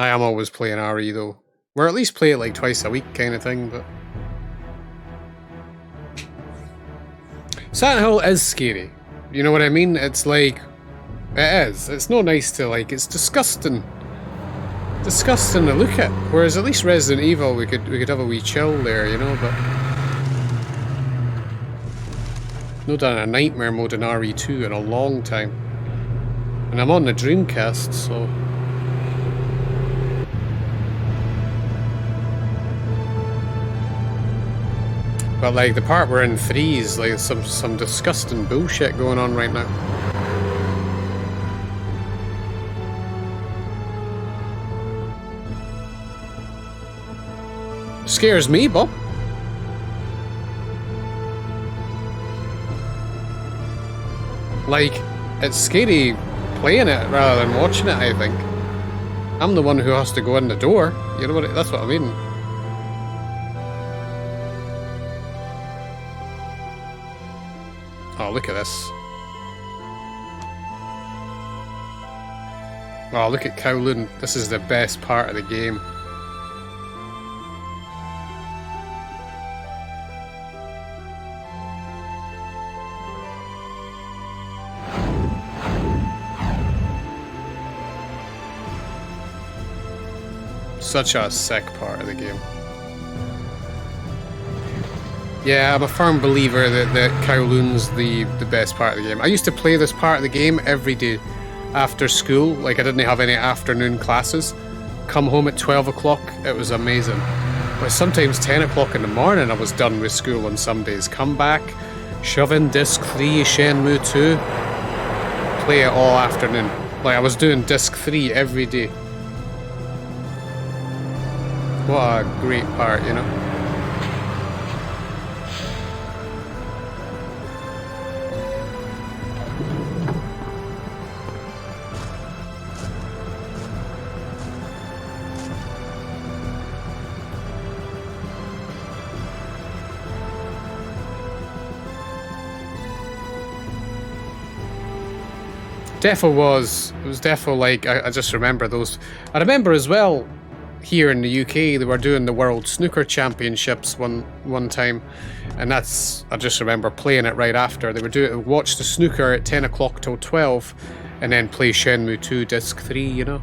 I am always playing RE though. Or at least play it like twice a week kind of thing, but... Silent Hill is scary. You know what I mean? It's like... It is. It's no nice to like... It's disgusting. Disgusting to look at. Whereas at least Resident Evil, we could have a wee chill there, you know, but... No done a nightmare mode in RE2 in a long time. And I'm on the Dreamcast, so... But like the part we're in 3 is like some disgusting bullshit going on right now. Scares me, Bob. Like, it's scary playing it rather than watching it, I think. I'm the one who has to go in the door. You know what? That's what I mean. Oh, look at this. Oh, look at Kowloon. This is the best part of the game. Such a sick part of the game. Yeah, I'm a firm believer that Kowloon's the best part of the game. I used to play this part of the game every day after school. Like, I didn't have any afternoon classes. Come home at 12 o'clock, it was amazing. But sometimes 10 o'clock in the morning I was done with school on some days. Come back, shove in disc 3, Shenmue 2, play it all afternoon. Like, I was doing disc 3 every day. What a great part, you know? It was defo like, I just remember those. I remember as well, here in the UK, they were doing the World Snooker Championships one time, and I just remember playing it right after. They would watch the snooker at 10 o'clock till 12, and then play Shenmue 2 Disc 3, you know?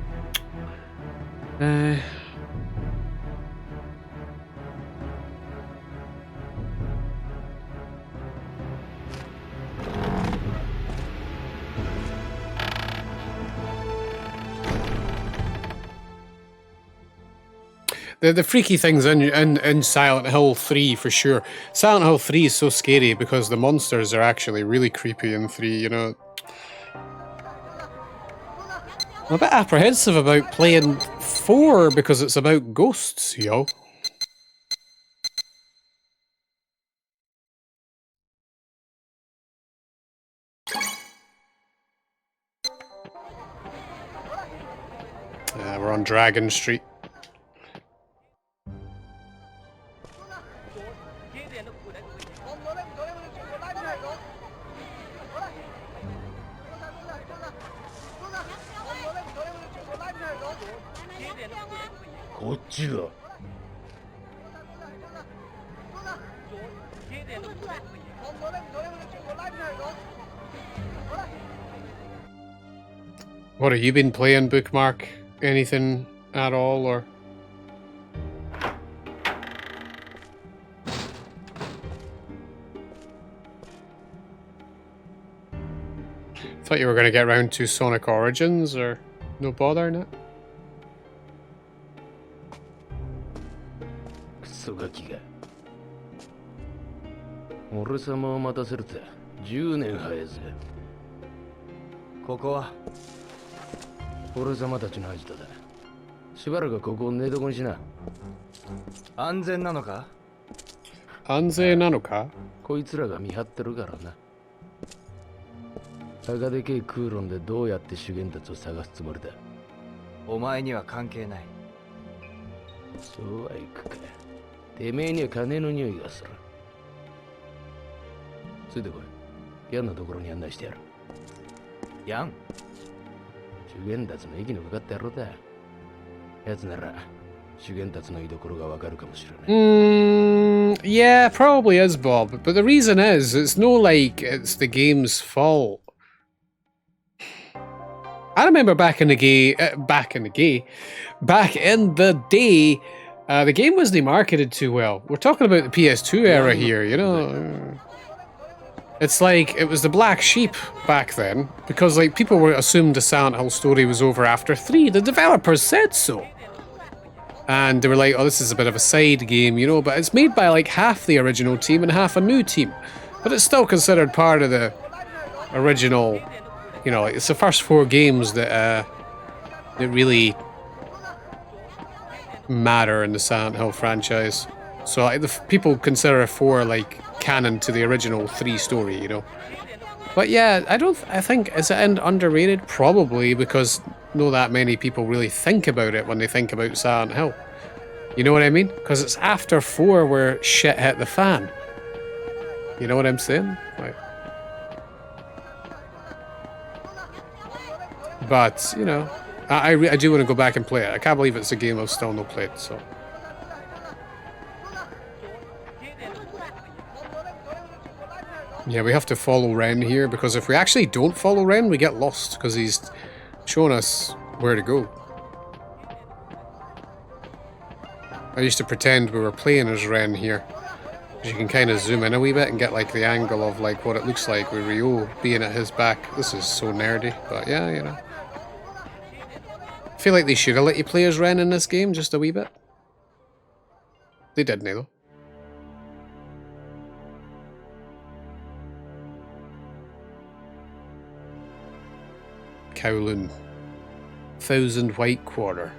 The freaky things in Silent Hill 3 for sure. Silent Hill 3 is so scary because the monsters are actually really creepy in 3, you know. I'm a bit apprehensive about playing 4 because it's about ghosts, yo. We're on Dragon Street. What have you been playing, Bookmark? Anything at all, or? Thought you were going to get around to Sonic Origins, or no bother in it? クソガキが俺様を待たせるって10年早いぜ。ここは俺様たちのアジトだ。しばらくここを寝床にしな。安全なのか？安全なのか？こいつらが見張ってるからな。高でけえ空論でどうやって修験たちを探すつもりだ。お前には関係ない。そうはいくか。てめえには金の匂いがする。ついてこい。ヤンのところに案内してやる。ヤン？修験たちの息のかかった野郎だ。Yeah, probably is, Bob. But the reason is, it's no like it's the game's fault. I remember back in the day, the game wasn't marketed too well. We're talking about the PS2 era here, you know. It's like it was the black sheep back then because like people were assumed the Silent Hill story was over after 3. The developers said so. And they were like, oh, this is a bit of a side game, you know, but it's made by like half the original team and half a new team. But it's still considered part of the original, you know, like it's the first 4 games that really matter in the Silent Hill franchise. So like, people consider 4 like canon to the original 3 story, you know. But yeah, I think, is it underrated? Probably, because not that many people really think about it when they think about Silent Hill. You know what I mean? Because it's after 4 where shit hit the fan. You know what I'm saying? Like, but, you know, I do want to go back and play it. I can't believe it's a game I've still not played, so. Yeah, we have to follow Ren here, because if we actually don't follow Ren, we get lost, because he's showing us where to go. I used to pretend we were playing as Ren here. You can kind of zoom in a wee bit and get like the angle of like what it looks like with Ryo being at his back. This is so nerdy, but yeah, you know. I feel like they should have let you play as Ren in this game, just a wee bit. They didn't, though. Kowloon. 1000 White Quarter.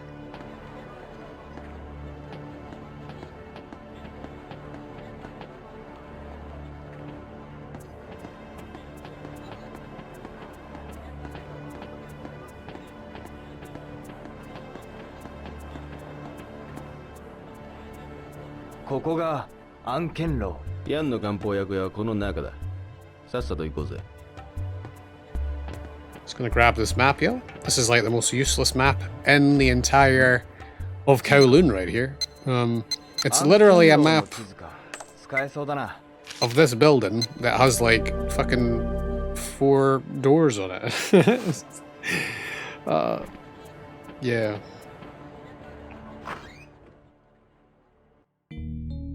It's gonna grab this map, yo. This is like the most useless map in the entire of Kowloon right here. It's literally a map of this building that has like fucking 4 doors on it. Yeah.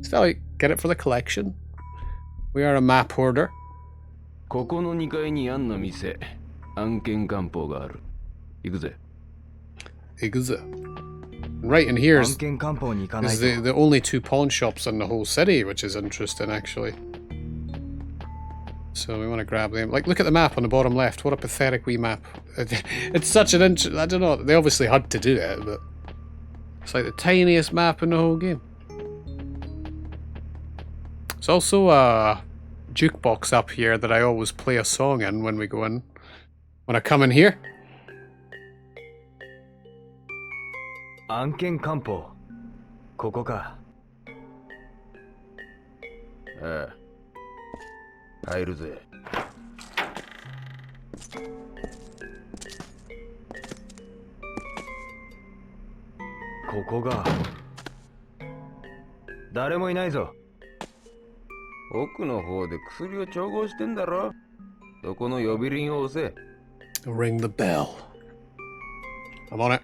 Still, get it for the collection. We are a map hoarder. Right in here is the only 2 pawn shops in the whole city, which is interesting actually. So we want to grab them. Like, look at the map on the bottom left. What a pathetic wee map. It's such an I don't know. They obviously had to do it, but it's like the tiniest map in the whole game. There's also a jukebox up here that I always play a song in when we go in. When I come in here. Anken Campo. Koko ka. 入るぜ。ここが誰もいないぞ。奥の方で薬を調合してんだろ。そこの呼び鈴を押せ。Ring the bell. I'm on it.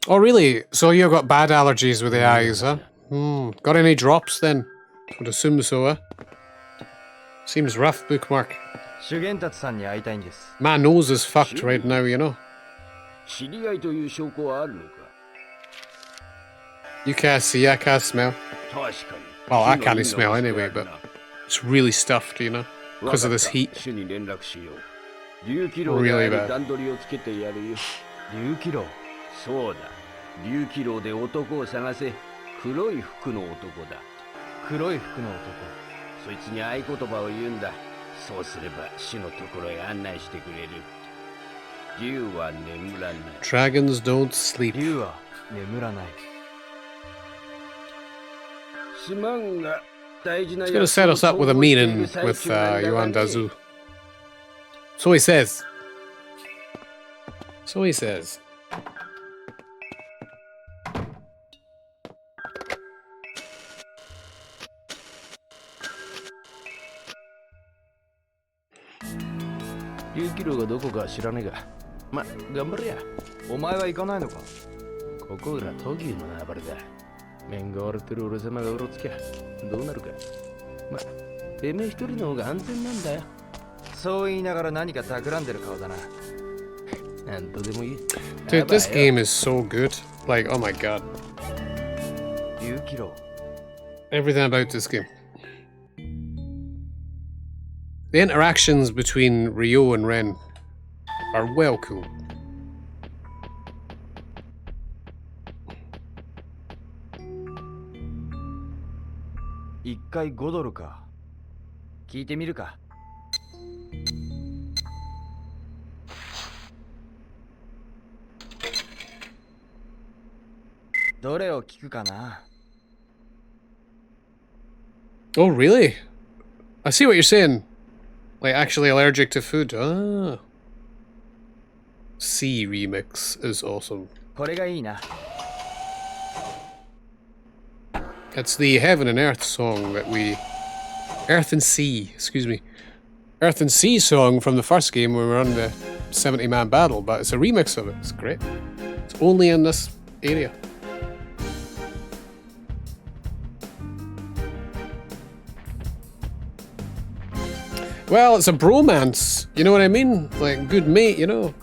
Oh really? So you've got bad allergies with the eyes, huh? Got any drops then? Would assume so, huh? Seems rough, Bookmark. My nose is fucked right now, you know. You can't see, I can't smell. Well, I can't smell anyway, but it's really stuffed, you know, because of this heat. Really bad. Dragons don't sleep. It's gonna set us up with a meeting with Yuan Dazu. So he says. So he says. Yukiro がどこか知らねえが、ま、頑張れや。お前は行かないのか。ここ裏トギの縄張りだ。面が割れてる俺様がうろつきゃどうなるか。ま、てめえ一人の方が安全なんだよ。そう言いながら何か企んでる顔だな。なんとでもいい。Dude, this game is so good. Like, oh my god. Yukiro. Everything about this game. The interactions between Ryo and Ren are well cool. 1回5ドルか。聞いてみるか。どれを聞くかな。Oh, really? I see what you're saying. Like, actually allergic to food. Ah. C remix is awesome. これがいいな。It's the Heaven and Earth song that we... Earth and Sea, excuse me. Earth and Sea song from the first game when we were on the 70-man battle, but it's a remix of it. It's great. It's only in this area. Well, it's a bromance, you know what I mean? Like, good mate, you know?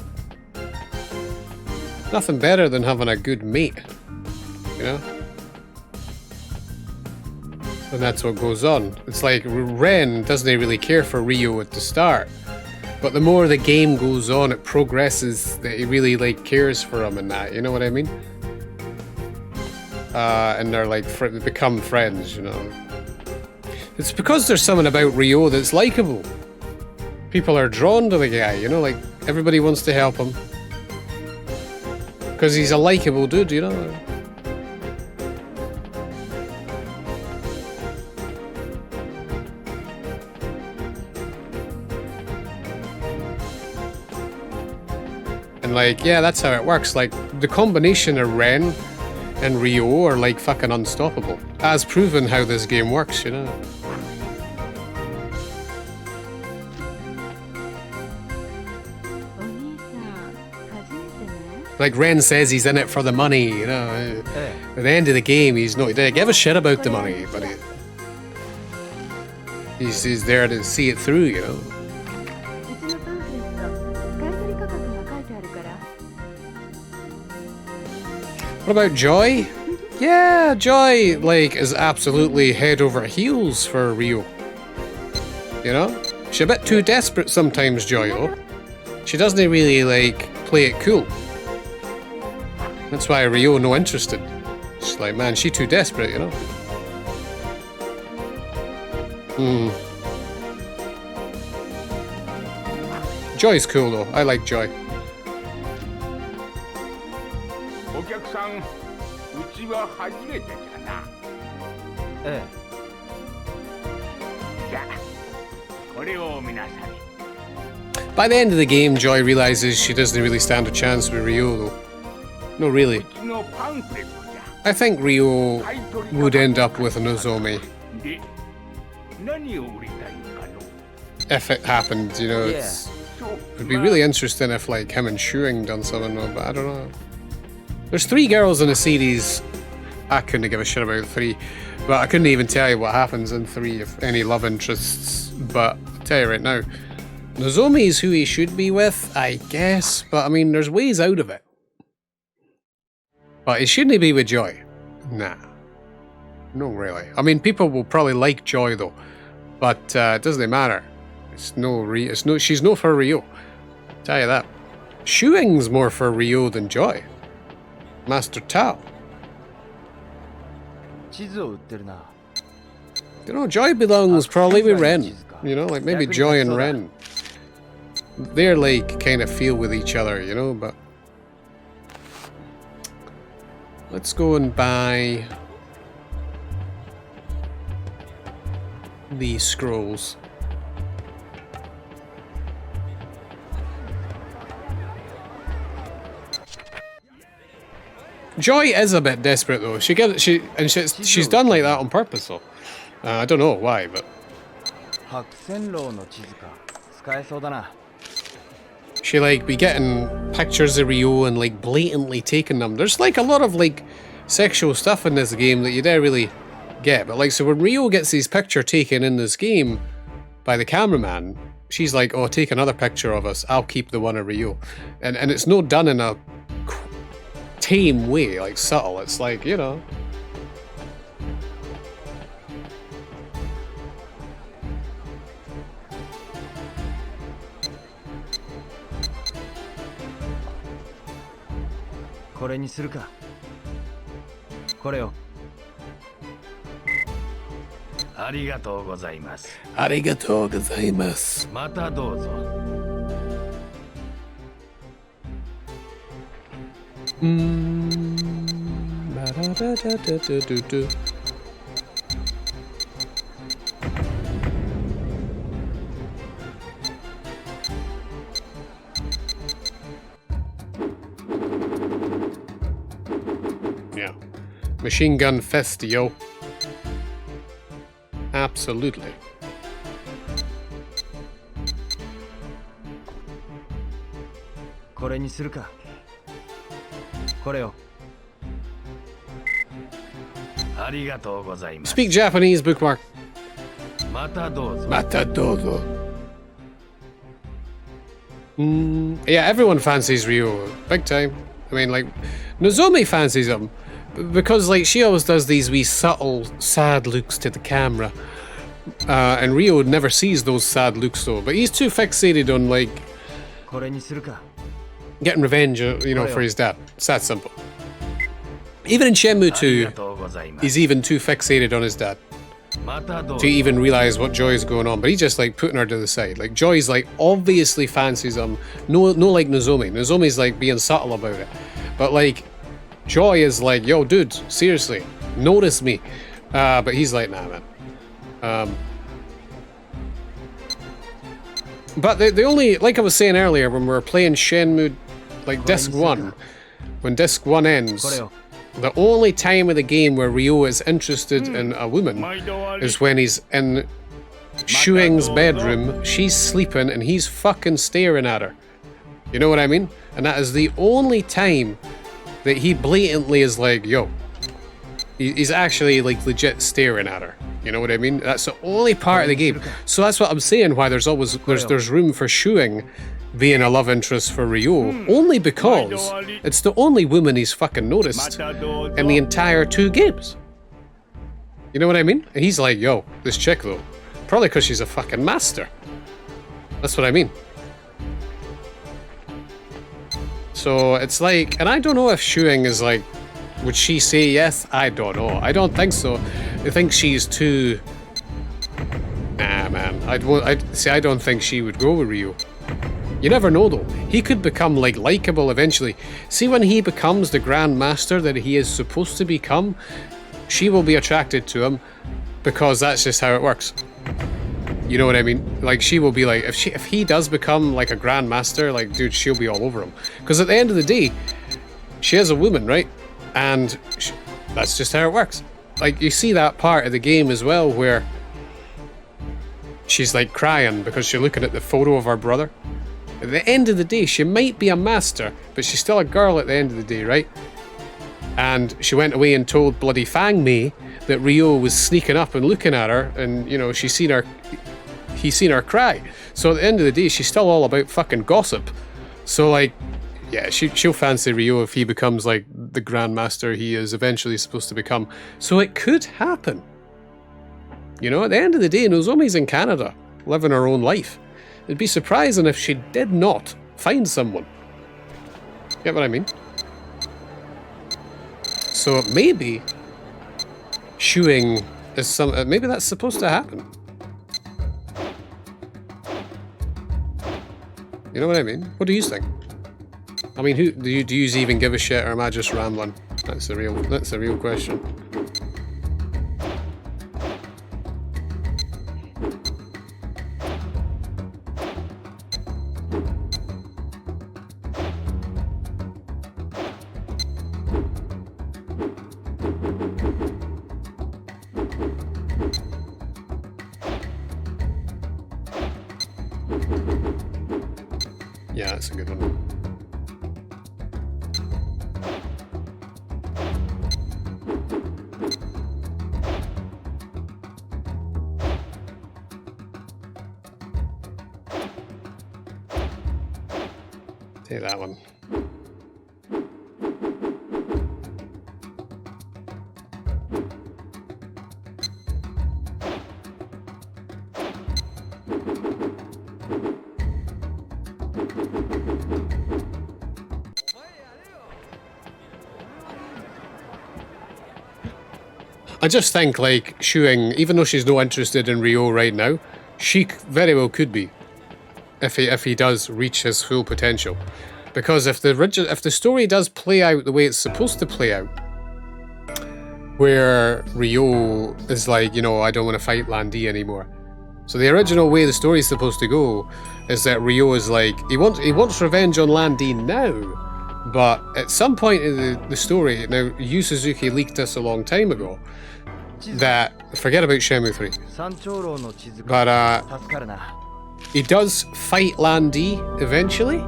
Nothing better than having a good mate, you know? And that's what goes on. It's like, Ren doesn't really care for Ryo at the start, but the more the game goes on, it progresses that he really, like, cares for him and that, you know what I mean? And they're, like, they become friends, you know? It's because there's something about Ryo that's likable. People are drawn to the guy, you know, like, everybody wants to help him. Because he's a likable dude, you know? And, like, yeah, that's how it works. Like, the combination of Ren and Ryo are, like, fucking unstoppable. As proven how this game works, you know? Like, Ren says he's in it for the money, you know. At the end of the game, he's not... He doesn't give a shit about the money, but he's there to see it through, you know. What about Joy? Yeah, Joy, like, is absolutely head over heels for Ryo. You know? She's a bit too desperate sometimes, Joy, though. She doesn't really, like, play it cool. That's why Ryo no interested. She's like, man, she too desperate, you know? Joy's cool, though. I like Joy. By the end of the game, Joy realizes she doesn't really stand a chance with Ryo, though. No, really. I think Ryo would end up with Nozomi. If it happened, you know, it'd be really interesting if, like, him and Shuing done something, but I don't know. There's 3 girls in the series. I couldn't give a shit about 3, but I couldn't even tell you what happens in 3, if any love interests, but I'll tell you right now, Nozomi is who he should be with, I guess, but I mean, there's ways out of it. But he shouldn't be with Joy. Nah. No, really. I mean, people will probably like Joy, though, but it doesn't matter. She's no for Ryo. I'll tell you that. Shuing's more for Ryo than Joy. Master Tao. You know, Joy belongs probably with Ren. You know, like maybe Joy and Ren. they're like kind of feel with each other, you know, but let's go and buy these scrolls. Joy is a bit desperate though. She's done like that on purpose though. I don't know why, but she like be getting pictures of Rio and like blatantly taking them. There's like a lot of like sexual stuff in this game that you don't really get. But like, so when Rio gets his picture taken in this game by the cameraman, she's like, "Oh, take another picture of us. I'll keep the one of Rio," and it's not done in a tame way, like subtle. It's like, you know. Arigatou gozaimasu. Arigatou gozaimasu. Mata douzo. Yeah. Machine gun fest, yo. Absolutely. Speak Japanese, bookmark. Mata douzo. Mata douzo. Yeah, everyone fancies Rio, big time. I mean, like, Nozomi fancies him. Because, like, she always does these wee subtle, sad looks to the camera. And Rio never sees those sad looks, though. But he's too fixated on, like, getting revenge, you know, for his dad. It's that simple. Even in Shenmue 2, he's even too fixated on his dad to even realize what Joy is going on. But he's just, like, putting her to the side. Like, Joy's, like, obviously fancies him. No like Nozomi. Nozomi's, like, being subtle about it. But, like, Joy is like, yo, dude, seriously, notice me. But he's like, nah, man. But the only, like I was saying earlier, when we were playing Shenmue, like Disc 1, when Disc 1 ends, the only time of the game where Ryo is interested in a woman is when he's in Shuing's bedroom, she's sleeping, and he's fucking staring at her. You know what I mean? And that is the only time that he blatantly is like, yo, he's actually like legit staring at her. You know what I mean? That's the only part of the game. So that's what I'm saying, why there's always there's room for Shuing being a love interest for Ryo, only because it's the only woman he's fucking noticed in the entire 2 games. You know what I mean? And he's like, yo, this chick though, probably because she's a fucking master. That's what I mean. So it's like, and I don't know if Shuing is like, would she say yes? I don't know. I don't think so. I think she's too... Nah, man. I don't think she would go with Ryo. You never know, though. He could become, like, likable eventually. See, when he becomes the Grand Master that he is supposed to become, she will be attracted to him because that's just how it works. You know what I mean? Like, she will be like, if he does become like a Grand Master, like, dude, she'll be all over him. Because at the end of the day, she is a woman, right? And that's just how it works. Like, you see that part of the game as well where she's like crying because she's looking at the photo of her brother. At the end of the day, she might be a master, but she's still a girl at the end of the day, right? And she went away and told bloody Fang Mei that Ryo was sneaking up and looking at her, and, you know, he's seen her cry. So at the end of the day, she's still all about fucking gossip. So, like, yeah, she'll fancy Ryo if he becomes, like, the Grand Master he is eventually supposed to become. So it could happen. You know, at the end of the day, Nozomi's in Canada, living her own life. It'd be surprising if she did not find someone. Get what I mean? So maybe Shuing is maybe that's supposed to happen. You know what I mean? What do you think? I mean, who do you even give a shit, or am I just rambling? That's the real question. Yeah, that's a good one. Take that one. I just think, like, Shuing, even though she's not interested in Ryo right now, she very well could be, if he does reach his full potential. Because if the story does play out the way it's supposed to play out, where Ryo is like, you know, I don't want to fight Lan Di anymore. So the original way the story is supposed to go is that Ryo is like, he wants revenge on Lan Di now, but at some point in the story, now Yu Suzuki leaked this a long time ago, that, forget about Shenmue 3, but he does fight Lan Di eventually.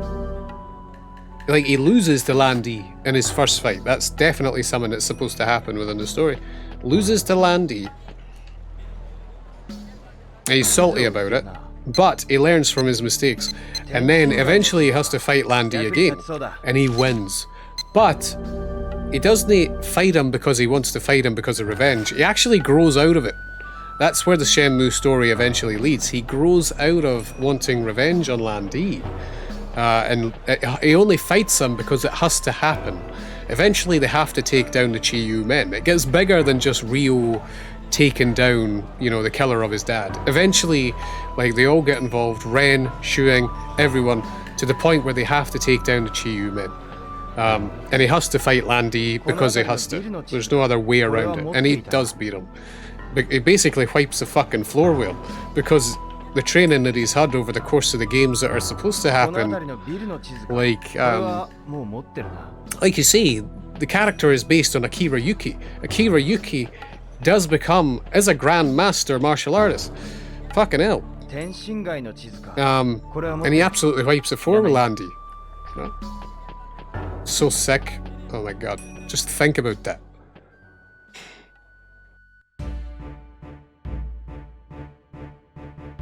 Like, he loses to Lan Di in his first fight. That's definitely something that's supposed to happen within the story. Loses to Lan Di. He's salty about it, but he learns from his mistakes. And then eventually he has to fight Lan Di again, and he wins. But he doesn't fight him because he wants to fight him because of revenge. He actually grows out of it. That's where the Shenmue story eventually leads. He grows out of wanting revenge on Lan Di. And he only fights him because it has to happen. Eventually they have to take down the Chiyu men. It gets bigger than just Ryo taking down, you know, the killer of his dad. Eventually, like, they all get involved, Ren, Shuing, everyone, to the point where they have to take down the Chiyu men. And he has to fight Lan Di because he has to. There's no other way around it. And he does beat him. He basically wipes the fucking floor with him, because the training that he's had over the course of the games that are supposed to happen, like you see, the character is based on Akira Yuki. Akira Yuki is a grandmaster martial artist. Fucking hell. And he absolutely wipes the floor with Lan Di. You know? So sick. Oh my god. Just think about that.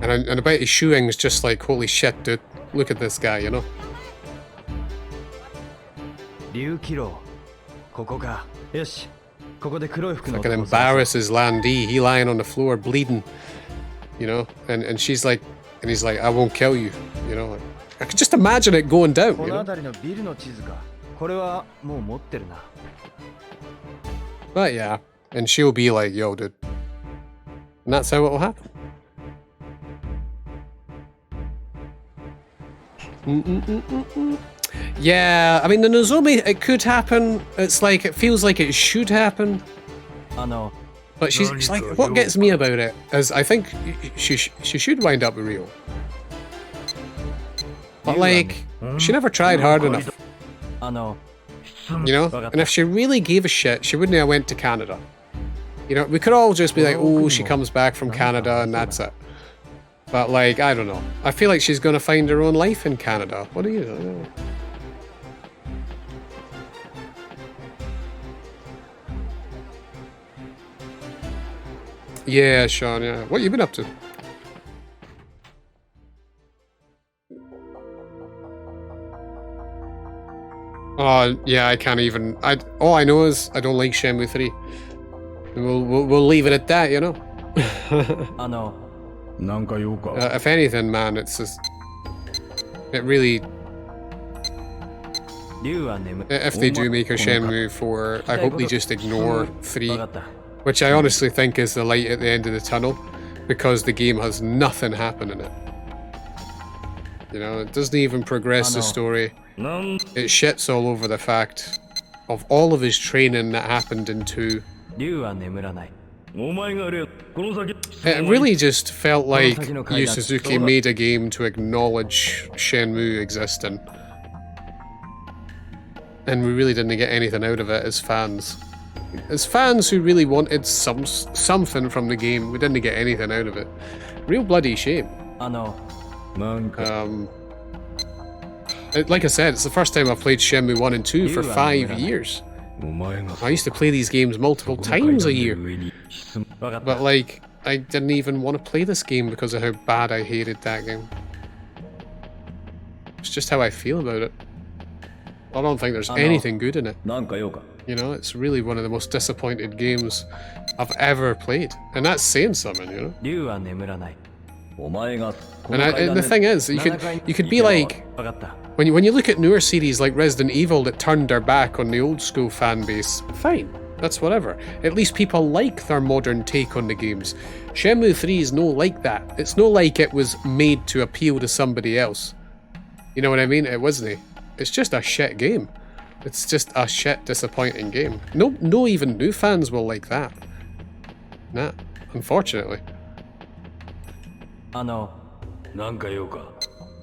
And I bet his Shuing's just like, holy shit, dude. Look at this guy, you know? Fucking embarrasses Lan Di. He lying on the floor bleeding, you know? And she's like, and he's like, I won't kill you, you know? I could just imagine it going down, you know? But yeah, and she'll be like, yo, dude. And that's how it'll happen. Yeah, I mean, the Nozomi, it could happen. It's like, it feels like it should happen. But she's like, what gets me about it is I think she should wind up with Ryo. But like, she never tried hard enough. You know? And if she really gave a shit, she wouldn't have went to Canada. You know, we could all just be like, oh, she comes back from Canada and that's it. But like, I don't know. I feel like she's gonna find her own life in Canada. What do you know? Yeah, Sean, yeah. What you been up to? Oh, yeah, I can't even... all I know is I don't like Shenmue 3. We'll leave it at that, you know? If anything, man, it's just... It really... If they do make a Shenmue 4, I hope they just ignore 3. Which I honestly think is the light at the end of the tunnel, because the game has nothing happen in it. You know, it doesn't even progress the story. It shits all over the fact of all of his training that happened in 2. It really just felt like Yu Suzuki made a game to acknowledge Shenmue existing. And we really didn't get anything out of it as fans. As fans who really wanted something from the game, we didn't get anything out of it. Real bloody shame. Like I said, it's the first time I've played Shenmue 1 and 2 for 5 years. I used to play these games multiple times a year. But like, I didn't even want to play this game because of how bad I hated that game. It's just how I feel about it. I don't think there's anything good in it. You know, it's really one of the most disappointed games I've ever played. And that's saying something, you know? And the thing is, you could be like, when you look at newer series like Resident Evil that turned their back on the old school fan base, fine, that's whatever. At least people like their modern take on the games. Shenmue 3 is no like that. It's no like it was made to appeal to somebody else. You know what I mean? It wasn't. It's just a shit game. It's just a shit, disappointing game. No even new fans will like that. Nah, unfortunately.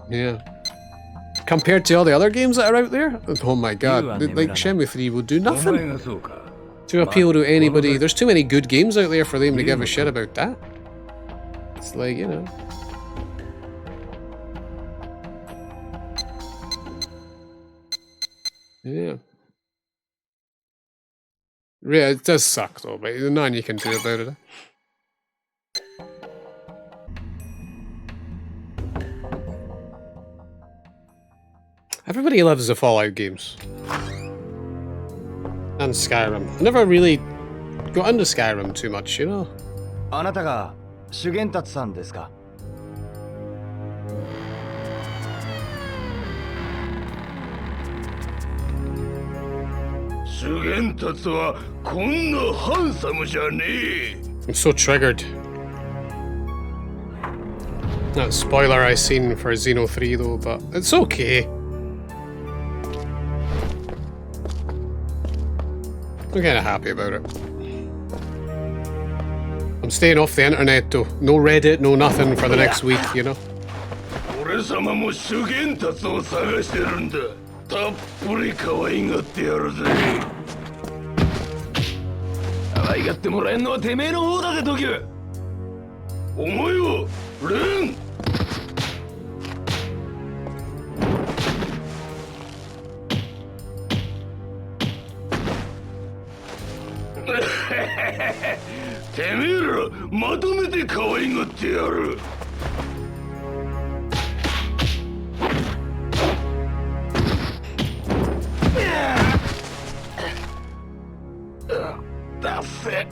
Yeah. Compared to all the other games that are out there, oh my god, like Shenmue 3 will do nothing to appeal to anybody. There's too many good games out there for them to give a shit about that. It's like, you know. Yeah. Yeah, it does suck though, but there's nothing you can do about it. Everybody loves the Fallout games. And Skyrim. I never really got into Skyrim too much, you know? あなたが修験達さんですか? I'm so triggered. That spoiler I seen for Xeno 3 though, but it's okay. I'm kinda happy about it. I'm staying off the internet though. No Reddit, no nothing for the next week, you know? 俺様も修験達を探してるんだ。たっぷり可愛がってやるぜ。可愛がってもらえんのはてめえの方だぜ、ドキュ。お前はレン。てめえらまとめて可愛がってやる。だせ。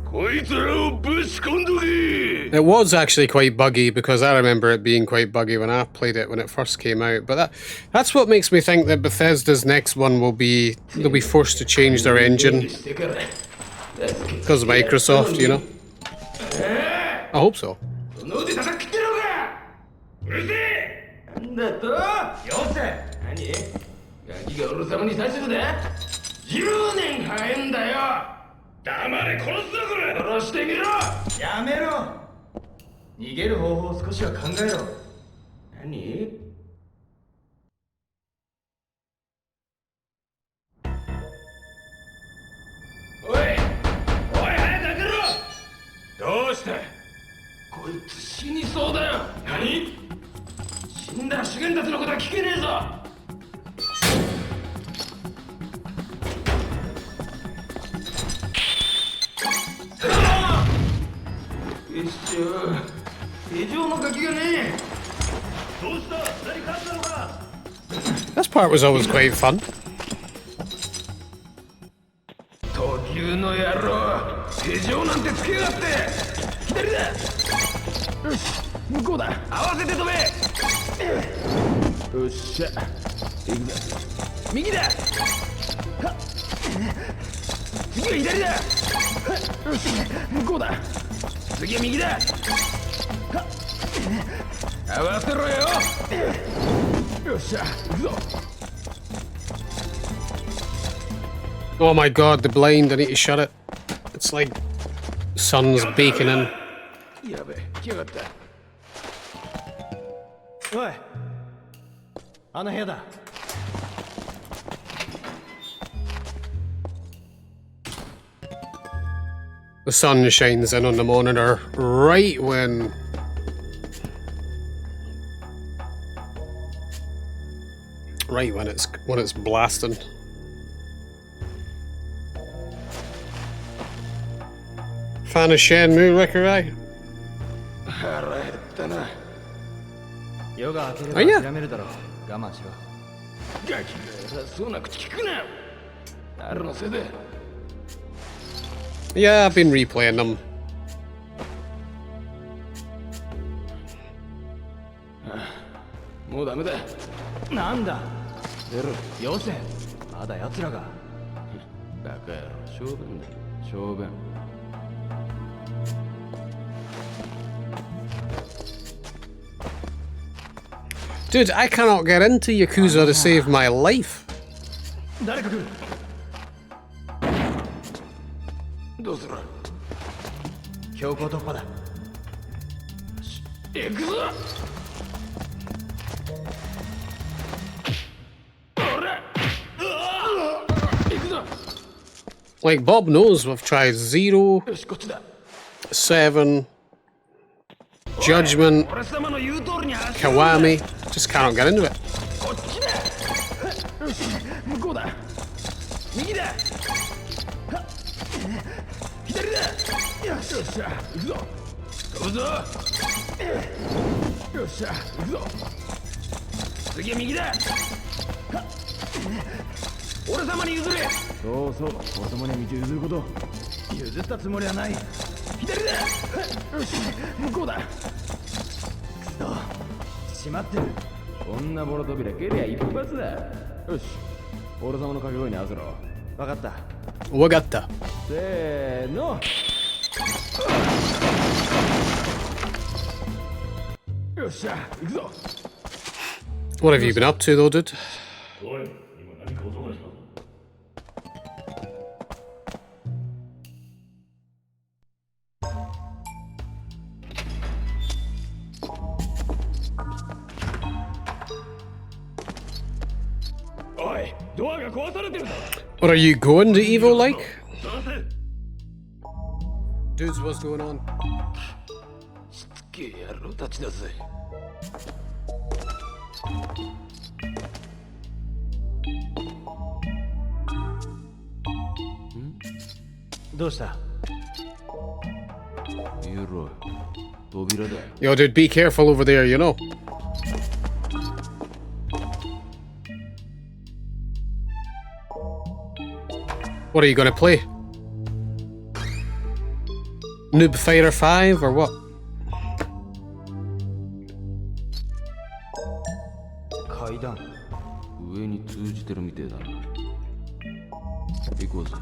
こいつらをぶち込んどけ。 It was actually quite buggy because I remember it being quite buggy when I played it when it first came out. But that's what makes me think that Bethesda's next one will be they'll be forced to change their engine because of Microsoft, you know. I hope so. ガキが俺様に指図で10年早いんだよ。黙れ、殺すぞこれ。殺してみろ。やめろ。逃げる方法を少しは考えろ。何？おい、おい、早く開けろ。どうした？こいつ死にそうだよ。何？死んだら修験たちのことは聞けねえぞ。This part was always quite fun. 闘牛の野郎、手錠なんてつけやがって。左だ。よし、向こうだ。合わせて飛べ。よっしゃ。右だ。次は左だ。よし、向こうだ。次は右だ。合わせろよ。よっしゃ、行くぞ。 Oh my god, the blind, I need to shut it. It's like sun's baking in. やべえ、来やがった。おい、あの部屋だ。The sun shines in on the monitor right when it's blasting. Fan of Shenmue, Rickerai? 腹減ったな。夜が明けれあいやば諦めるだろう。我慢しろ。ガキが偉そうな口聞くな。誰のせいで。 Yeah, I've been replaying them. もうダメだ。なんだ。出ろ。よせ。まだ奴らが。バカ野郎、小便だ。小便。 Dude, I cannot get into Yakuza to save my life. 誰か来る。どうする。強行突破だ。行くぞ。ほら。行くぞ。 Like, Bob knows we've tried 0, よし、こっちだ。 7, Judgment, 俺様の言う通りに走る。 Kiwami. Just cannot get into it. こっちだ。よし、向こうだ。右だ。左だ。よっしゃ、行くぞ。飛ぶぞ。よっしゃ、行くぞ。次は右だ。俺様に譲れ。そうそう、俺様に道譲ること。譲ったつもりはない。左だ。よし、向こうだ。くそ、閉まってる。こんなボロ扉蹴りゃ一発だ。よし、俺様の掛け声に合わせろ。わかった。 Wagata. せーの。よっしゃ、行くぞ。 What have you been up to, though, dude? おい、今何か音がしたぞ。おい、ドアが壊されてるぞ。 What are you going to evil like? させ。 Dudes, what's going on? しつけえ野郎たちだぜ。どうした。見ろよ、扉だ。 Yo, dude, be careful over there, you know. What are you gonna play? Noob Fighter 5 or what? 階段。上に通じてるみてえだな。行こうぜ。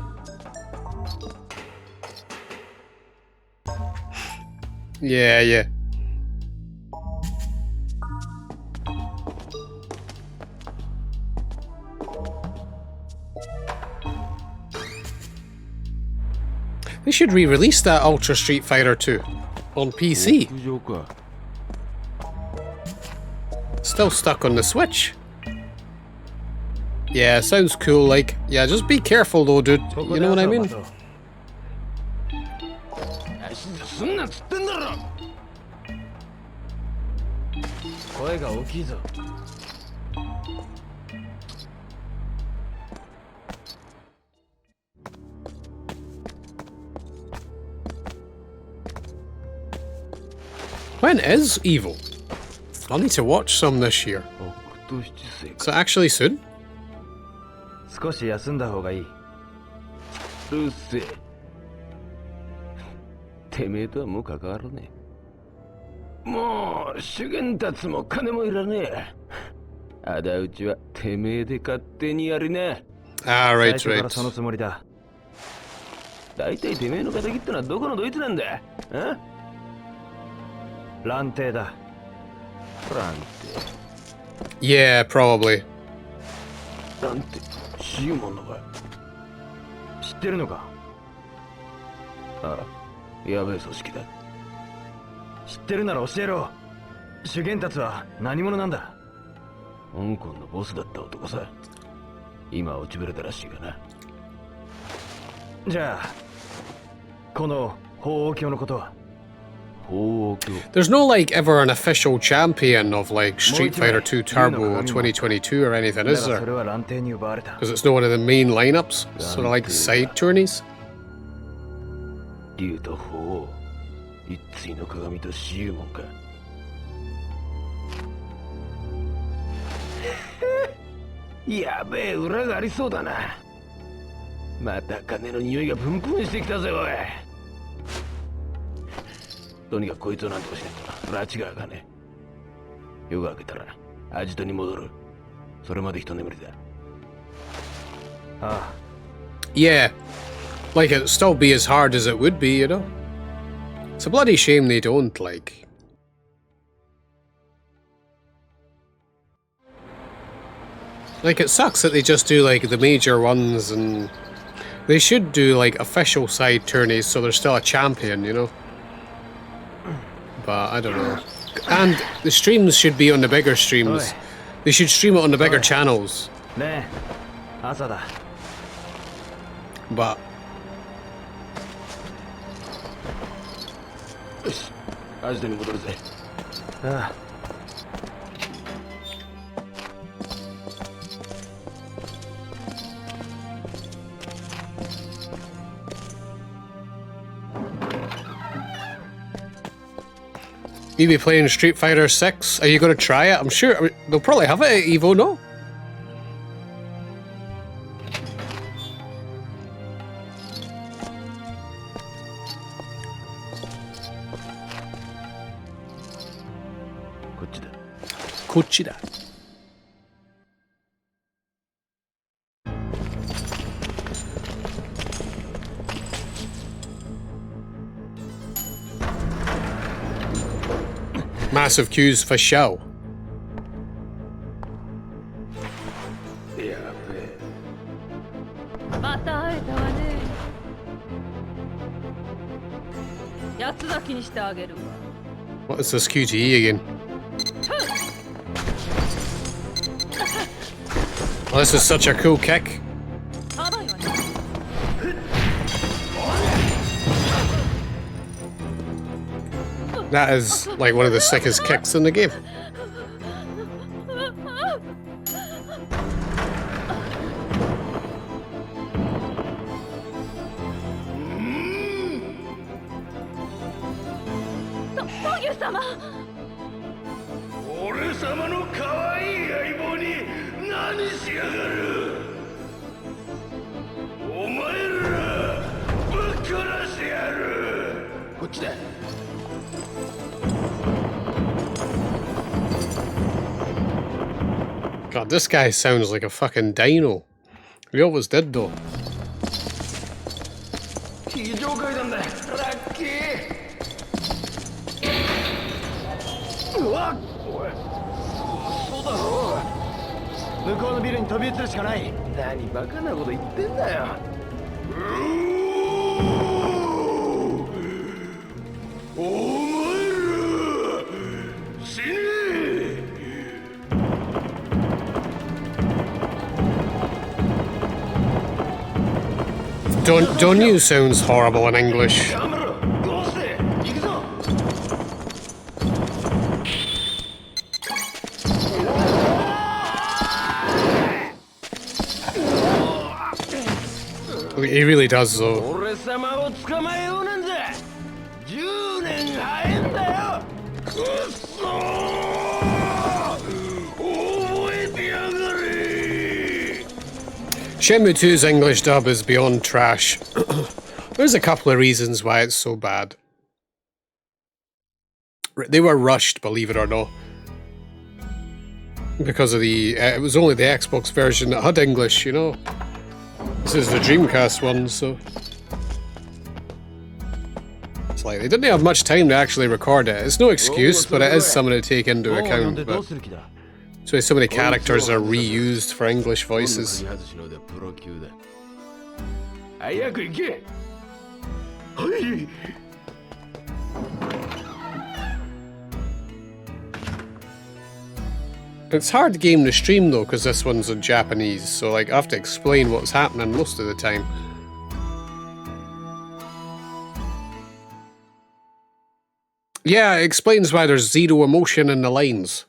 Yeah, yeah. They should re-release that Ultra Street Fighter 2 on PC. 屋上か。 Still stuck on the Switch. Yeah, sounds cool. Like, yeah, just be careful though, dude. You know what I mean? すんなっつってんだろ。声が大きいぞ。 When is Evil? I'll need to watch some this year. 北斗七星 Is it actually soon? 少し休んだ方がいい。うっせえ。てめえとはもう関わらねえ。もう主元たつも金もいらねえ。仇討ちはてめえで勝手にやりな。 Ah, 最 right, 初から right. そのつもりだ。大体てめえの仇ってのはどこのドイツなんだ。あ？乱定だ。ラン Yeah, probably. テランテシーモンのか。知ってるのか？ああ、やべえ組織だ。知ってるなら教えろ。主元達は何者なんだ？香港のボスだった男さ。今は落ちぶれたらしいがな。じゃあこの法王教のことは？法王教。 There's no like ever an official champion of like Street Fighter 2 Turbo 2022 or anything, だが is そ there? れは乱定に奪われた。 Because it's not one of the main lineups, sort of like side tourneys. 竜と法王、一対の鏡とシーモンか。やべえ裏がありそうだな。また金の匂いがプンプンしてきたぜおい。とにかくこいつをなんとかしねえと拉致があかねえ。夜が明けたらアジトに戻る。それまで一眠りだ。ああ、 Yeah. Like it'd still be as hard as it would be, you know? It's a bloody shame they don't, like. Like, it sucks that they just do, like, the major ones, and they should do, like, official side tourneys so there's still a champion, you know? But, I don't know. And the streams should be on the bigger streams. They should stream it on the bigger channels. ねえ、朝だ。 But, よし、アジトに戻るぜ。ああ、 you be playing Street Fighter 6? Are you going to try it? I'm sure they'll probably have it at EVO, no? Kochida. Massive queues for show. やべえ。また会えたわね。八つ咲きにしてあげるわ。 What is this QTE again? Oh, this is such a cool kick. 甘いわね。 That is like one of the sickest kicks in the game. Foggy様。俺様の可愛い相棒に何しやがる。お前らぶっ殺してやる。こっちだ。 God, this guy sounds like a fucking dino. He always did though. 非常階段だ。ラッキー。うわっ。おい。そうだろう。向こうのビルに飛び移るしかない。何バカなこと言ってんだよ。お前ら死ね。 Don't you sounds horrible in English. やめろ。どうして行くぞ。 He really does though. 俺様を捕まえようなんざ。10年早いんだよ。くっそー。覚えてやがれ。 Shenmue 2's English dub is beyond trash. There's a couple of reasons why it's so bad. They were rushed, believe it or not. Because of the... it was only the Xbox version that had English, you know? This is the Dreamcast one, so... It's Like, they didn't have much time to actually record it. It's no excuse, but it is something to take into account. But so many characters are reused for English voices. 早く行け。はい。 It's a hard game to stream though, because this one's in Japanese, so like I have to explain what's happening most of the time. Yeah, it explains why there's zero emotion in the lines.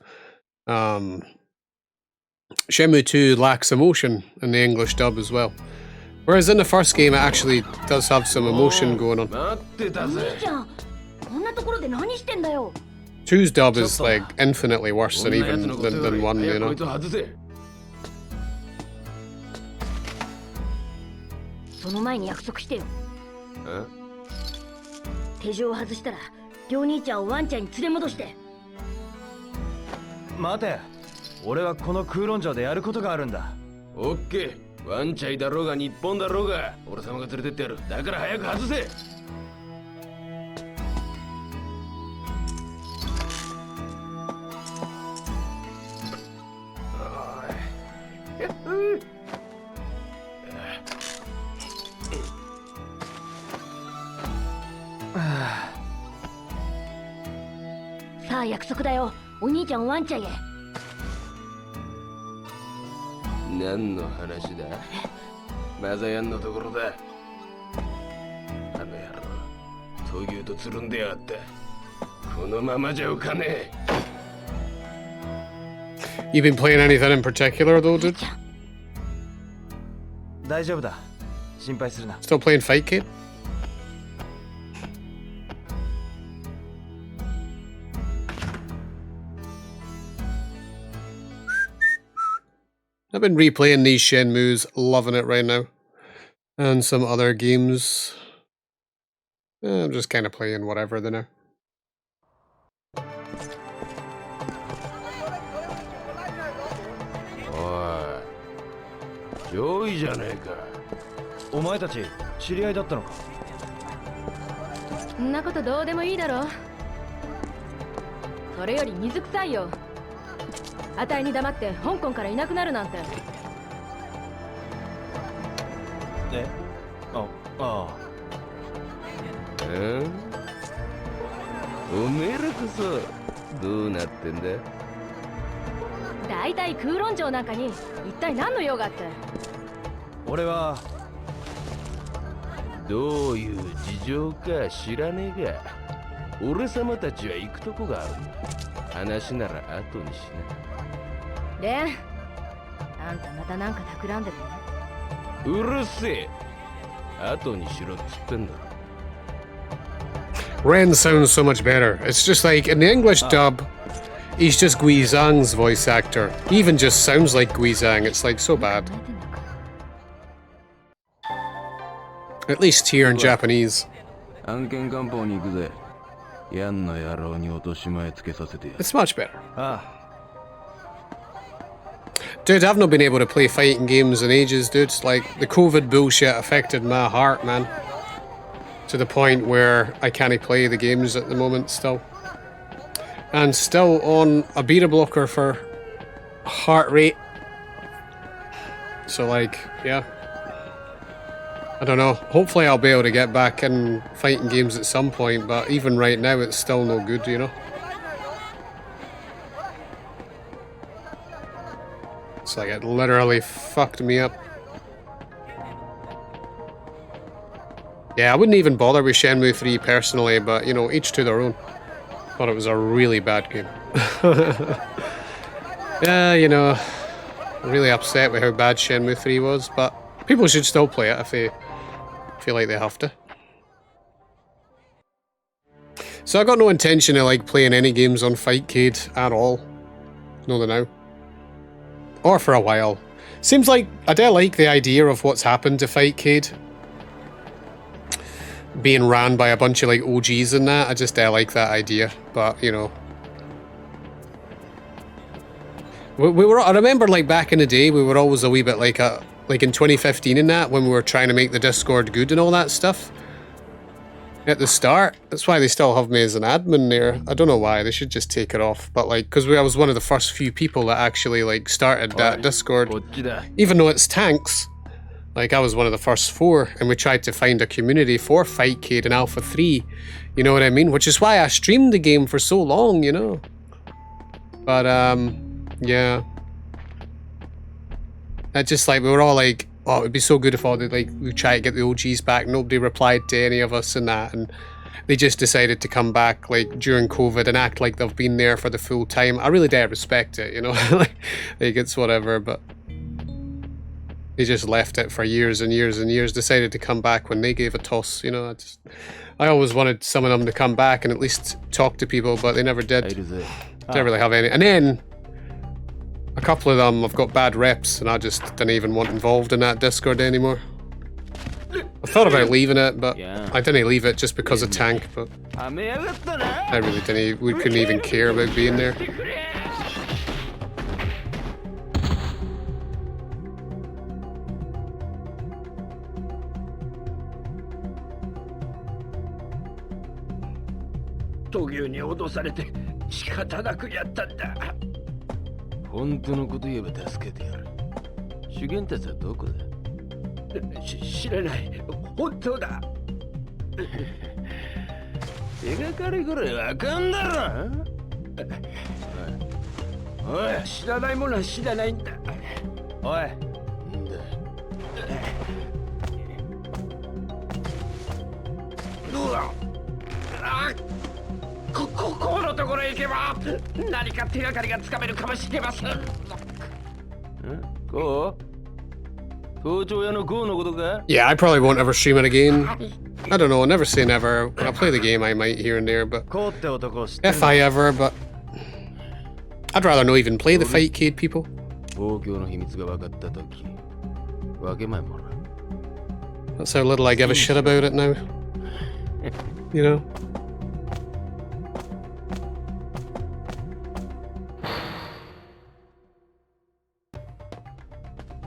Shenmue 2 lacks emotion in the English dub as well. Whereas in the first game, it actually does have some emotion going on. 2's dub is like infinitely worse than even than 1, you know. その前に約束してよ。手錠を外したら、両兄ちゃんをワンちゃんに連れ戻して。待て、俺はこの空論城でやることがあるんだ。オッケー、ワンチャイだろうが日本だろうが、俺様が連れてってやる。だから早く外せ。 さあ約束だよ。お兄ちゃんをワンちゃんへ。何の話だ？マザヤンのところだ。あの野郎、闘牛とつるんでやがった。このままじゃ浮かねえ。 You been playing anything in particular though, dude? 大丈夫だ。心配するな。 Still playing Fight Kid? I've been replaying these Shenmues, loving it right now. And some other games. I'm just kind of playing whatever they now. 上位じゃねえか。お前たち知り合いだったのか。そんなことどうでもいいだろ。それより水臭いよ。あたいに黙って香港からいなくなるなんて。え？ああ。おめえらこそどうなってんだ。だいたい空論城なんかに一体何の用があって。 俺はどういう事情か知らねえが、俺様たちは行くとこがあるんだ。話なら後にしな。レン、あんたまたなんか企んでるね。うるせえ。後にしろっつってんだろ。 Ren sounds so much better. It's just like in the English dub, he's just Guizhang's voice actor. He even just sounds like Guizhang. It's like so bad. At least here in Japanese. 案件官報に行くぜ。ヤンの野郎に落とし前つけさせてやる。 It's much better. あ Dude, I've not been able to play fighting games in ages, dude. Like, the COVID bullshit affected my heart, man. To the point where I can't play the games at the moment still. And still on a beta blocker for heart rate. So, like, yeah. I don't know. Hopefully I'll be able to get back in fighting games at some point, but even right now it's still no good, you know? It's like it literally fucked me up. Yeah, I wouldn't even bother with Shenmue 3 personally, but, you know, each to their own. Thought it was a really bad game. Yeah, you know, really upset with how bad Shenmue 3 was, but people should still play it if they feel like they have to. So I got no intention of like playing any games on Fightcade at all. No, now. Or for a while. Seems like I do like the idea of what's happened to Fightcade. Being ran by a bunch of like OGs and that. I just like that idea. But, you know. I remember like back in the day, we were always a wee bit like in 2015 and that, when we were trying to make the Discord good and all that stuff. at the start. That's why they still have me as an admin there. I don't know why. They should just take it off. But like, because I was one of the first few people that actually like started that Discord. Even though it's tanks, like I was one of the first 4, and we tried to find a community for Fightcade in Alpha 3. You know what I mean? Which is why I streamed the game for so long, you know. But yeah. I just like, we were all like, oh, it would be so good if all the, like, we try to get the OGs back. Nobody replied to any of us and that, and they just decided to come back like during COVID and act like they've been there for the full time. I really do respect it, you know. like it's whatever, but they just left it for years and years and years. Decided to come back when they gave a toss, you know. I always wanted some of them to come back and at least talk to people, but they never did. Didn't really have any. And then a couple of them have got bad reps, and I just didn't even want involved in that Discord anymore. I thought about leaving it, but I didn't leave it just because of tank, but I really didn't. We couldn't even care about being there.本当のこと言えば助けてやる。主元たちはどこだ？知らない。本当だ。手がかりぐらいわかんだろ。おい、知らないものは知らないんだ。おい、んだ。どうだ？このところへ行けば何か手がかりがつかめるかもしれません。こう？校長屋のこうのことか？ Yeah, I probably won't ever stream it again. I don't know, never say never. When I play the game, I might here and there, but if I ever, but I'd rather not even play the Fightcade people. 東京の秘密が分かったとき、分けまいもの。That's how little I give a shit about it now. You know?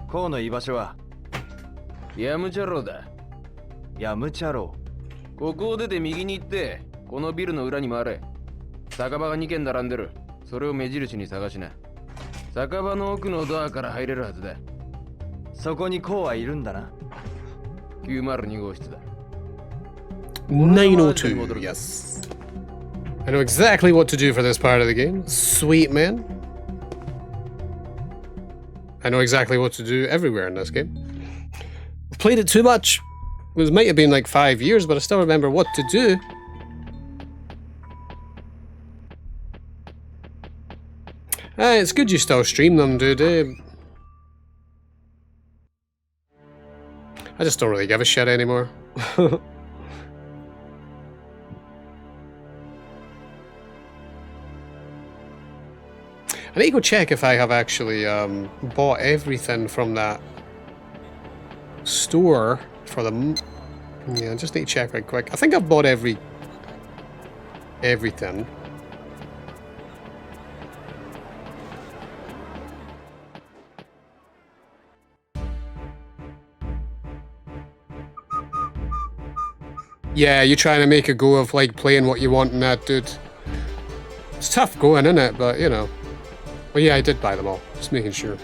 Koの居場所はヤムチャローだ。ヤムチャロー。ここを出て右に行って、このビルの裏に回れ。酒場が2軒並んでる。それを目印に探しな。酒場の奥のドアから入れるはずだ。そこにコウはいるんだな。902号室だ。902, yes. I know exactly what to do for this part of the game. Sweet man. I know exactly what to do everywhere in this game. I've played it too much. It might have been like 5 years, but I still remember what to do. It's good you still stream them, dude. I just don't really give a shit anymore. I need to go check if I have actually bought everything from that store for them. Yeah, I just need to check right quick. I think I've bought everything. Yeah, you're trying to make a go of like playing what you want in that, dude. It's tough going, isn't it? But you know. Well, yeah, I did buy them all. Just making sure.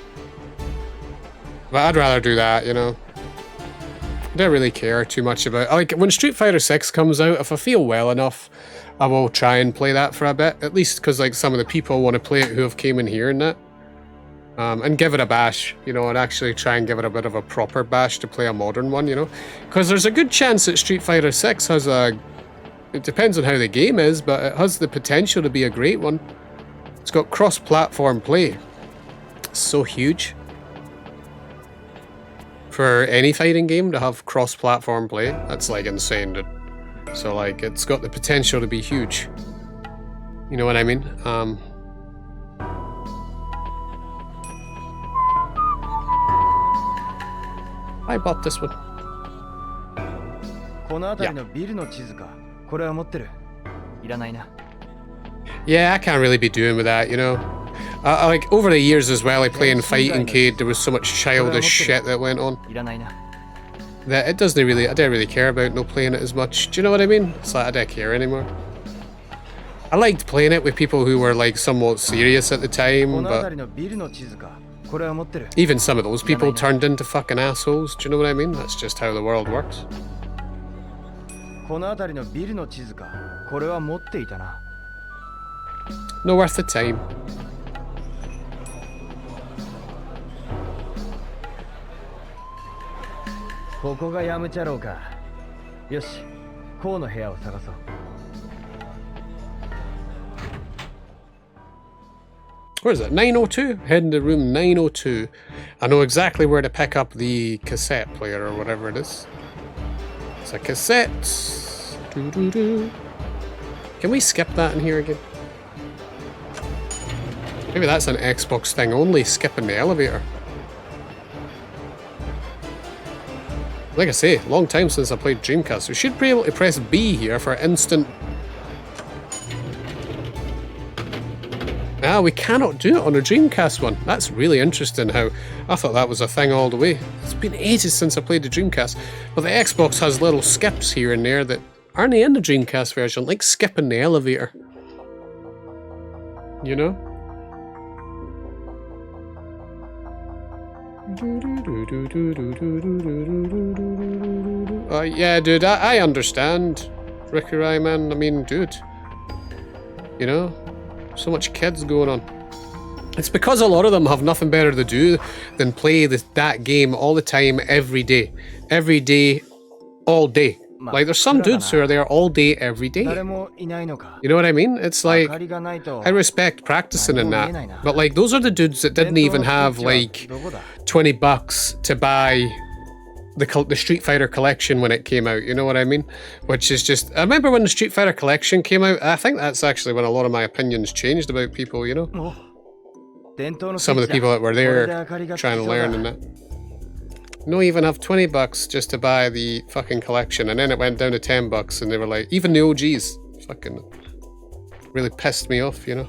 But I'd rather do that, you know. I don't really care too much about... Like, when Street Fighter 6 comes out, if I feel well enough, I will try and play that for a bit. At least because, like, some of the people want to play it who have came in here and that. And give it a bash, you know, and actually try and give it a bit of a proper bash to play a modern one, you know. Because there's a good chance that Street Fighter 6 has a... It depends on how the game is, but it has the potential to be a great one. It's got cross-platform play. It's so huge. For any fighting game to have cross-platform play, that's like insane, dude. So like, it's got the potential to be huge. You know what I mean? I bought this one. この辺りのビルの地図か。これは持ってる。いらないな。Yeah, I can't really be doing with that, you know. Like, over the years as well, I played in Fighting Cade, there was so much childish shit that went on. that it doesn't really, I don't really care about no playing it as much. Do you know what I mean? It's like I don't care anymore. I liked playing it with people who were like somewhat serious at the time, but even some of those people turned into fucking assholes. Do you know what I mean? That's just how the world works. No worth the time. Where is it? 902? Heading to room 902. I know exactly where to pick up the cassette player or whatever it is. It's a cassette. Doo-doo-doo. Can we skip that in here again? Maybe that's an Xbox thing only, skipping the elevator. Like I say, long time since I played Dreamcast. We should be able to press B here for instant... Ah, we cannot do it on a Dreamcast one. That's really interesting how... I thought that was a thing all the way. It's been ages since I played the Dreamcast. But the Xbox has little skips here and there that aren't in the Dreamcast version, like skipping the elevator. You know? Yeah, dude, I understand. Rikurai, man. I mean, dude. You know? So much kids going on. It's because a lot of them have nothing better to do than play that game all the time, every day. Every day, all day. Like, there's some dudes who are there all day, every day. You know what I mean? It's like, I respect practicing in that. But, like, those are the dudes that didn't even have, like, $20 to buy the Street Fighter collection when it came out, you know what I mean? Which is just... I remember when the Street Fighter collection came out, I think that's actually when a lot of my opinions changed about people, you know? Some of the people that were there trying to learn and that. No even have $20 just to buy the fucking collection, and then it went down to $10 and they were like, even the OGs, fucking really pissed me off, you know?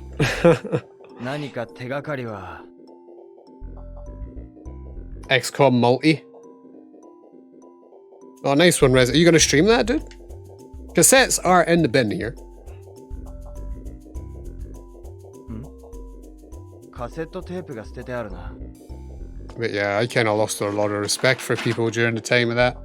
XCOM Multi. Oh, nice one, Rez. Are you going to stream that, dude? Cassettes are in the bin here. But yeah, I kind of lost a lot of respect for people during the time of that.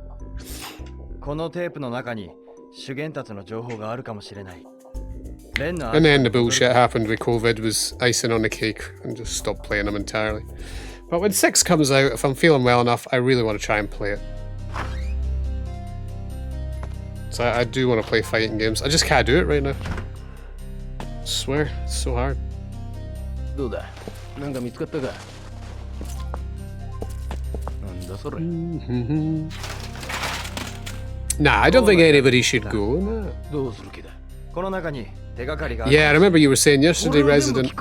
And then the bullshit happened with COVID was icing on the cake and just stopped playing them entirely. But when 6 comes out, if I'm feeling well enough, I really want to try and play it. So I do want to play fighting games. I just can't do it right now. I swear, it's so hard. Nah, I don't think anybody should go. Nah. Yeah, I remember you were saying yesterday, Resident.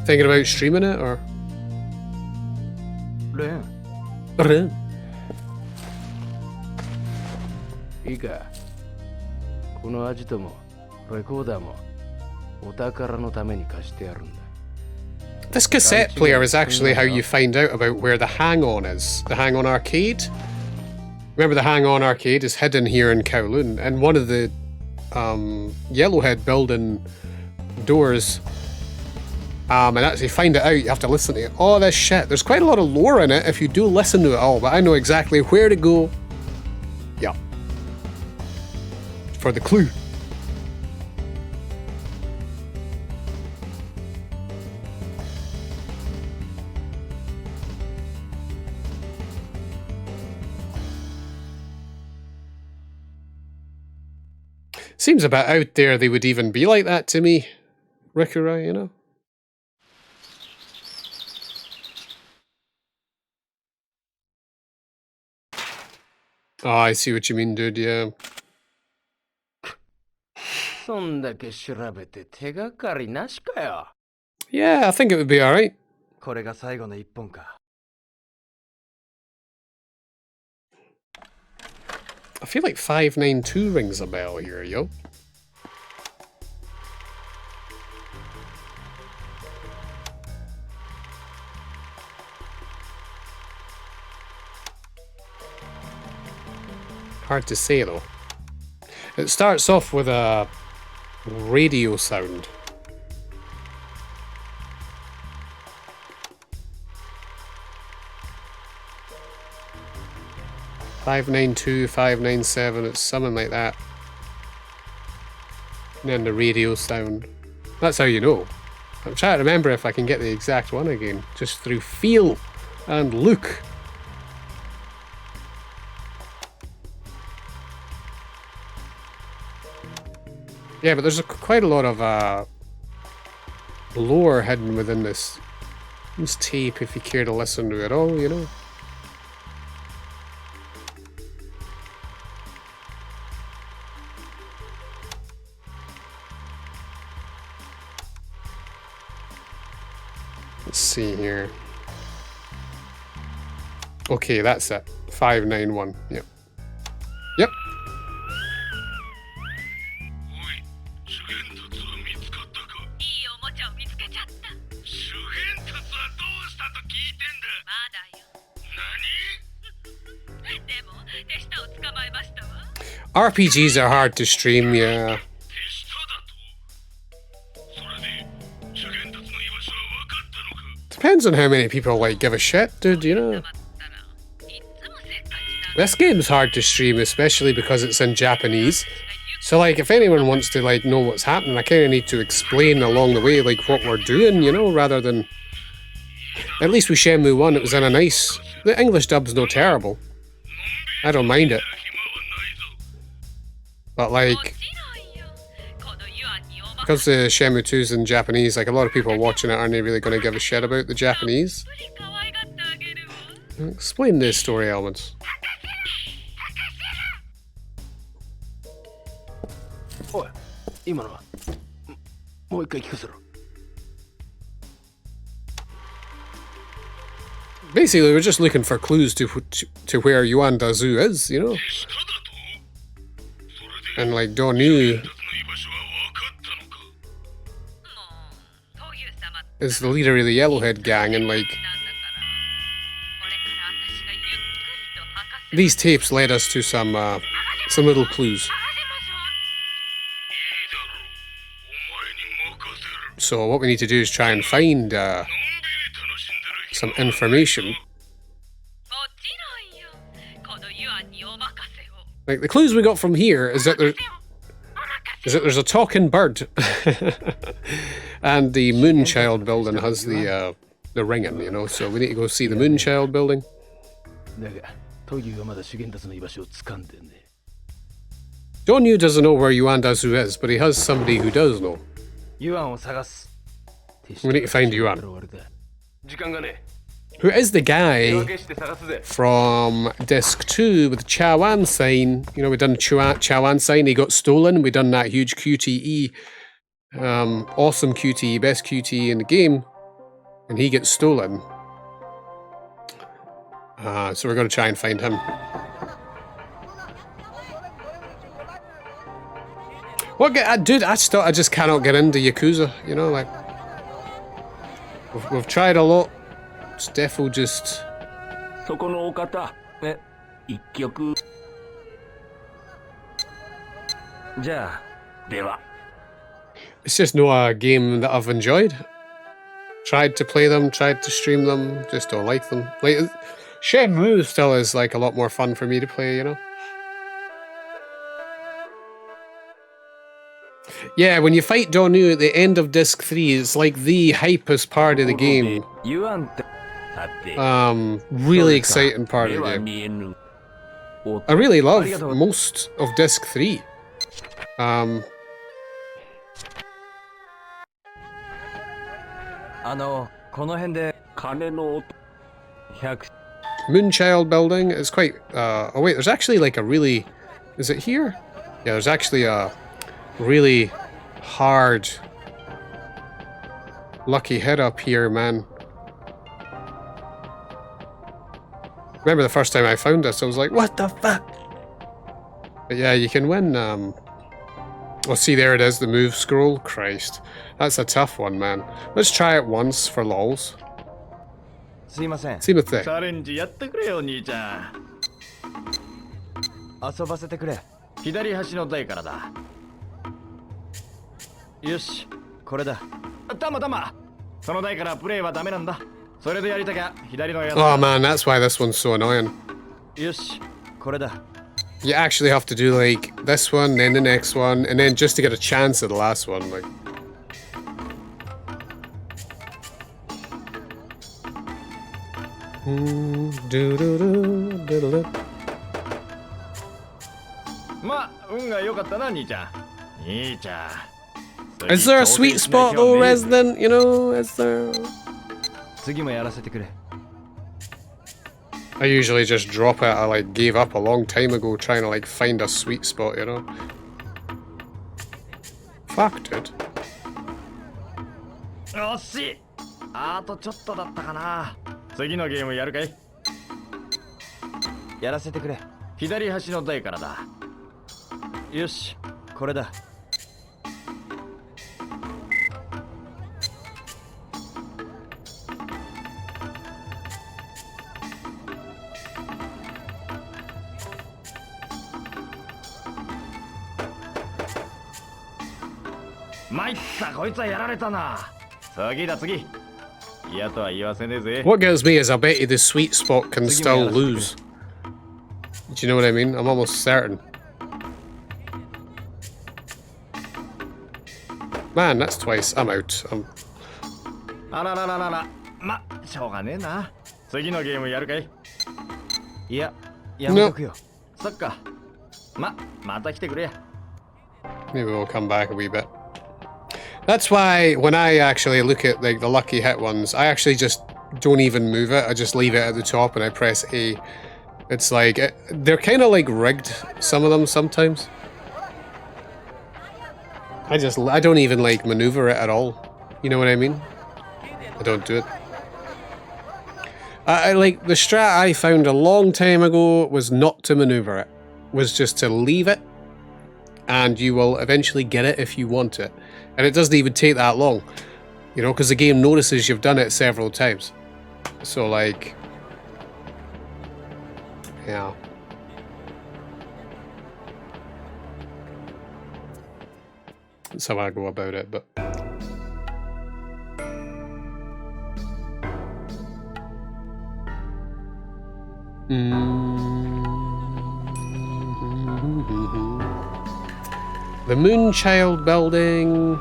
Thinking about streaming it, or? Ren. いいか。このアジトもレコーダーもお宝のために貸してやるんだ。This cassette player is actually how you find out about where the Hang-On is. The Hang-On arcade. Remember, the Hang-On arcade is hidden here in Kowloon, and one of the Yellowhead building doors. And actually find it out, you have to listen to all this shit. There's quite a lot of lore in it if you do listen to it all, but I know exactly where to go. Yeah. For the clue. Seems a bit out there they would even be like that to me. Rikurai, you know? Oh, I see what you mean, dude, yeah. Yeah, I think it would be alright. I feel like 592 rings a bell here, yo. Hard to say though. It starts off with a radio sound. "592, 597", it's something like that. And then the radio sound. That's how you know. I'm trying to remember if I can get the exact one again, just through feel and look. Yeah, but there's quite a lot of lore hidden within this tape if you care to listen to it all, you know. Let's see here. Okay, that's it. 591. Yep. Yep. RPGs are hard to stream, yeah. Depends on how many people like give a shit, dude, you know. This game's hard to stream, especially because it's in Japanese. So like if anyone wants to like know what's happening, I kinda need to explain along the way like what we're doing, you know, rather than at least with Shenmue 1 it was in a nice, the English dub's no terrible. I don't mind it. But like, because the Shenmue 2's in Japanese, like a lot of people watching it aren't really going to give a shit about the Japanese. Explain the story elements. Basically, we're just looking for clues to where Yuan Dazu is, you know? And like Donu is the leader of the Yellowhead gang, and like these tapes led us to some little clues. So what we need to do is try and find some information. Like the clues we got from here is that there's a talking bird, and the Moonchild building has the ringing, you know. So we need to go see the Moonchild building. Donyu doesn't know where Yuan Dazu is, but he has somebody who does know. We need to find Yuan. Who is the guy from disc 2 with the Chawan sign? You know, we done Chawan sign, he got stolen. We done that huge QTE, awesome QTE, best QTE in the game, and he gets stolen. So we're going to try and find him. What, dude? I just cannot get into Yakuza. You know, like we've tried a lot. It's defo just. It's just no game that I've enjoyed. Tried to play them, tried to stream them, just don't like them. Like Shenmue still is like a lot more fun for me to play, you know. Yeah, when you fight Donu at the end of disc 3, it's like the hypest part of the game. Really exciting part of the game. I really love most of disc 3. Moonchild building is quite oh wait, there's actually like a really, is it here? Yeah, there's actually a really hard lucky hit up here, man. Remember the first time I found this, I was like, what the fuck? But yeah, you can win, well, see, there it is, the move scroll. Christ, that's a tough one, man. Let's try it once for lols. See what they. 遊ばせてくれ。左端の台からだ。よし、これだ。タマタマ、その台からプレイはダメなんだ。それでやりたきゃ左のやつ。Oh man, that's why this one's so annoying. よし、これだ。 You actually have to do like this one, then the next one, and then just to get a chance at the last one, like. Is Is there a sweet spot though, Resident? You know, is there? 次もやらせてくれ。 I usually just drop it. I like gave up a long time ago trying to like find a sweet spot, you know. Fuck, dude. 惜しい。あとちょっとだったかな。次のゲームやるかい？やらせてくれ。左端の台からだ。よし、これだ。参った、こいつはやられたな。次だ次。嫌とは言わせねえぜ。 What gets me is I bet you the sweet spot can still lose. Do you know what I mean? I'm almost certain. Man, that's twice. I'm out. あららららら。ま、しょうがねえな。次のゲームやるかい？いや、やめとくよ。そっか。また来てくれや。 Maybe we'll come back a wee bit. That's why when I actually look at like the lucky hit ones, I actually just don't even move it. I just leave it at the top and I press A. It's like they're kind of like rigged, some of them sometimes. I don't even like maneuver it at all. You know what I mean? I don't do it. I like the strat I found a long time ago was not to maneuver it, was just to leave it, and you will eventually get it if you want it. And it doesn't even take that long, you know, because the game notices you've done it several times. So like, yeah. That's how I go about it, but... The Moonchild building.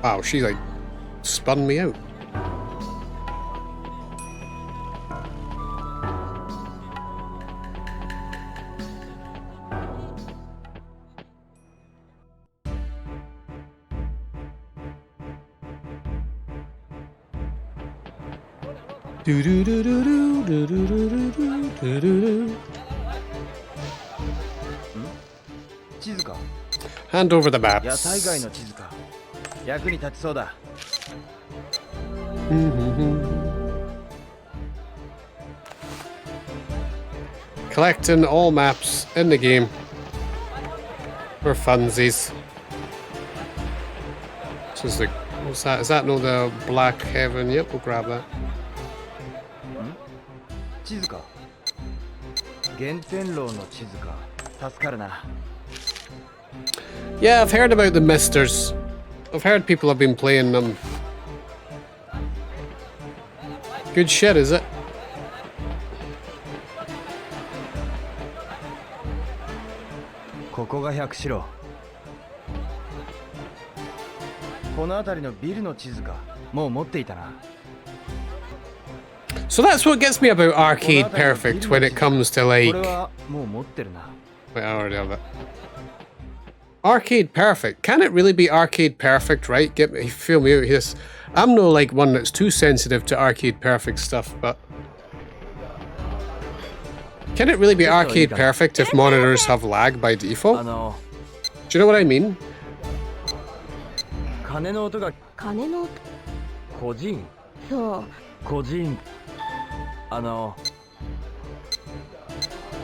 Wow, she like spun me out. Do do do do do do do do do do do. 地図か。 Hand over the 野 maps. 菜街の地図か。役に立ちそうだ。Collecting all maps in the game for funsies. This is the, what's that? Is that no the Black Heaven? Yep, we'll grab that. 地図か。原天楼の地図か。助かるな。 Yeah, I've heard about the misters. I've heard people have been playing them. Good shit, is it? ここが百城。この辺りのビルの地図か。もう持っていたな。 So that's what gets me about Arcade Perfect when it comes to like... これはもう持ってるな。 Wait, I already have it. Arcade Perfect. Can it really be Arcade Perfect, right? Get me, feel me out here. I'm no like one that's too sensitive to Arcade Perfect stuff, but... Can it really be Arcade Perfect if monitors have lag by default? Do you know what I mean? 鐘の音が鐘の音。個人。そう。個人。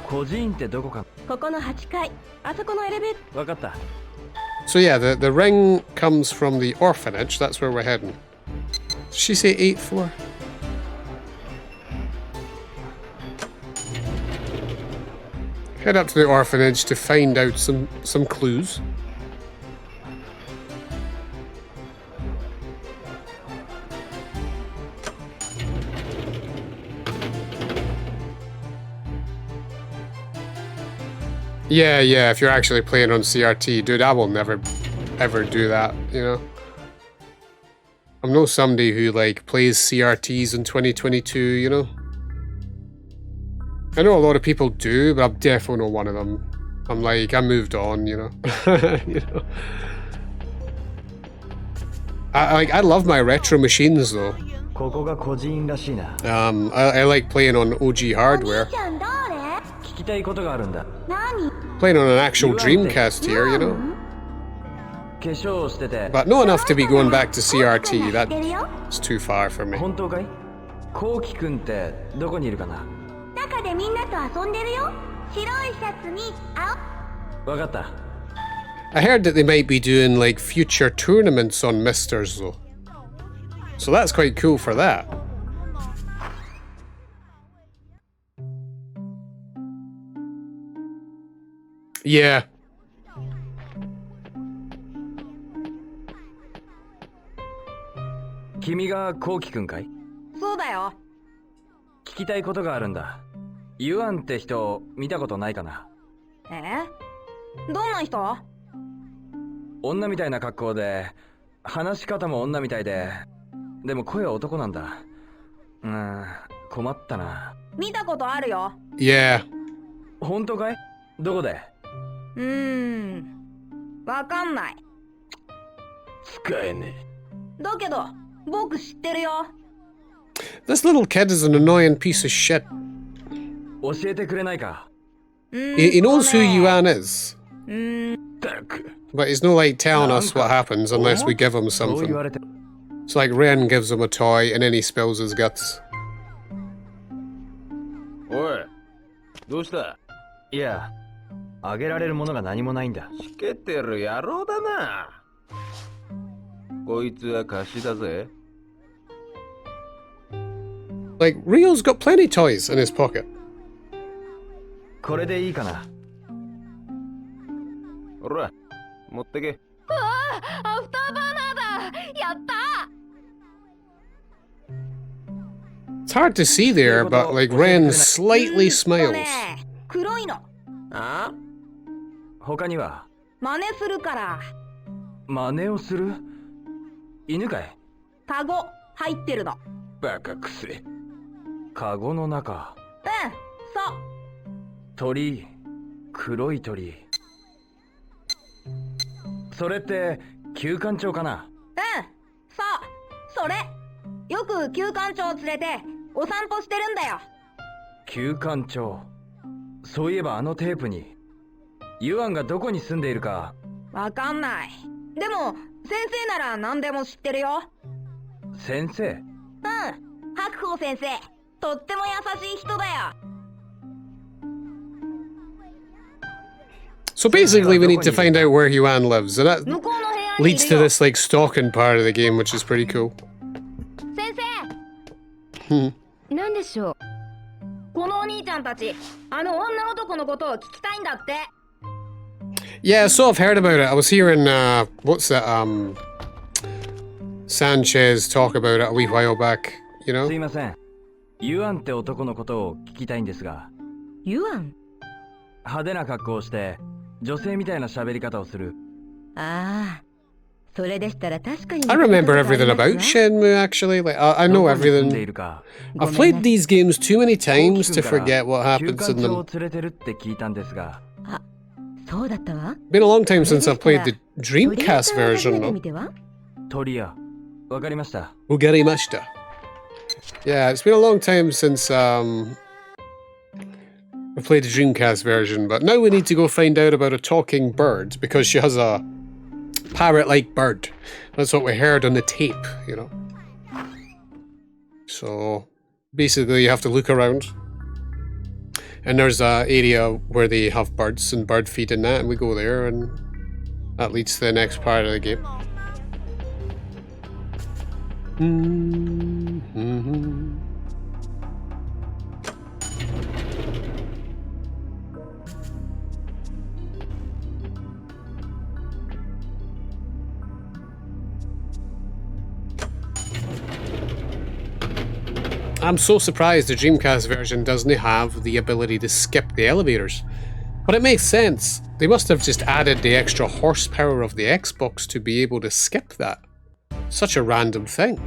個人ってどこか。ここの8階。あそこのエレベーター。わかった。 So yeah, the ring comes from the orphanage. That's where we're heading. Did she say 8th floor? Head up to the orphanage to find out some clues. Yeah, if you're actually playing on CRT, dude, I will never, ever do that, you know? I'm no somebody who, like, plays CRTs in 2022, you know? I know a lot of people do, but I'm definitely not one of them. I'm like, I moved on, you know? You know? I love my retro machines, though. I like playing on OG hardware. Playing on an actual Dreamcast here, you know? But not enough to be going back to CRT. That's too far for me. I heard that they might be doing like future tournaments on Misters though. So that's quite cool for that. Yeah. Yeah. 本当かい？どこで？わかんない。使えねえ。だけど、僕知ってるよ。This little kid is an annoying piece of shit. 教えてくれないか？ He knows who Yuan is. But he's no like telling us what happens unless we give him something. It's like Ren gives him a toy and then he spills his guts. おい、どうした？いや、あげられるものが何もないんだ。しけてる野郎だな。こいつは貸しだぜ。Like, Rio's got plenty toys in his pocket. これでいいかな。ほら、持ってけ。アフターバーナーだ。やった。 It's hard to see there, but like Ren slightly smiles. 黒いの。あ？他には？真似するから。真似をする？犬かい？カゴ入ってるの。バカくせ。カゴの中。そう。鳥、黒い鳥。それって旧館長かな？そう。それ。よく旧館長連れてお散歩してるんだよ。旧館長。そういえばあのテープにユアンがどこに住んでいるかわかんない。でも先生なら何でも知ってるよ。先生？白鵬先生。とっても優しい人だよ。So basically we need to find out where Yuan lives, and that leads to this like stalking part of the game, which is pretty cool. 先生。何でしょう。このお兄ちゃんたち、あの女男のことを聞きたいんだって。Yeah, so I've heard about it. I was hearing what's that Sanchez talk about it a wee while back, you know? すいません。ユアンって男のことを聞きたいんですが。ユアン？派手な格好をして女性みたいな喋り方をする。ああ。それでしたら確かに。I remember everything about Shenmue actually. Like I know everything. I've played these games too many times to forget what happens in them. 連れてるって聞いたんですが。あ、そうだったわ。Been a long time since I've played the Dreamcast version, though. 鳥屋、わかりました。Ugarimashita. Yeah, it's been a long time since I played the Dreamcast version, but now we need to go find out about a talking bird because she has a parrot-like bird. That's what we heard on the tape, you know. So basically you have to look around. And there's an area where they have birds and bird feed and that, and we go there, and that leads to the next part of the game. I'm so surprised the Dreamcast version doesn't have the ability to skip the elevators. But it makes sense. They must have just added the extra horsepower of the Xbox to be able to skip that. Such a random thing.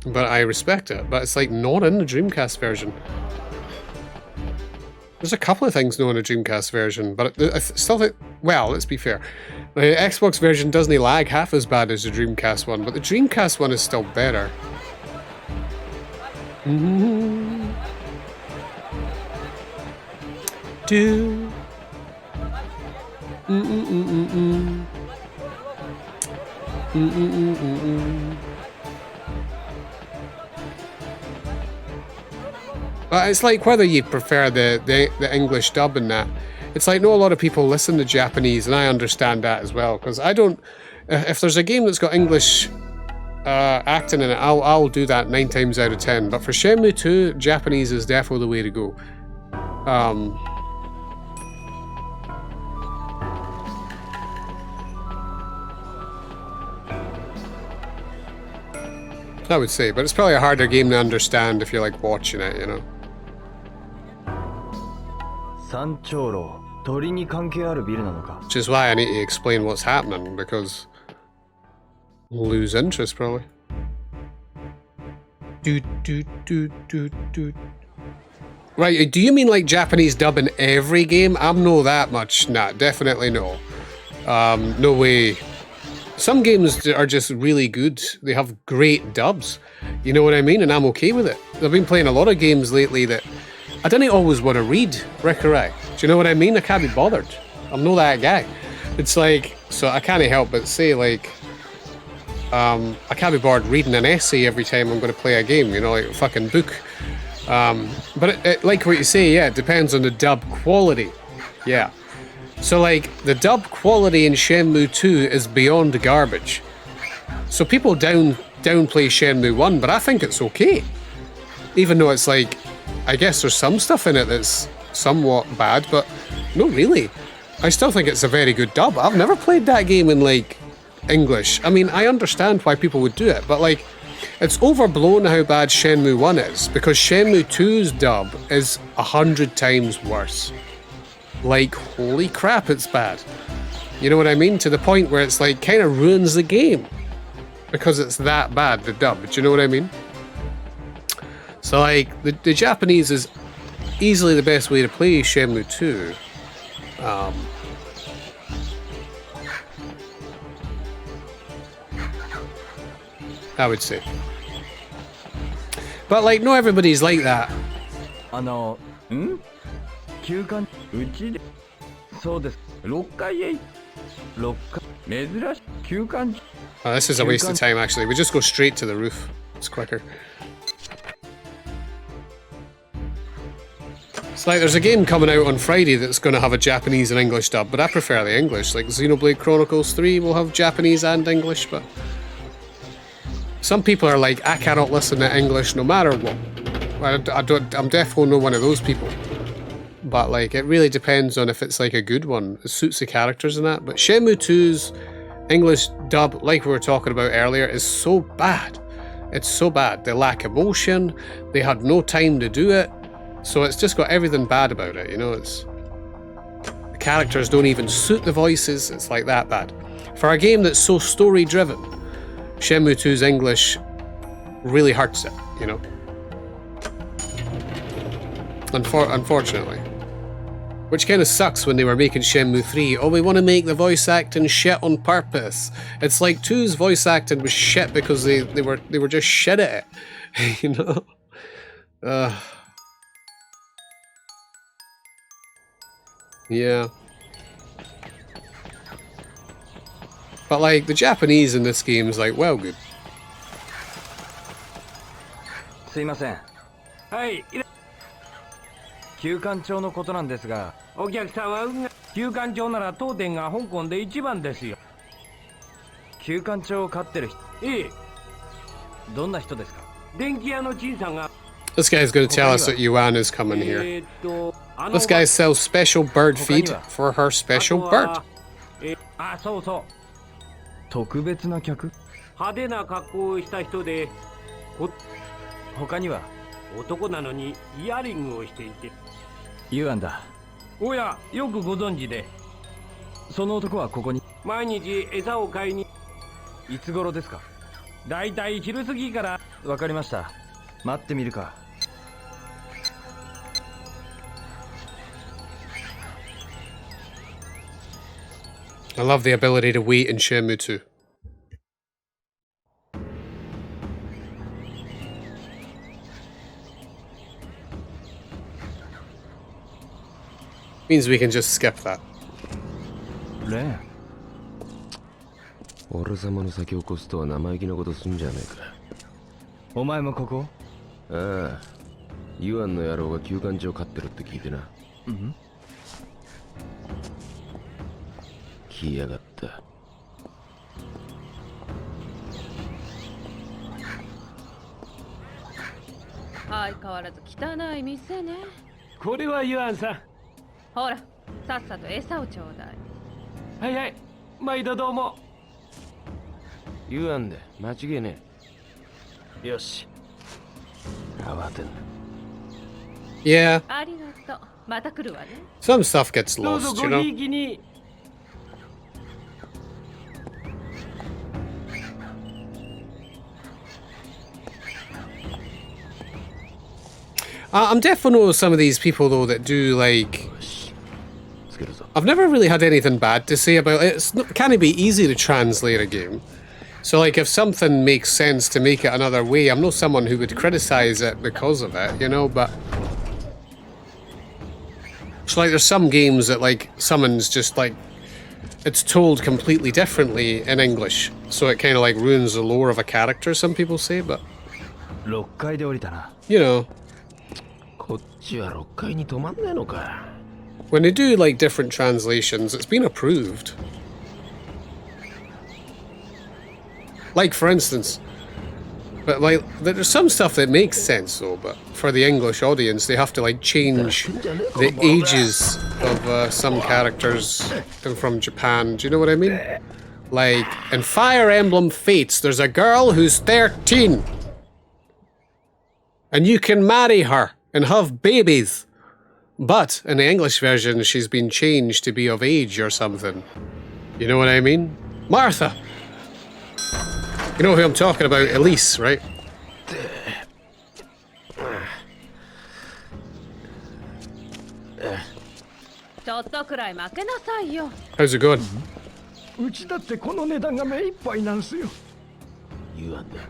But I respect it. But it's like not in the Dreamcast version. There's a couple of things not in the Dreamcast version, but I still think, well, let's be fair. The Xbox version doesn't lag half as bad as the Dreamcast one, but the Dreamcast one is still better. Do. It's like whether you prefer the English dub and that. It's like not a lot of people listen to Japanese, and I understand that as well, because I don't. If there's a game that's got English acting in it, I'll do that 9 times out of 10. But for Shenmue 2, Japanese is definitely the way to go. I would say, but it's probably a harder game to understand if you're like watching it, you know. Which is why I need to explain what's happening, because I'll lose interest probably. Right, do you mean like Japanese dub in every game? I'm no that much. Nah, definitely no. No way. Some games are just really good. They have great dubs. You know what I mean? And I'm okay with it. I've been playing a lot of games lately that I didn't always want to read, recollect. Do you know what I mean? I can't be bothered. I'm not that guy. It's like, so I can't help but say like, I can't be bothered reading an essay every time I'm going to play a game, you know, like a fucking book. But it, like what you say, yeah, it depends on the dub quality. Yeah. So like, the dub quality in Shenmue 2 is beyond garbage. So people downplay Shenmue 1, but I think it's okay. Even though it's like, I guess there's some stuff in it that's somewhat bad, but not really. I still think it's a very good dub. I've never played that game in like English. I mean, I understand why people would do it, but like, it's overblown how bad Shenmue 1 is, because Shenmue 2's dub is 100 times worse. Like, holy crap, it's bad. You know what I mean? To the point where it's like, kind of ruins the game. Because it's that bad, the dub. Do you know what I mean? So like, the Japanese is easily the best way to play Shenmue 2. I would say. But like, not everybody's like that. Oh, this is a waste of time actually. We just go straight to the roof. It's quicker. It's like there's a game coming out on Friday that's going to have a Japanese and English dub, but I prefer the English. Like Xenoblade Chronicles 3 will have Japanese and English, but some people are like, I cannot listen to English no matter what. I'm definitely not one of those people. But like, it really depends on if it's like a good one. It suits the characters and that. But Shenmue 2's English dub, like we were talking about earlier, is so bad. It's so bad. They lack emotion. They had no time to do it. So it's just got everything bad about it, you know? It's the characters don't even suit the voices. It's like that bad. For a game that's so story-driven, Shenmue 2's English really hurts it, you know? Unfortunately. Which kind of sucks when they were making Shenmue 3. Oh, we want to make the voice acting shit on purpose. It's like 2's voice acting was shit because they were just shit at it. You know? Yeah. But like, the Japanese in this game is like, well, good. Hey, 休館長のことなんですが、お客さんは休館長なら当店が香港で一番ですよ。休館長を飼ってる人。ええ。どんな人ですか？電気屋の陳さんが。This guy's going to tell us that Yuan is coming here. This guy sells special bird feed for her special bird. あ、そうそう。特別な客？派手な格好をした人で、他には男なのにイヤリングをしていて。ユアンだ。おや、よくご存知で。その男はここに。毎日餌を買いに。いつ頃ですか？だいたい昼過ぎから。わかりました。待ってみるか。I love the ability to wait in Shenmue 2. Means we can just skip that. レン。俺様の先を越すとは生意気なことすんじゃねえか。お前もここ？ああ、ユアンの野郎が休館長飼ってるって聞いてな。うん。来やがった。相変わらず汚い店ね。これはユアンさん。ほら、さっさと餌をちょうだい。はいはい、毎度どうも。ユアンで間違いねえ。よし。慌てんな。Yeah, ありがとう。また来るわね。 some stuff gets どうぞ lost, ご you know? ひいきに。I'm definitely know some of these people though that do like. つけるぞ。 I've never really had anything bad to say about it. Can it be easy to translate a game? So like if something makes sense to make it another way, I'm not someone who would criticize it because of it, you know, but so like there's some games that like someone's just like it's told completely differently in English, so it kind of like ruins the lore of a character, some people say, but 6階で降りたな。 you know, こっちは6階に止まんねえのか。 when they do like different translations, it's been approved. Like for instance, but like there's some stuff that makes sense though, but for the English audience they have to like change the ages of some characters from Japan. Do you know what I mean? Like in Fire Emblem Fates, there's a girl who's 13 and you can marry her and have babies. But in the English version, she's been changed to be of age or something. You know what I mean? Martha! You know who I'm talking about, Elise, right? How's it going? うちだってこの値段が目いっぱいなんすよ。ユアンだ。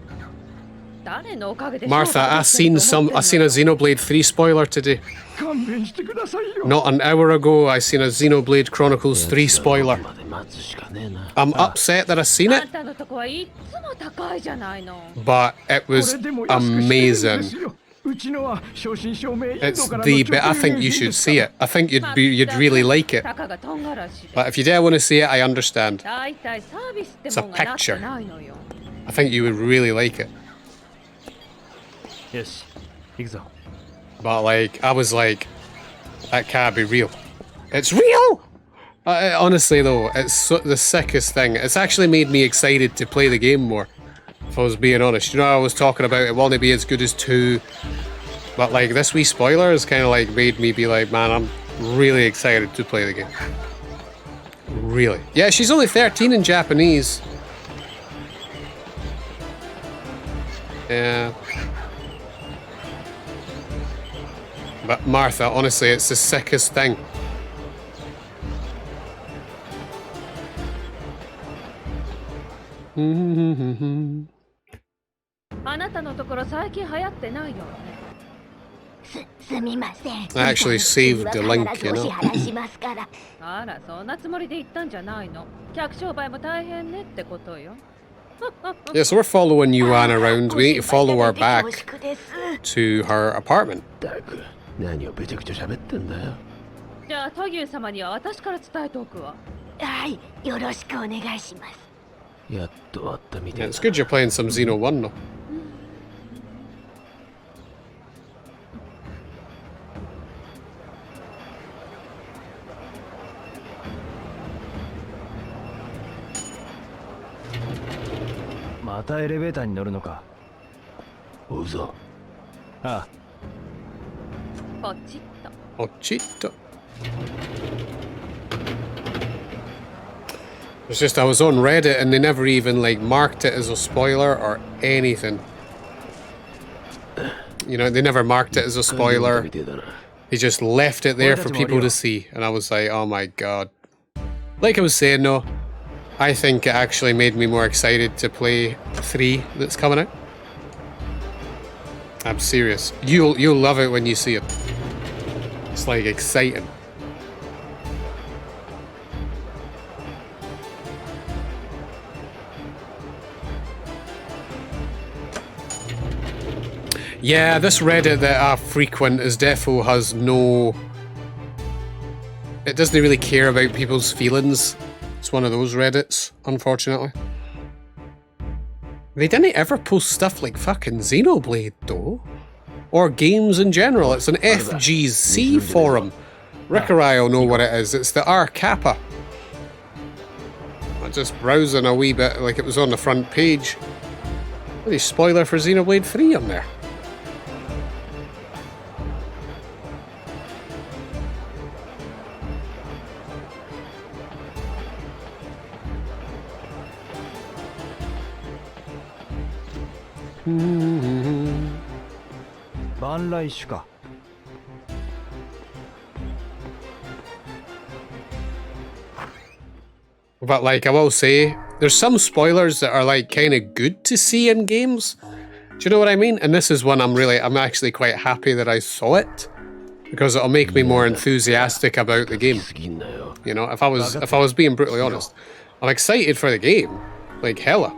Martha, I seen a Xenoblade 3 spoiler today. 勘弁してくださいよ。 Not an hour ago, I seen a Xenoblade Chronicles 3 spoiler. まで待つしかねえな。 I'm upset that I seen it, but it was amazing. うちのは正真正銘イン It's ドからの the 直 bit. I 輸 think 入 you 品 should です see it. I think you'd really like it. But if you didn't want to see it, I understand. It's a picture. I think you would really like it. よし、行くぞ。 But like, I was like, that can't be real. It's real! Honestly though, it's the sickest thing. It's actually made me excited to play the game more, if I was being honest. You know, I was talking about it won't be as good as 2, but like this wee spoiler has kind of like made me be like, man, I'm really excited to play the game. Really. Yeah, she's only 13 in Japanese. Yeah. But Martha, honestly, it's the sickest thing. I actually saved the link, you know. Yeah, so we're following Yuan around. We need to follow her back to her apartment. ったく、何をべちゃくちゃ喋ってんだよ。じゃあトギュー様には私から伝えておくわ。はい、よろしくお願いします。やっと終わったみた Yeah, い it's だ。 good you're playing some Xeno 1 though. またエレベーターに乗るのか。追うぞ。あポチッと。 Ochito. It's just I was on Reddit and they never even like marked it as a spoiler or anything. You know, they never marked it as a spoiler. They just left it there for people to see. And I was like, oh my god. Like I was saying though, I think it actually made me more excited to play 3 that's coming out. I'm serious. You'll love it when you see it. It's like exciting. Yeah, this Reddit that I frequent is defo has no... It doesn't really care about people's feelings. It's one of those Reddits, unfortunately. They didn't ever post stuff like fucking Xenoblade, though. Or games in general. It's an FGC forum. Rickarai will know what it is. It's the R Kappa. I'm just browsing a wee bit like it was on the front page. Any spoiler for Xenoblade 3 on there? Mm-hmm. 万来種か。 But like I will say, there's some spoilers that are like kind of good to see in games. Do you know what I mean? And this is one I'm actually quite happy that I saw it because it'll make me more enthusiastic about the game. You know, if I was being brutally honest, I'm excited for the game, like hella,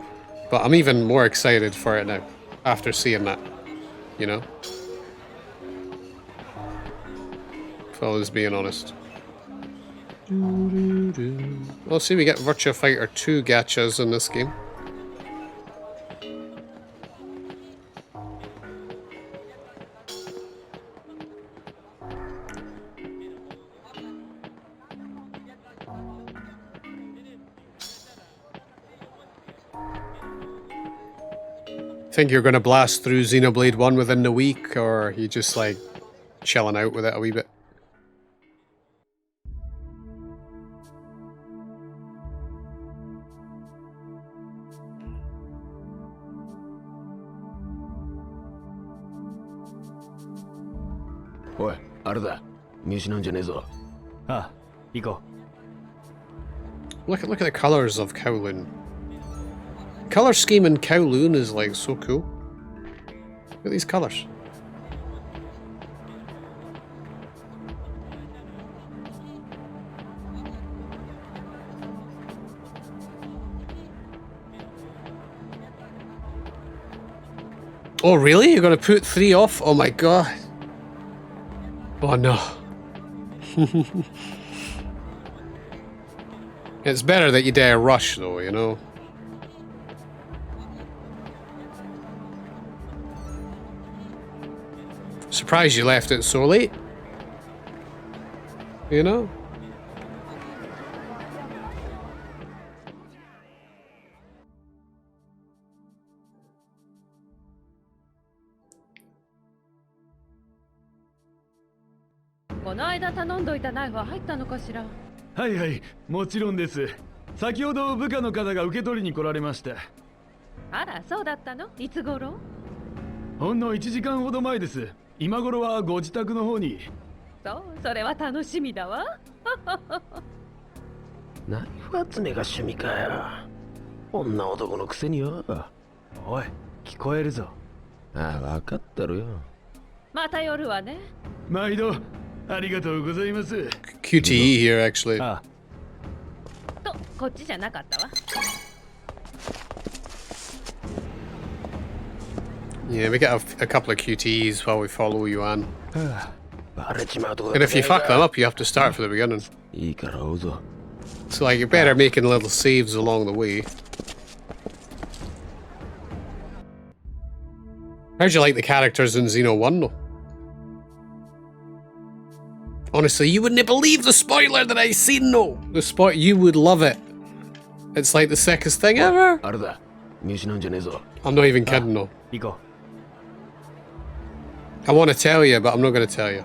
but I'm even more excited for it now after seeing that. You know, if I was being honest. Well, see, we get Virtua Fighter 2 gachas in this game. Think you're going to blast through Xenoblade 1 within the week, or are you just like chilling out with it a wee bit? Oi, あれだ。見失うんじゃねえぞ。ああ、行こ Look at the colors of Kowloon. Color scheme in Kowloon is like so cool. Look at these colors. Oh really? You're gonna put 3 off? Oh my god. Oh no. It's better that you dare rush though, you know? Surprised you left it so late. You know?う。はいはい、もちろんです。先ほど部下の方が受け取りに来られました。あら、そうだったの？いつ頃？ほんの1時間ほど前です。今頃はご自宅の方に。そう、それは楽しみだわ。ナイフ集めが趣味かよ。女男のくせによ。おい、聞こえるぞ。ああ、分かったろよ。また夜はね。毎度ありがとうございます。QTE here actually. あと、こっちじゃなかったわ。Yeah, we get a couple of QTEs while we follow Yuan. ああ、バレちまうとこだ And if you fuck them up, you have to start from the beginning. いいから追うぞ。 So like, you're better making little saves along the way. How'd you like the characters in Xeno 1 though? Honestly, you wouldn't believe the spoiler that I seen though! You would love it. It's like the sickest thing ever. あれだ。見失うんじゃねえぞ。 I'm not even kidding though. 行こ I want to tell you, but I'm not going to tell you.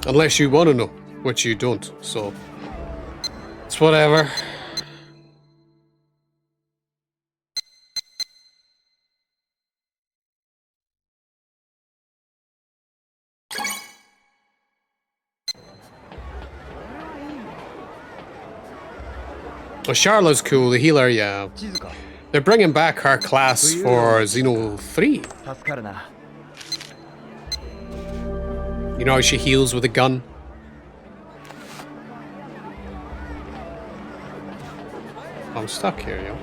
Unless you want to know, which you don't, so... It's whatever. Well, Charlotte's cool, the healer, yeah. They're bringing back her class for Xeno 3. You know how she heals with a gun? I'm stuck here, yo.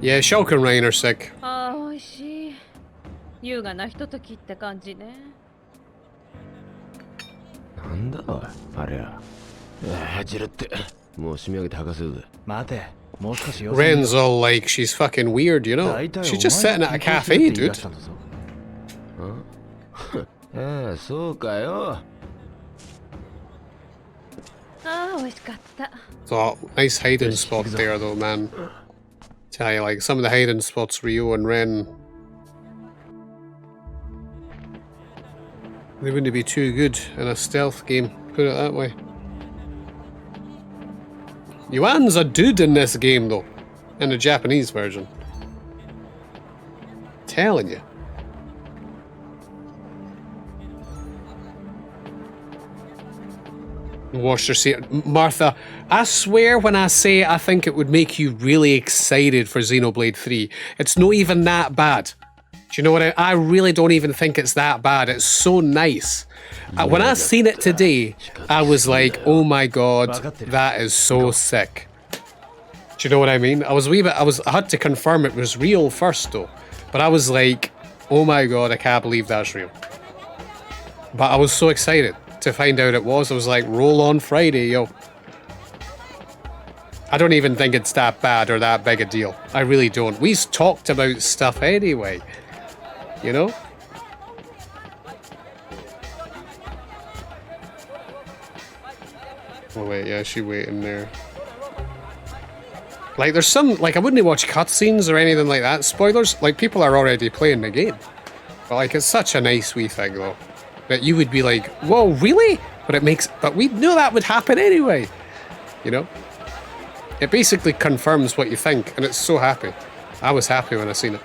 Yeah, Shulk and Rain are sick. ああ、美味しい。優雅なひとときって感じね。なんだおい、あれや。ジルって。もう締め上げて剥がせるぜ。待て。もう少し様子見。 Rain's all like, she's fucking weird, you know? She's just sitting at a cafe, dude. ああ、そうかよ。ああ、美味しかった。 So, nice hiding spot there, though, man. Tell you, like, some of the hiding spots Ryo and Ren, they wouldn't be too good in a stealth game, put it that way. Yuan's a dude in this game, though, in the Japanese version. Telling you. Wash your seat. Martha, I swear when I say I think it would make you really excited for Xenoblade 3, it's not even that bad. Do you know what I really don't even think it's that bad. It's so nice. When I seen it today, I was like, oh my god, that is so sick. Do you know what I mean? I had to confirm it was real first though. But I was like, oh my god, I can't believe that's real. But I was so excited to find out it was. I was like, roll on Friday, yo. I don't even think it's that bad or that big a deal. I really don't. We talked about stuff anyway. You know? Oh wait, yeah, she waiting there. Like, there's some, like, I wouldn't watch cutscenes or anything like that. Spoilers, like, people are already playing the game. But, like, it's such a nice wee thing, though. That you would be like, whoa, really? But we knew that would happen anyway. You know? It basically confirms what you think, and it's so happy. I was happy when I seen it.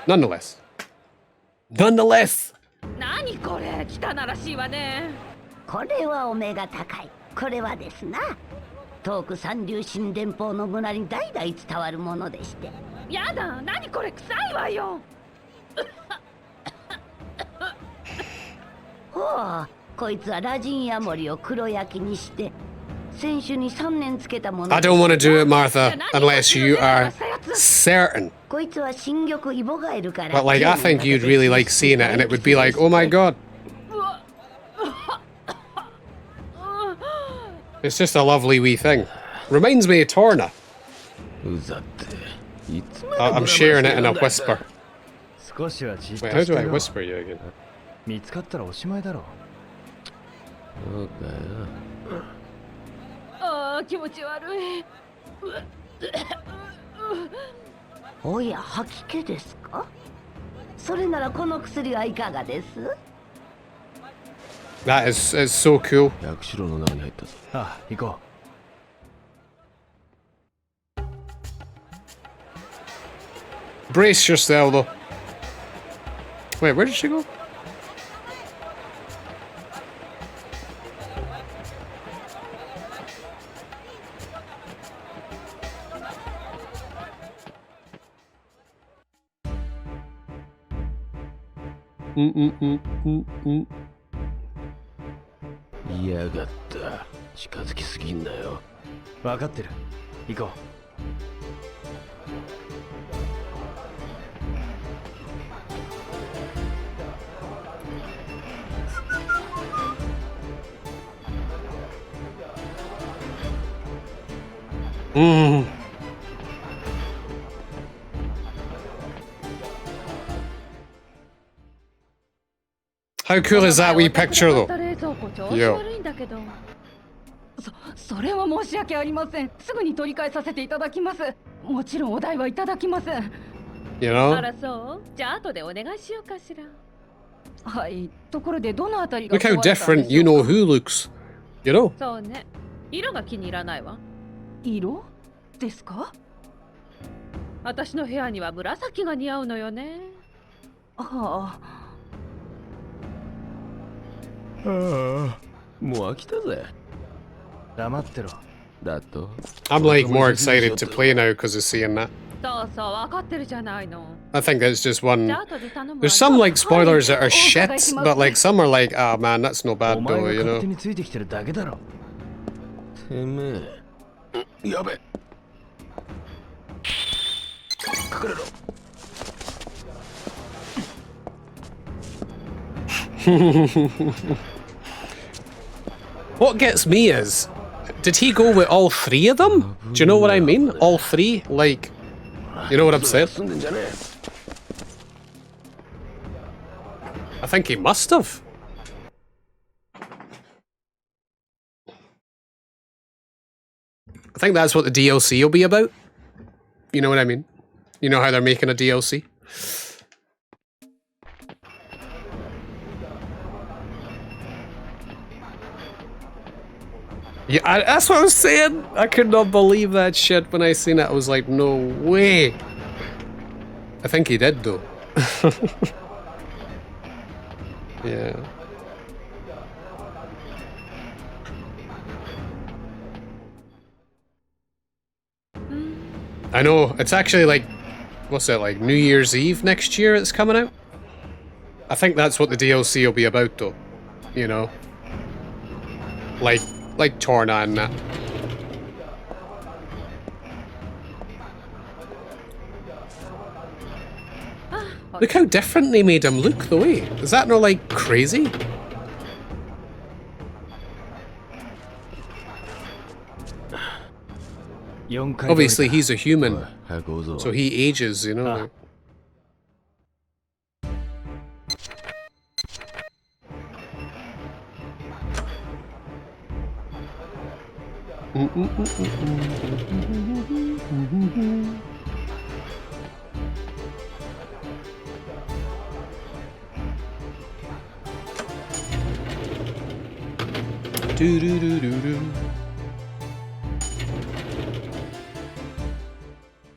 Nonetheless. 何これ、汚らしいわね。これはお目が高い。これはですな。遠く三流神殿峰の村に代々伝わるものでして。やだ、何これ臭いわよ。ほう、こいつはラジンヤモリを黒焼きにして、先週に3年つけたもの。 I don't want to do it, Martha, unless you are certain. こいつは新玉イボガエルから。 But like, I think you'd really like seeing it, and it would be like, oh my god. It's just a lovely wee thing. Reminds me of Torna. I'm sharing it in a whisper. Wait, how do I whisper you again? 見つかったらおしまいだろ。そうかよ。ああ、気持ち悪い。おや、吐き気ですか？それならこの薬はいかがです？ That is so cool. 薬種の中に入ったぞ。ああ、行こう。 Brace yourself, though. Wait, where did she go? Mm-mm-mm-mm-mm. 嫌がった。近づきすぎんなよ。分かってる。行こう。Mm. How cool is that wee picture, though? Yo. けど。それは申し訳ありません。すぐに取り替えさせていただきます。もちろんお代はいただきません。You know? あらそう。じゃあ後でお願いしようかしら。はい。ところでどのあたりが Look how 壊れたんで different しょ You うか Know Who looks. You know? そうね。色が気に入らないわ。色ですか？私の部屋には紫が似合うのよね。はあ。もう飽きたぜ。黙ってろ。だと I'm like more excited to play now because of seeing that. そうそう、分かってるじゃないの。 I think that's just one. じゃあ後で頼むわ。 There's some like spoilers that are shit, but like some are like, oh man, that's no お bad 前 though, が you 勝手 know? についてきてるだけだろ。てめえ。やべ。隠れろ。What gets me is, did he go with all three of them? Do you know what I mean? All three? Like, you know what I'm saying? 住んでんじゃねえ。I think he must have. I think that's what the DLC will be about. You know what I mean? You know how they're making a DLC? Yeah, that's what I was saying. I could not believe that shit when I seen it. I was like, no way. I think he did though. Yeah. I know, it's actually like, what's it, like New Year's Eve next year it's coming out? I think that's what the DLC will be about though, you know? Like Torna and that. Look how different they made him look though, eh? Is that not like crazy? Obviously he's a human, so he ages, you know? Like. Do do do do do.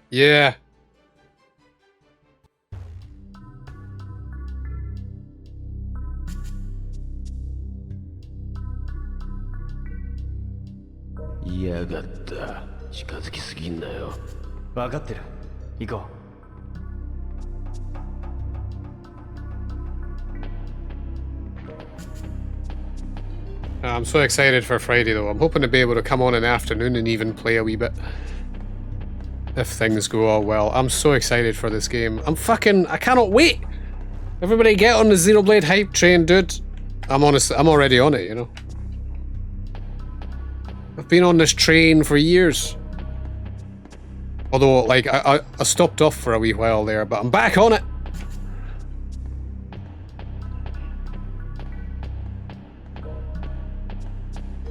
Yeah.やがった。近づきすぎんなよ。分かってる。行こう。I'm so excited for Friday though. I'm hoping to be able to come on in the afternoon and even play a wee bit. If things go all well. I'm so excited for this game. I cannot wait! Everybody get on the Xenoblade hype train, dude. I'm already on it, you know. I've been on this train for years. Although, like, I stopped off for a wee while there, but I'm back on it!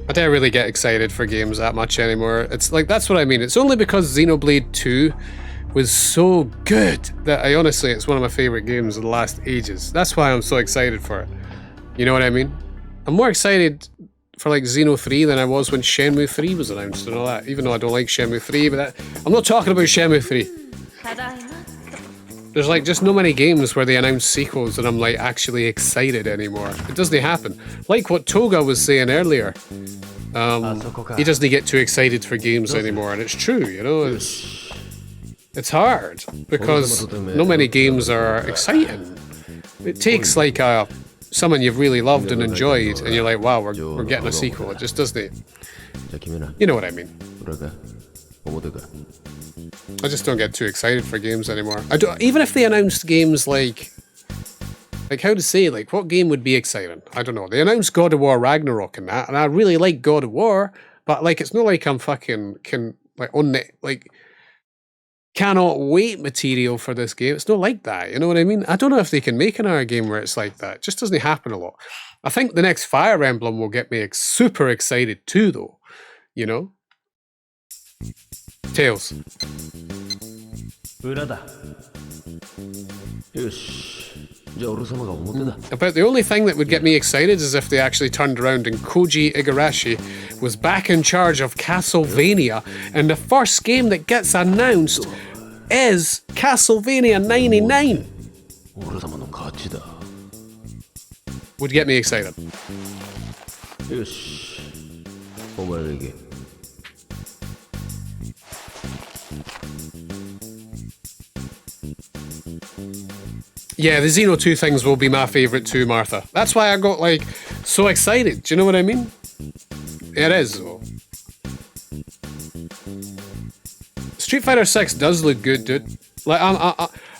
I don't really get excited for games that much anymore. It's like, that's what I mean. It's only because Xenoblade 2 was so good that it's one of my favorite games of the last ages. That's why I'm so excited for it. You know what I mean? I'm more excited for like Xeno 3 than I was when Shenmue 3 was announced and all that. Even though I don't like Shenmue 3, but I'm not talking about Shenmue 3. There's like just no many games where they announce sequels and I'm like actually excited anymore. It doesn't happen. Like what Toga was saying earlier. He doesn't get too excited for games anymore, and it's true, you know. It's hard because no many games are exciting. It takes like someone you've really loved and enjoyed, and you're like, wow, we're getting a sequel. It just doesn't. You know what I mean? I just don't get too excited for games anymore. Even if they announced games like how to say, like, what game would be exciting? I don't know. They announced God of War Ragnarok and that, and I really like God of War, but like, it's not like I'm fucking like cannot wait material for this game. It's not like that, you know what I mean? I don't know if they can make another game where it's like that. It just doesn't happen a lot. I think the next Fire Emblem will get me super excited too, though. You know? Tails. 裏だ。よし。じゃあ俺様が表だ。 About the only thing that would get me excited is if they actually turned around and Koji Igarashi was back in charge of Castlevania, and the first game that gets announced is Castlevania 99. 俺様の勝ちだ。 Would get me excited. よし。お前が行け。 Yeah, the Xeno 2 things will be my favourite too, Martha. That's why I got, like, so excited. Do you know what I mean? It is, though. Street Fighter 6 does look good, dude. Like,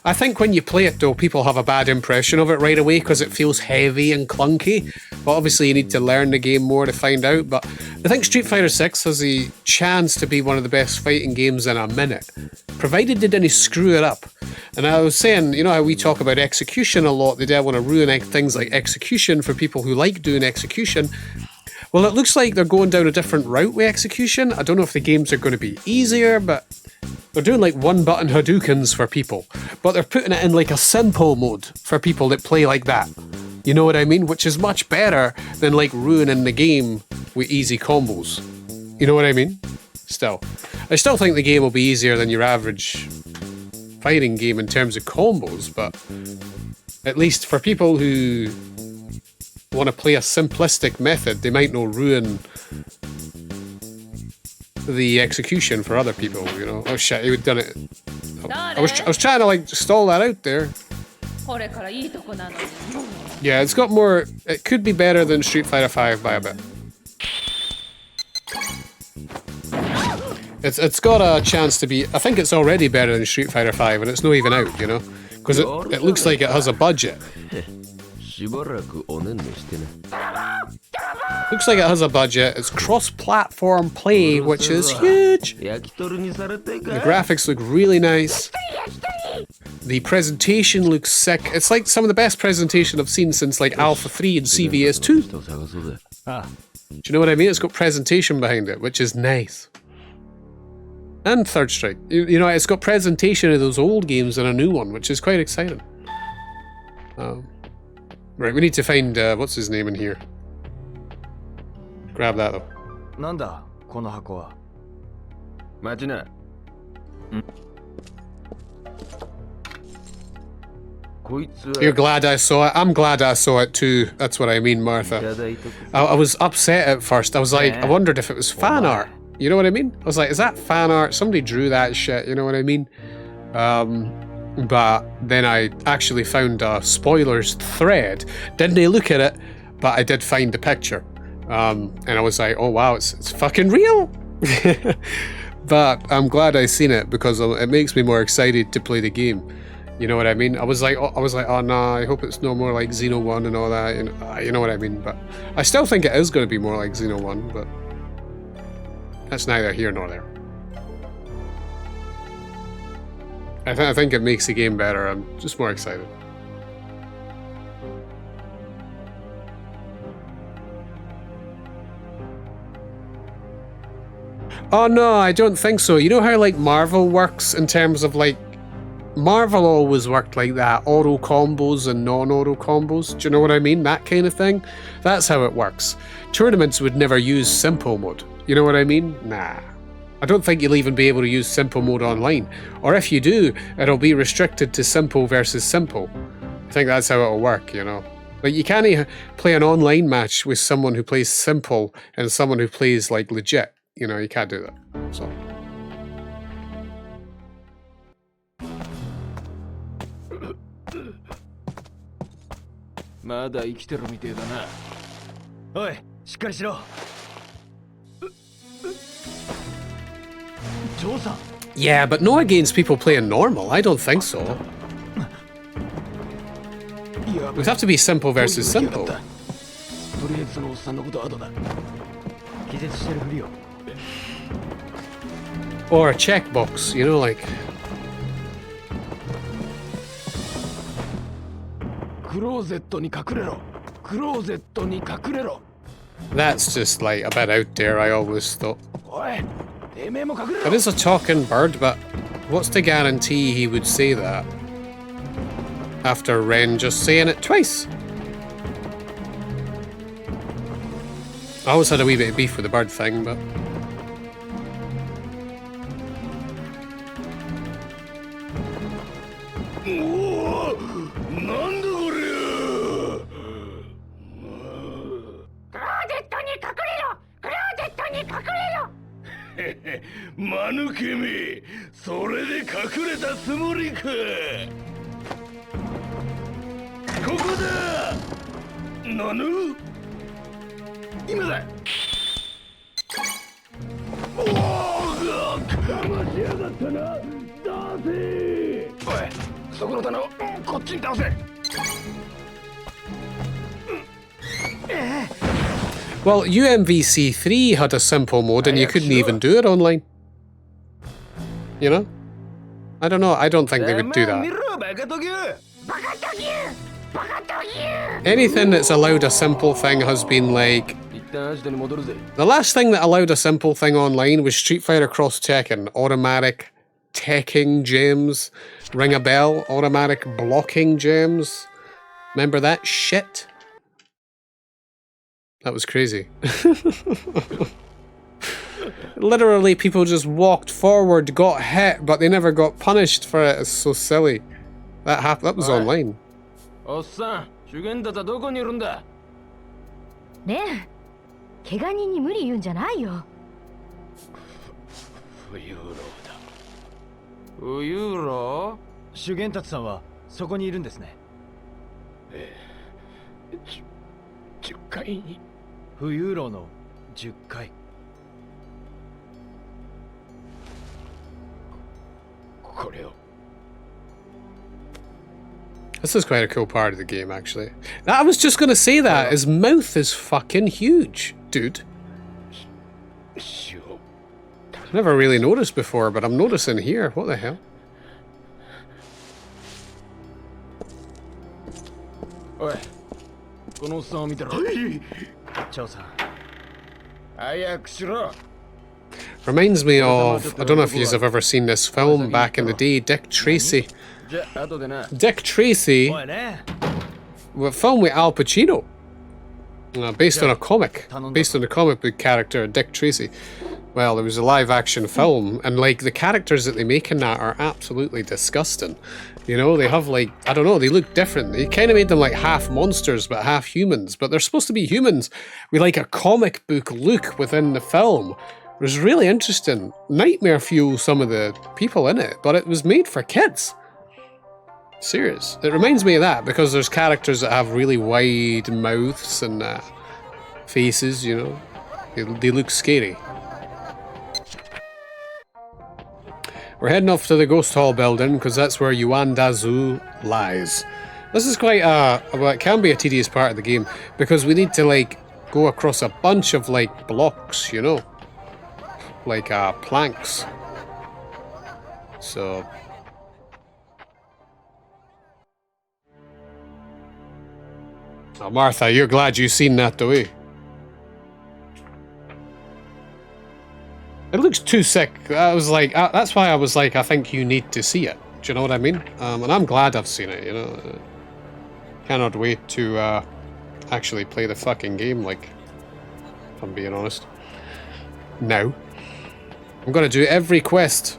I think when you play it, though, people have a bad impression of it right away because it feels heavy and clunky. But obviously you need to learn the game more to find out. But I think Street Fighter 6 has a chance to be one of the best fighting games in a minute, provided they didn't screw it up. And I was saying, you know how we talk about execution a lot, they don't want to ruin things like execution for people who like doing execution. Well, it looks like they're going down a different route with execution. I don't know if the games are going to be easier, but they're doing like one-button Hadoukens for people. But they're putting it in like a simple mode for people that play like that. You know what I mean? Which is much better than like ruining the game with easy combos. You know what I mean? Still. I still think the game will be easier than your average fighting game in terms of combos, but at least for people who want to play a simplistic method, they might not ruin the execution for other people, you know. Oh shit, he would done it. I was trying to like stall that out there. Yeah, it's got more. It could be better than Street Fighter 5 by a bit. It's got a chance to be. I think it's already better than Street Fighter 5, and it's not even out, you know, because it looks like it has a budget. Looks like it has a budget. It's cross-platform play, which is huge. The graphics look really nice. The presentation looks sick. It's like some of the best presentation I've seen since like Alpha 3 and CVS 2. Do you know what I mean? It's got presentation behind it, which is nice. And Third Strike. You know, it's got presentation of those old games and a new one, which is quite exciting. Right, we need to find, what's his name in here? Grab that though. なんだこの箱は。待ちな。こいつは。 You're glad I saw it? I'm glad I saw it too. That's what I mean, Martha. I was upset at first. I was like, I wondered if it was fan art. You know what I mean? I was like, is that fan art? Somebody drew that shit, you know what I mean? But then I actually found a spoilers thread. Didn't look at it, but I did find the picture. And I was like, oh wow, it's fucking real. But I'm glad I seen it because it makes me more excited to play the game. You know what I mean? I was like, oh no, I hope it's no more like Xeno 1 and all that. You know what I mean? But I still think it is going to be more like Xeno 1, but that's neither here nor there. I think it makes the game better. I'm just more excited. Oh no, I don't think so. You know how like Marvel works in terms of like Marvel always worked like that, auto combos and non-auto combos. Do you know what I mean? That kind of thing. That's how it works. Tournaments would never use simple mode. You know what I mean? Nah. I don't think you'll even be able to use simple mode online. Or if you do, it'll be restricted to simple versus simple. I think that's how it'll work, you know. Like you can't play an online match with someone who plays simple and someone who plays like legit. You know, you can't do that. So. Yeah, but no against people playing normal. I don't think so. It would have to be simple versus simple. Or a checkbox, you know, like クローゼットに隠れろ。クローゼットに隠れろ。 That's just like a bit out there, I always thought. おい、てめえも隠れ It ろ。 is a talking bird, but what's to guarantee he would say that after Ren just saying it twice? I always had a wee bit of beef with the bird thing, but... Hehe, 間抜けめ、それで隠れたつもりか。ここだ。なぬ？今だ。おお、騙しやがったな。出せ。おい、そこの棚をこっちに倒せ。Well, UMVC3 had a simple mode and you couldn't even do it online. You know? I don't know, I don't think they would do that. Anything that's allowed a simple thing has been like... The last thing that allowed a simple thing online was Street Fighter Cross Tekken. Automatic teching gems. Ring a bell. Automatic blocking gems. Remember that shit? That was crazy. Literally, people just walked forward, got hit, but they never got punished for it. It's so silly. That was online. おっさん、主元たちはどこにいるんだ。ねえ、怪我人に無理言うんじゃないよ。不ユーロだ。不ユーロ？主元たちさんはそこにいるんですね。10階に。不ユーロの10階。これを。This is quite a cool part of the game, actually. I was just gonna say that. His mouth is fucking huge, dude. I've never really noticed before, but I'm noticing here. What the hell? おい、このおっさんを見てろ。はい。長さん。早くしろ。 Reminds me of, I don't know if you've ever seen this film back in the day, Dick Tracy. Dick Tracy, a film with Al Pacino, based on a comic, based on the comic book character Dick Tracy. Well, it was a live action film, and like the characters that they make in that are absolutely disgusting. You know, they have like, I don't know, they look different. They kind of made them like half monsters but half humans, but they're supposed to be humans with like a comic book look within the film. It was really interesting. Nightmare fuel some of the people in it, but it was made for kids. Serious. It reminds me of that because there's characters that have really wide mouths and faces, you know. They look scary. We're heading off to the Ghost Hall building because that's where Yuan Dazu lies. This is quite well, it can be a tedious part of the game because we need to like go across a bunch of like blocks, you know. Like planks. So oh, Martha, you're glad you've seen that, though, eh? It looks too sick. I was like, that's why I was like, I think you need to see it. Do you know what I mean? And I'm glad I've seen it, you know. Cannot wait to actually play the fucking game, like, if I'm being honest. Now. I'm gonna do every quest.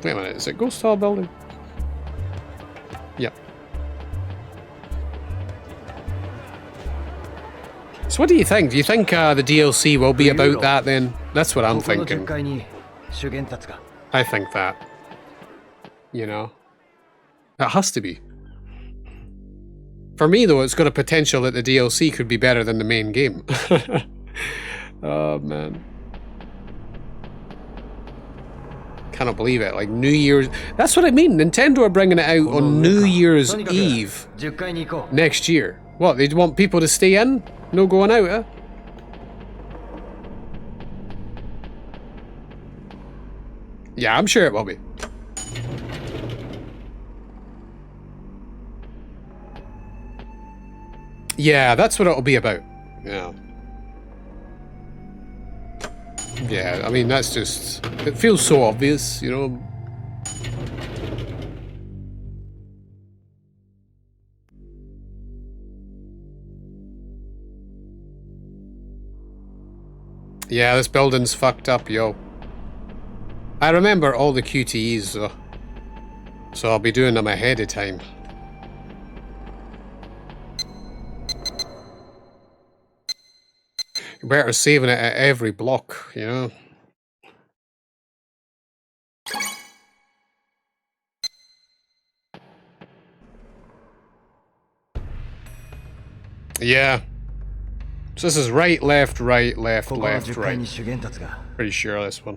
Wait a minute, is it Ghost Hall building? Yep. So what do you think? Do you think the DLC will be about that then? That's what I'm thinking. I think that. You know? It has to be. For me though, it's got a potential that the DLC could be better than the main game. Oh man. Cannot believe it. Like New Year's... That's what I mean. Nintendo are bringing it out on New Year's Eve next year. What, they want people to stay in? No going out, eh? Yeah, I'm sure it will be. Yeah, that's what it'll be about. Yeah. Yeah, I mean, that's just... It feels so obvious, you know? Yeah, this building's fucked up, yo. I remember all the QTEs, though. So I'll be doing them ahead of time. You're better saving it at every block, you know? Yeah. So this is right, left, right, left, left, right. Pretty sure this one.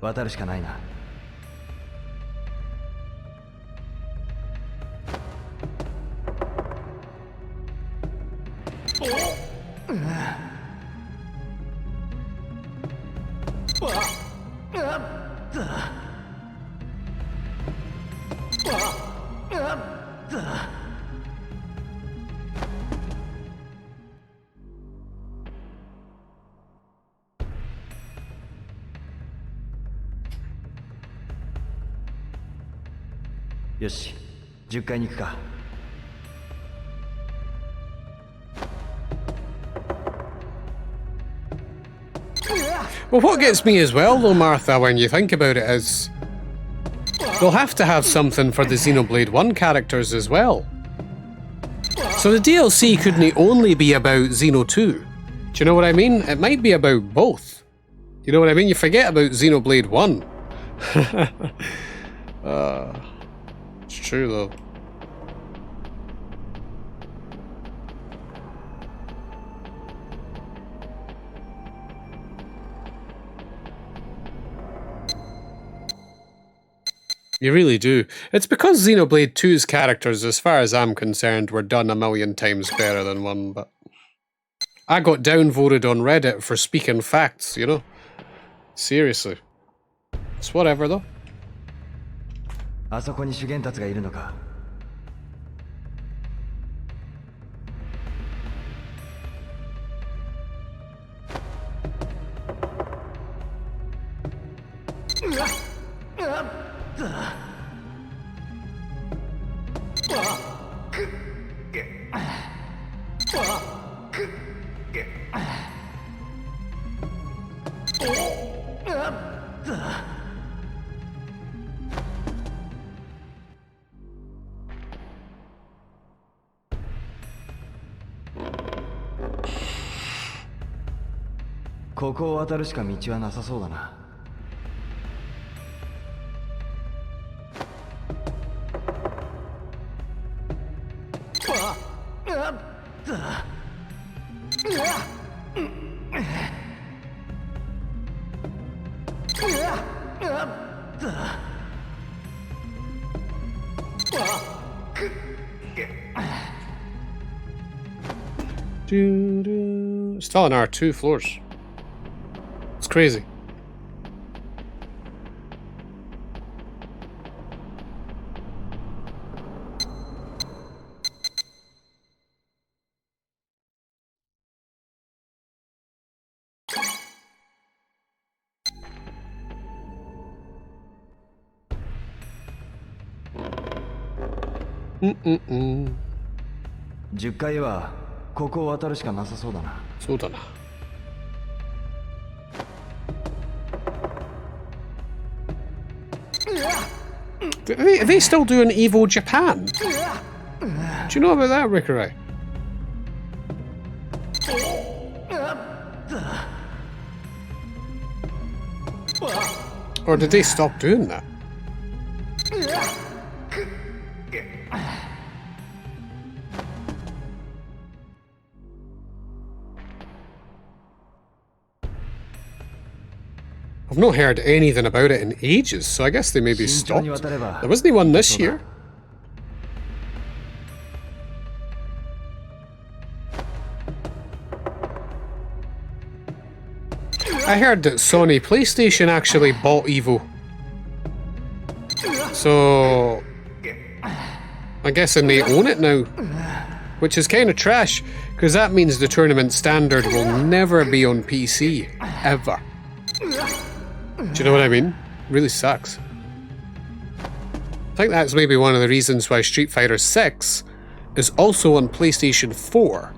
Yoshi, 10階に行くか。Well, what gets me as well, though, Martha, when you think about it, is they'll have to have something for the Xenoblade 1 characters as well. So the DLC couldn't only be about Xeno 2. Do you know what I mean? It might be about both. You know what I mean? You forget about Xenoblade 1. It's true, though. You really do. It's because Xenoblade 2's characters, as far as I'm concerned, were done a million times better than 1, but... I got downvoted on Reddit for speaking facts, you know? Seriously. It's whatever, though. あそこに修験達がいるのか。ここを渡るしか道はなさそうだな。Still on our 2 floors. It's crazy. Mm-mm-mm. 10階はここを渡るしかなさそうだな。そうだな。Are they still doing Evo Japan? Do you know about that, Rickery? Or did they stop doing that? I've not heard anything about it in ages, so I guess they maybe stopped. There wasn't one this year. I heard that Sony PlayStation actually bought Evo. So... I'm guessing they own it now. Which is kind of trash, Because that means the tournament standard will never be on PC. Ever. Do you know what I mean? Really sucks. I think that's maybe one of the reasons why Street Fighter 6 is also on PlayStation 4,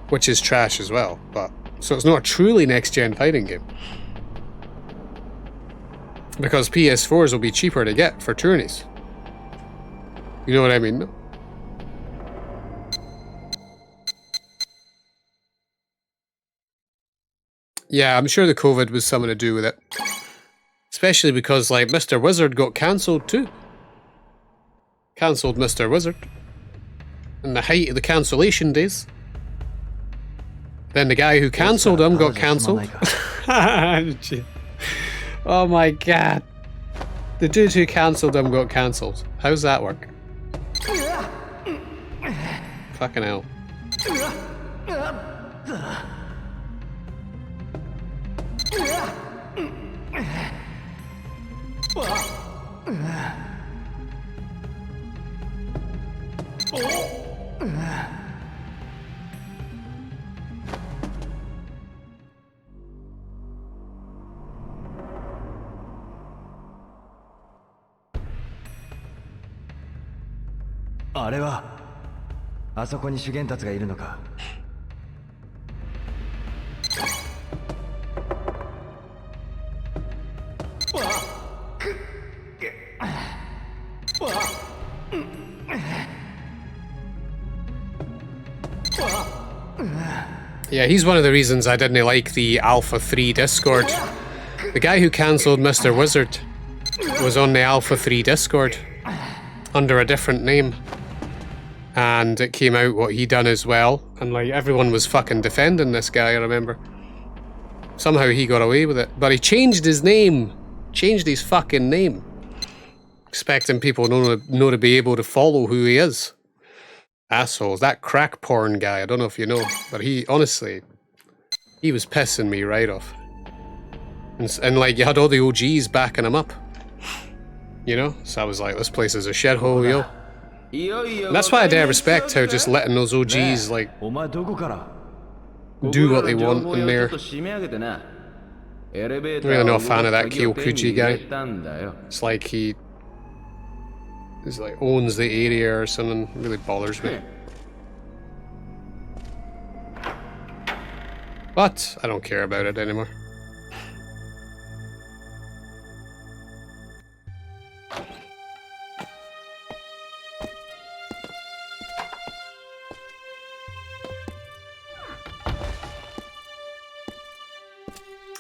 which is trash as well. But so it's not a truly next-gen fighting game. Because PS4s will be cheaper to get for tourneys. You know what I mean? Yeah, I'm sure the COVID was something to do with it. Especially because, like, Mr. Wizard got cancelled too. Cancelled Mr. Wizard. In the height of the cancellation days. Then the guy who cancelled him got cancelled. Oh my god. The dude who cancelled him got cancelled. How's that work? Fucking hell.あれはあそこに修験達がいるのか。Yeah, he's one of the reasons I didn't like the Alpha 3 Discord. The guy who cancelled Mr. Wizard was on the Alpha 3 Discord under a different name. And it came out what he done as well. And like everyone was fucking defending this guy, I remember. Somehow he got away with it. But he changed his name. Changed his fucking name. Expecting people know to be able to follow who he is. Assholes. That crack porn guy, I don't know if you know, but he, honestly, he was pissing me right off. And like, you had all the OGs backing him up. You know? So I was like, this place is a shithole, yo. And that's why I dare respect how just letting those OGs, like, do what they want in there. I'm really not a fan of that Kyokuchi guy. It's like he's like owns the area or something. It really bothers me. But I don't care about it anymore.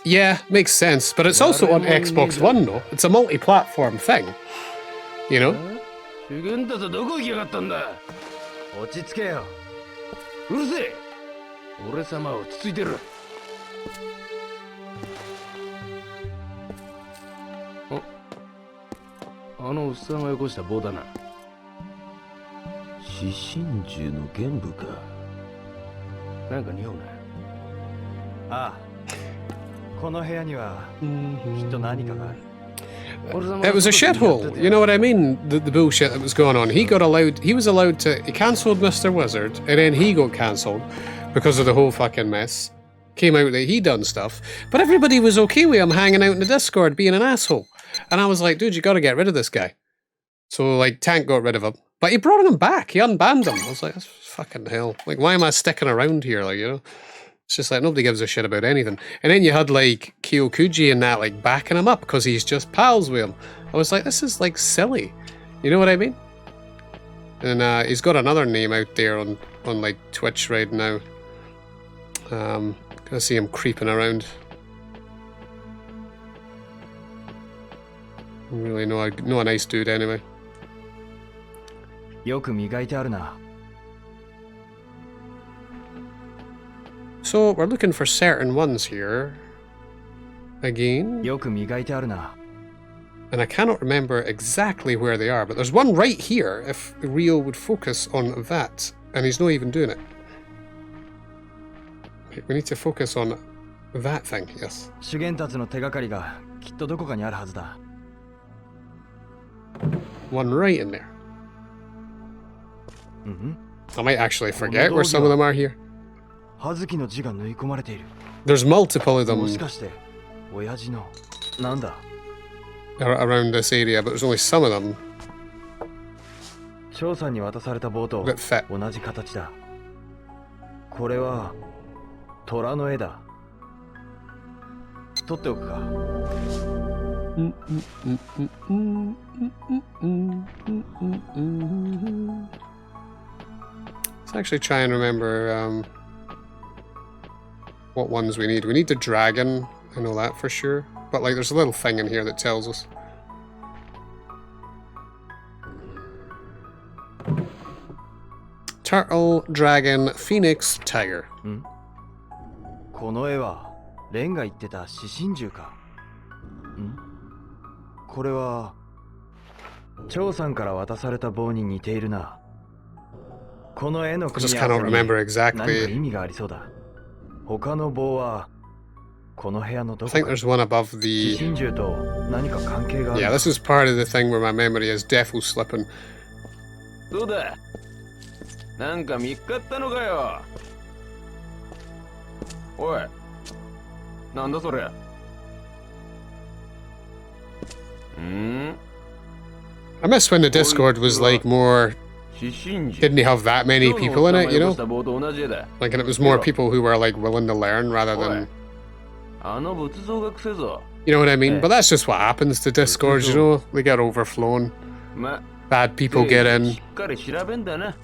Yeah, makes sense, but it's also on Xbox One though. It's a multi-platform thing. You know? 修験達はどこ行きやがったんだ。落ち着けよ。うるせえ。俺様は落ち着いてる。あのおっさんがよこした棒だな。死神獣の玄武か。なんか匂うな。ああ。この部屋にはきっと何かがある。It was a shithole, you know what I mean? The bullshit that was going on. He was allowed to, he cancelled Mr. Wizard, and then he got cancelled because of the whole fucking mess. Came out that he done stuff, but everybody was okay with him hanging out in the Discord being an asshole. And I was like, dude, you gotta get rid of this guy. So, like, Tank got rid of him. But he brought him back, he unbanned him. I was like, that's fucking hell. Like, why am I sticking around here, like, you know? It's just like, nobody gives a shit about anything. And then you had, like, Kyokuji and that, like, backing him up because he's just pals with him. I was like, this is, like, silly. You know what I mean? And he's got another name out there on like, Twitch right now. Gonna see him creeping around. Really no a nice dude anyway. よく磨いてあるな。So we're looking for certain ones here. Again. よく磨いてあるな。 And I cannot remember exactly where they are, but there's one right here if Rio would focus on that. And he's not even doing it. Okay, we need to focus on that thing, yes. 修験達の手がかりがきっとどこかにあるはずだ。 One right in there. Mm-hmm. I might actually forget where some of them are here. 葉月の字が縫い込まれている。 There's multiple of もし them かして親父のなんだ。 around this area, but there's only some of them 張さんに渡された棒と that fit. 同じ形だ。これは虎の絵だ。取っておくか。 Let's actually try and remember what ones we need. We need the dragon, I know that for sure. But like there's a little thing in here that tells us. Turtle, dragon, phoenix, tiger. この絵はレンが言ってた獅神獣か。これは張さんから渡された棒に似ているな。この絵の I 組 just み合わ cannot せに remember 何か意 exactly. 味がありそうだ。他の棒はこの部屋のど I こ think か。 there's one above 獅 the... 神獣と何か関係がある。 Yeah, this is part of the thing where my memory is definitely slipping. どうだ、なんか見っかったのかよ。おい、なんだそれ。I miss when the Discord was like more... 獅神獣 Didn't have that many people in it, you know? 棒と同じ絵だ。 Like, and it was more people who were like willing to learn rather おい than... あの仏像がくせぞ。 You know what I mean? But that's just what happens to Discords, you know? They get overflown. ま、 Bad people get in. しっかり調べんだな。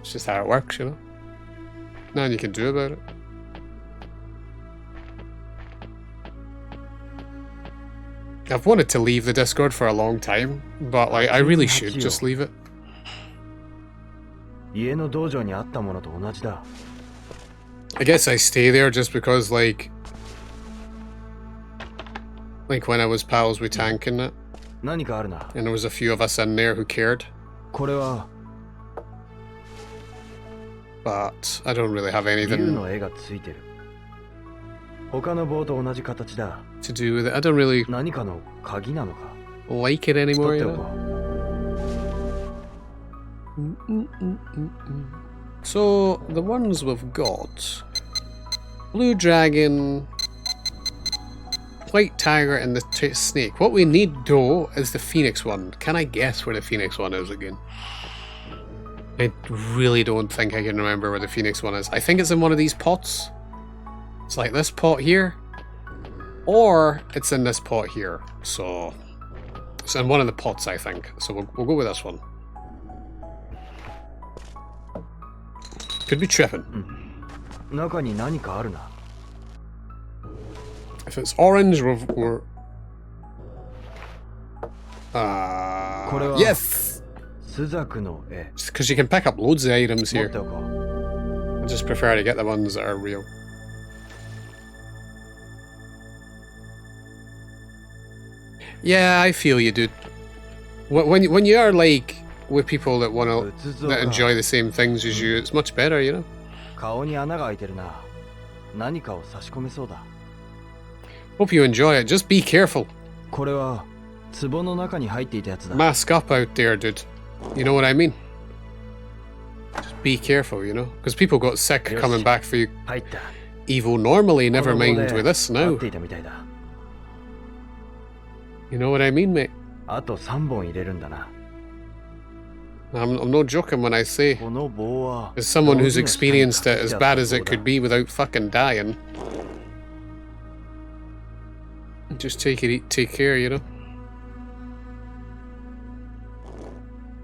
It's just how it works, you know? Nothing you can do about it. I've wanted to leave the Discord for a long time, but like I really should just leave it. 家の道場にあったものと同じだ。 I guess I stay there just because like when I was pals with Tank and that, 何かあるな。 and there was a few of us in there who cared, これは but I don't really have 竜 anything の絵がついてる。他の棒と同じ形だ。 to do with it. I don't really 何かの鍵なのか。 like it anymore, 取って you おこ know? う。 So the ones we've got: blue dragon, white tiger, and the snake. What we need though is the phoenix one. Can I guess where the phoenix one is again? I really don't think I can remember where the phoenix one is. I think it's in one of these pots. It's like this pot here, or it's in this pot here. So it's in one of the pots, I think. So we'll go with this one. Could be tripping. 中に何かあるな。 If it's orange, we're Korewa- yes! スザクの絵。 Because you can pick up loads of items 持っ here. ておこう。 I just prefer to get the ones that are real. Yeah, I feel you, dude. When you are like with people that that enjoy the same things as you, it's much better, you know. 顔に穴が開いてるな。何かを差し込めそうだ。 Hope you enjoy it. Just be careful. これは壺の中に入っていたやつだ。 Mask up out there, dude. You know what I mean? Just be careful, you know? Because people got sick coming back for you. 入った。 Evil normally, never この棒 mind で with this 合 now. っていたみたいだ。 You know what I mean, mate? あと3本入れるんだな。 I'm not joking when I say, この棒は as someone who's 道具の下に experienced it 隠 as してあった bad as it 棒だ。 could be without fucking dying, just take care, you know?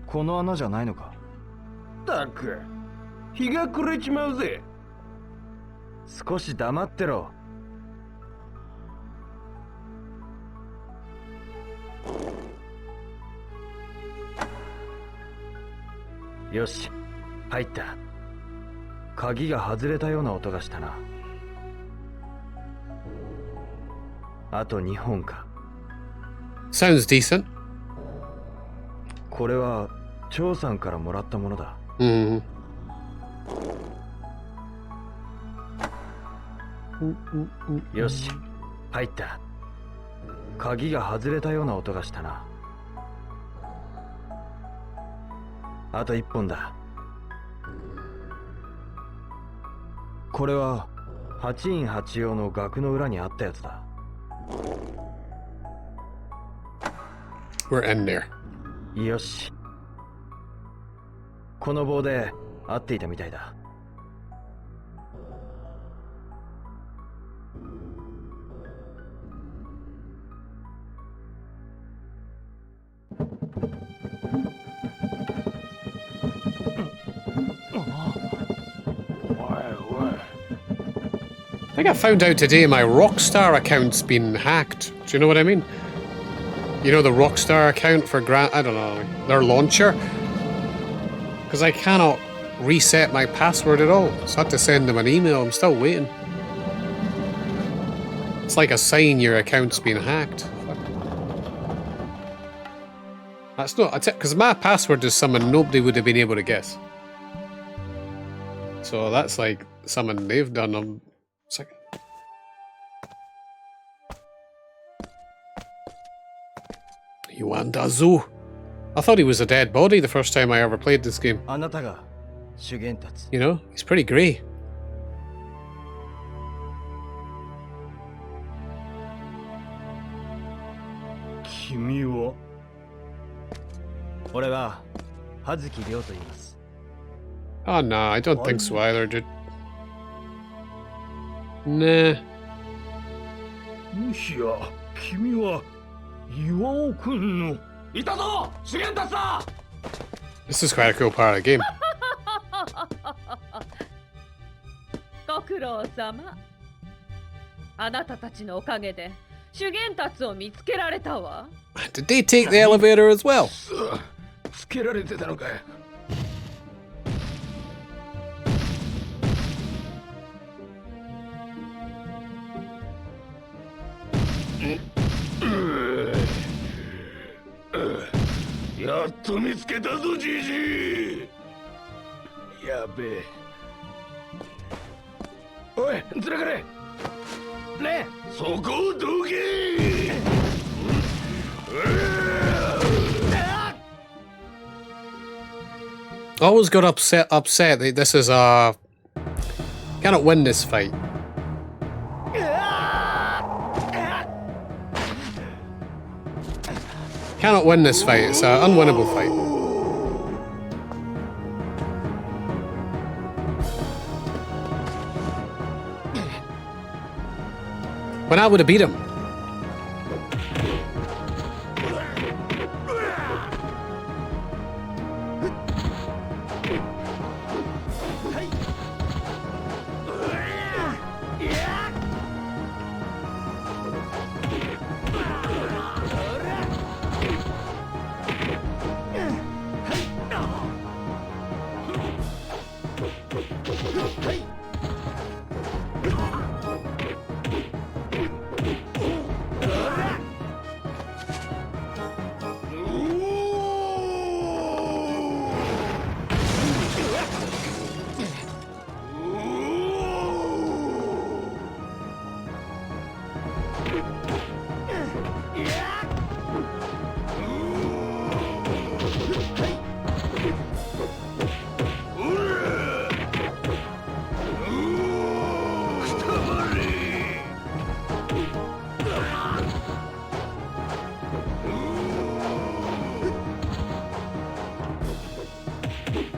この穴じゃないのか。たく、日が暮れちまうぜ。少し黙ってろ。よし、入った。鍵が外れたような音がしたな。あと2本か。 Sounds decent. これは張さんからもらったものだ。 Mm. よし、入った。鍵が外れたような音がしたな。あと1本だ。これは八院八葉の額の裏にあったやつだ。 We're in there. よし。この棒で合っていたみたいだ。I think I found out today my Rockstar account's been hacked. Do you know what I mean? You know the Rockstar account for I don't know, like their launcher? Because I cannot reset my password at all. So I had to send them an email. I'm still waiting. It's like a sign your account's been hacked. That's not... Because my password is something nobody would have been able to guess. So that's like something they've done. Second. Yuandazu. I thought he was a dead body the first time I ever played this game. You know, he's pretty grey. Oh no, I don't think so either, dude. Nah. This is quite a cool part of the game. ご苦労様。あなたたちのおかげで修験達を見つけられたわ。Did they take the elevator as well? つけられてたのかよ。やっと見つけたぞ、じじい。やべえ。おい、ずらかれ。ねえ、そこをどけ。Always got upset that this is a... Cannot win this fight. Cannot win this fight. It's an unwinnable fight. When I would have beat him.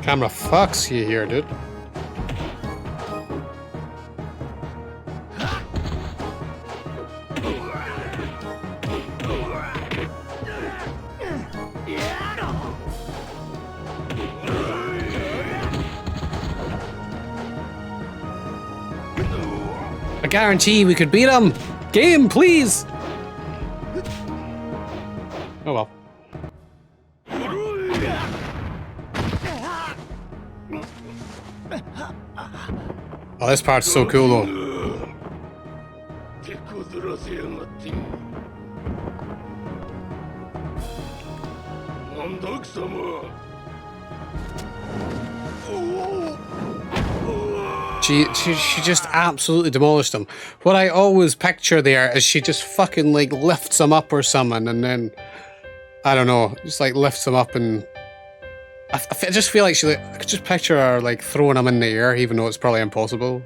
Camera fucks you here, dude. I guarantee we could beat him. Game, please. Oh well. Oh, this part's so cool though. She just absolutely demolished him. What I always picture there is she just fucking like lifts him up or something, and then I don't know, just like lifts him up, and I just feel like I could just picture her like throwing him in the air, even though it's probably impossible.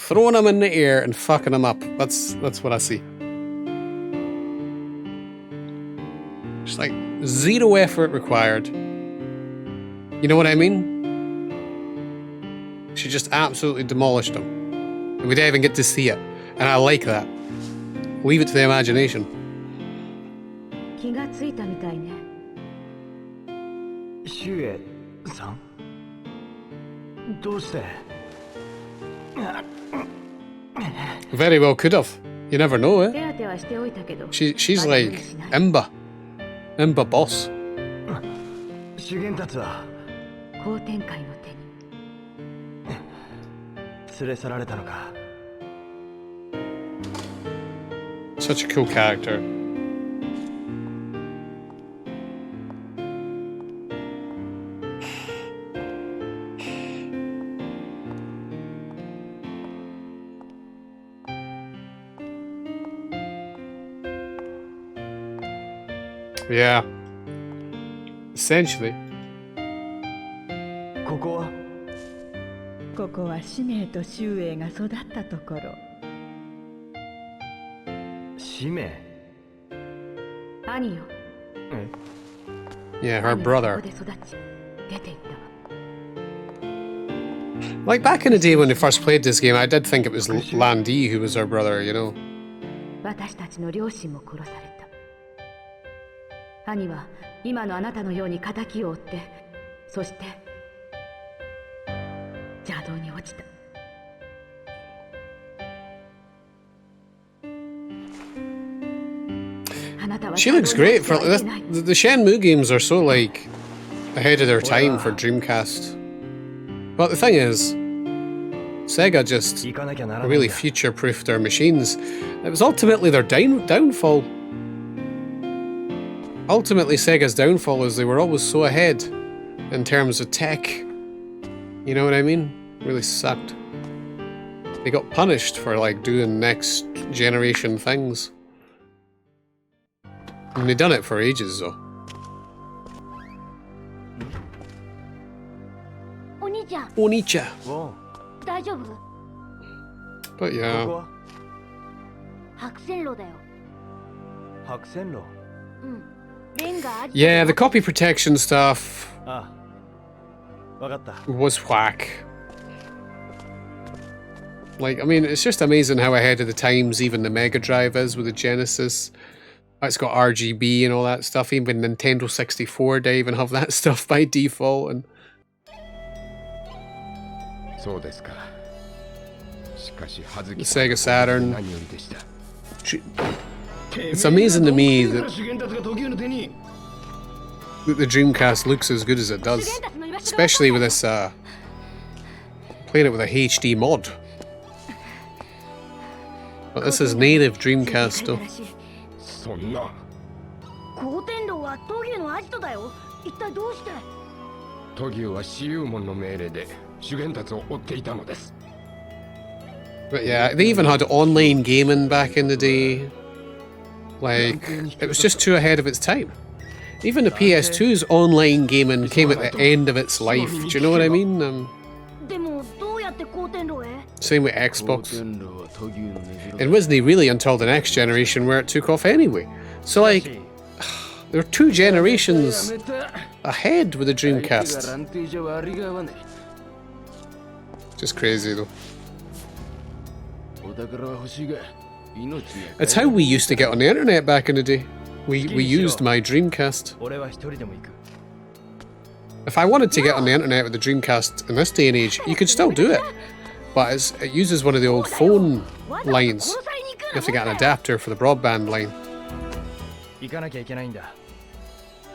Throwing them in the air and fucking them up. That's what I see. Just like zero effort required. You know what I mean? She just absolutely demolished them. And we didn't even get to see it. And I like that. Leave it to the imagination. 気がついたみたいね。シュエさんどうして Very well could have. You never know, eh? 手当てはしておいたけど。 She's like Imba. Imba boss. 修験達は後天界の手に。連れ去られたのか Such a cool character. Yeah. Essentially. ここはここは使命と周英が育ったところ。使命兄よ。え Yeah, her brother. ここで育ち、出て行ったわ。 Like back in the day when we first played this game, I did think it was Landy who was her brother, you know. 私たちの両親も殺された。兄は今のあなたのように仇を追って、そして邪道に落ちた。She looks great for the Shenmue games are so like ahead of their time for Dreamcast. But the thing is, Sega just 行かなきゃならないん really だ future-proofed their machines. It was ultimately their downfall. Ultimately, Sega's downfall is they were always so ahead in terms of tech. You know what I mean? Really sucked. They got punished for like doing next generation things. And they've done it for ages though. お兄ちゃん Onicha. おう大丈夫 But こ yeah. こは白線路だよ白線路うんレンガあり Yeah, the copy protection stuff ああわかった was whack. Like, I mean, it's just amazing how ahead of the times even the Mega Drive is with the Genesis. It's got RGB and all that stuff. Even Nintendo 64 didn't even have that stuff by default. And そうですか。しかし葉 the 月 Sega Saturn. 何よりでした。 It's amazing to me that 主元たちが時の手に the Dreamcast looks as good as it does. Especially with this, playing it with a HD mod. But this is native Dreamcast though. そんな。高天狼は闘牛のアジトだよ一体どうしてトギュウは私有門の命令で主元達を追っていたのです。 But yeah, they even had online gaming back in the day. Like, it was just too ahead of its time. Even the PS2's online gaming came at the end of its life. Do you know what I mean? でもどうやって高天狼へ Same with Xbox. 天狼はトギュウの根城 It wasn't really until the next generation where it took off anyway. So like, there are 2 generations ahead with the 相手が Dreamcast. 蘭亭じゃ割りが合わない。 Just crazy though. お宝は欲しいが命が It's how we used to get on the internet back in the day. We used my Dreamcast. 俺は一人でも行く If I wanted to get on the internet with the Dreamcast in this day and age, you could still do it. But it uses one of the old phone lines. You have to get an adapter for the broadband line. 行かなきゃいけないんだ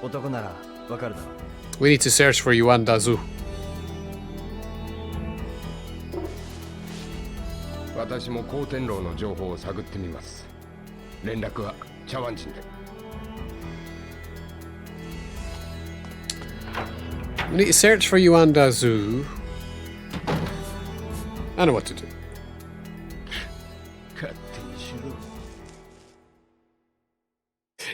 男ならわかるだろ We need to search for Yuan Dazu. 私も高天狼の情報を探ってみます。連絡は茶碗人で。 We need to search for Yuan Dazu. I know what to do. 勝手にしろ。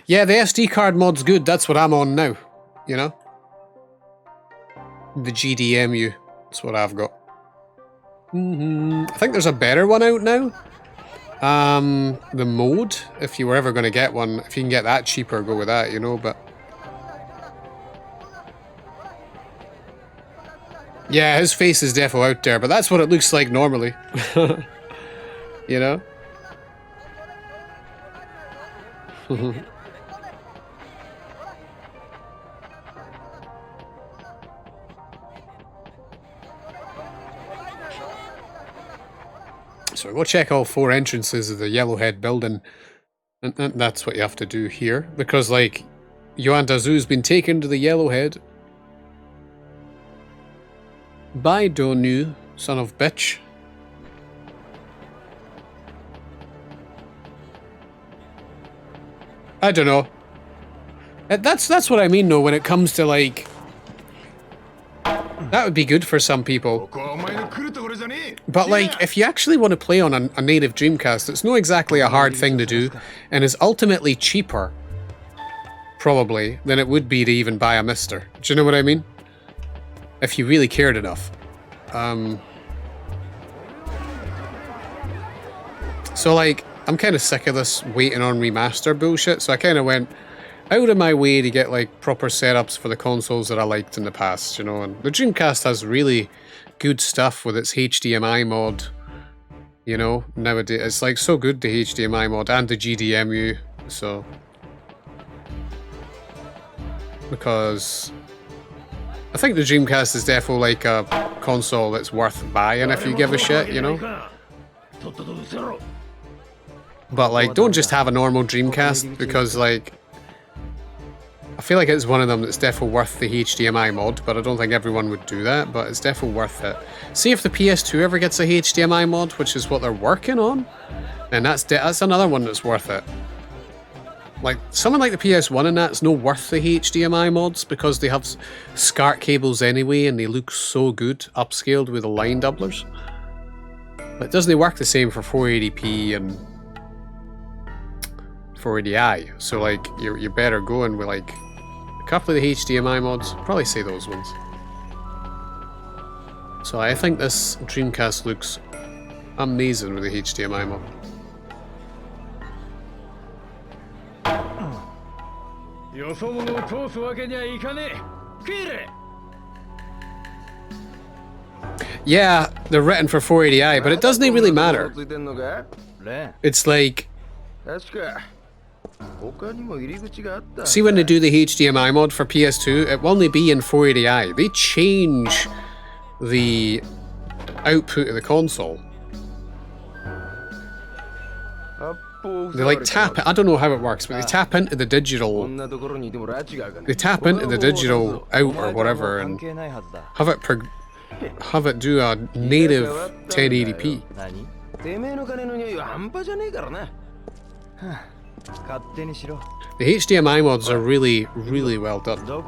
Yeah, the SD card mod's good. That's what I'm on now. You know? The GDMU. That's what I've got. I think there's a better one out now. The mode, if you were ever going to get one, if you can get that cheaper, go with that, you know, but... Yeah, his face is defo out there, but that's what it looks like normally. You know? So go check all 4 entrances of the Yellowhead building. And that's what you have to do here. Because, like, Yuan Dazu's been taken to the Yellowhead by Donu, son of bitch. I don't know. That's what I mean, though, when it comes to, like... That would be good for some people. But, like, if you actually want to play on a native Dreamcast, it's not exactly a hard thing to do, and is ultimately cheaper, probably, than it would be to even buy a Mister. Do you know what I mean? If you really cared enough. So, like, I'm kind of sick of this waiting on remaster bullshit, so I kind of went out of my way to get, like, proper setups for the consoles that I liked in the past, you know, and the Dreamcast has really good stuff with its HDMI mod, you know, nowadays. It's, like, so good, the HDMI mod, and the GDMU, so... Because... I think the Dreamcast is definitely, like, a console that's worth buying if you give a shit, you know? But, like, don't just have a normal Dreamcast, because, like... I feel like it's one of them that's definitely worth the HDMI mod, but I don't think everyone would do that, but it's definitely worth it. See if the PS2 ever gets a HDMI mod, which is what they're working on, then that's another one that's worth it. Like, something like the PS1 and that's no worth the HDMI mods, because they have SCART cables anyway, and they look so good, upscaled with the line doublers. But doesn't they work the same for 480p and 480i? So, like, you're better going with, like, a couple of the HDMI mods. Probably say those ones. So I think this Dreamcast looks amazing with the HDMI mod. Yeah, they're written for 480i, but it doesn't really matter. It's like... See, when they do the HDMI mod for PS2, it will only be in 480i. They change the output of the console. They, like, tap it. I don't know how it works, but they tap into the digital. They tap into the digital out or whatever and have it do a native 1080p. The HDMI mods are really, really well done. The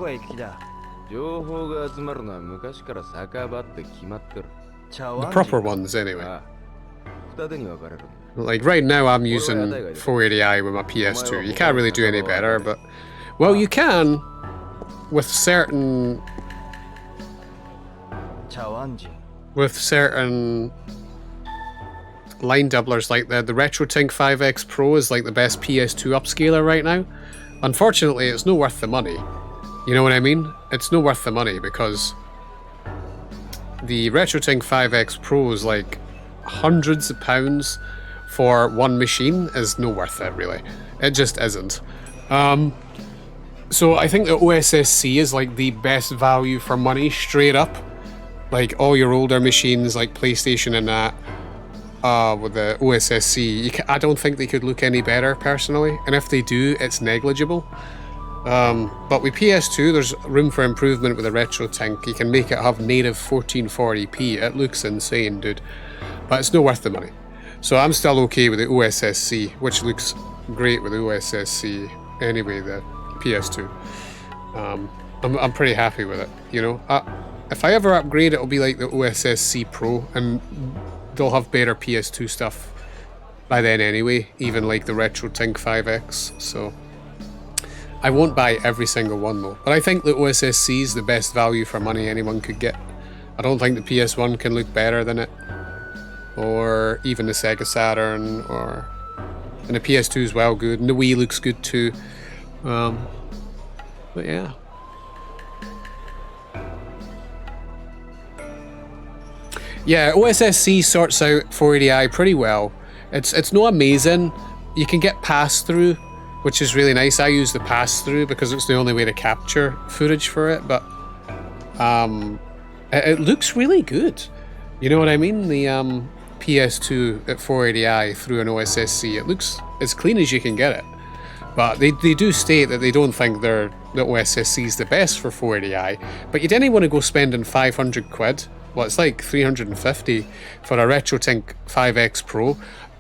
proper ones, anyway. Like, right now I'm using 480i with my PS2. You can't really do any better, but... Well, you can with certain... line doublers, like the RetroTink 5X Pro is like the best PS2 upscaler right now. Unfortunately, it's not worth the money. You know what I mean? It's not worth the money because the RetroTink 5X Pro is like hundreds of pounds for one machine is not worth it, really. It just isn't. So I think the OSSC is like the best value for money, straight up. Like all your older machines, like PlayStation and that, with the OSSC, I don't think they could look any better, personally. And if they do, it's negligible. But with PS2, there's room for improvement with the RetroTink. You can make it have native 1440p. It looks insane, dude. But it's not worth the money. So I'm still okay with the OSSC, which looks great with the OSSC anyway, the PS2. I'm pretty happy with it, you know. If I ever upgrade, it'll be like the OSSC Pro, and they'll have better PS2 stuff by then anyway, even like the RetroTink 5X, so... I won't buy every single one though, but I think the OSSC is the best value for money anyone could get. I don't think the PS1 can look better than it. or even the Sega Saturn, or and the PS2 is well good, and the Wii looks good too. But yeah. Yeah, OSSC sorts out 480i pretty well. It's not amazing. You can get pass-through, which is really nice. I use the pass-through because it's the only way to capture footage for it, but it looks really good. You know what I mean? The PS2 at 480i through an OSSC, it looks as clean as you can get it. But they do state that they don't think the OSSC is the best for 480i, but you didn't want to go spending 500 quid. Well, it's like 350 for a RetroTink 5X Pro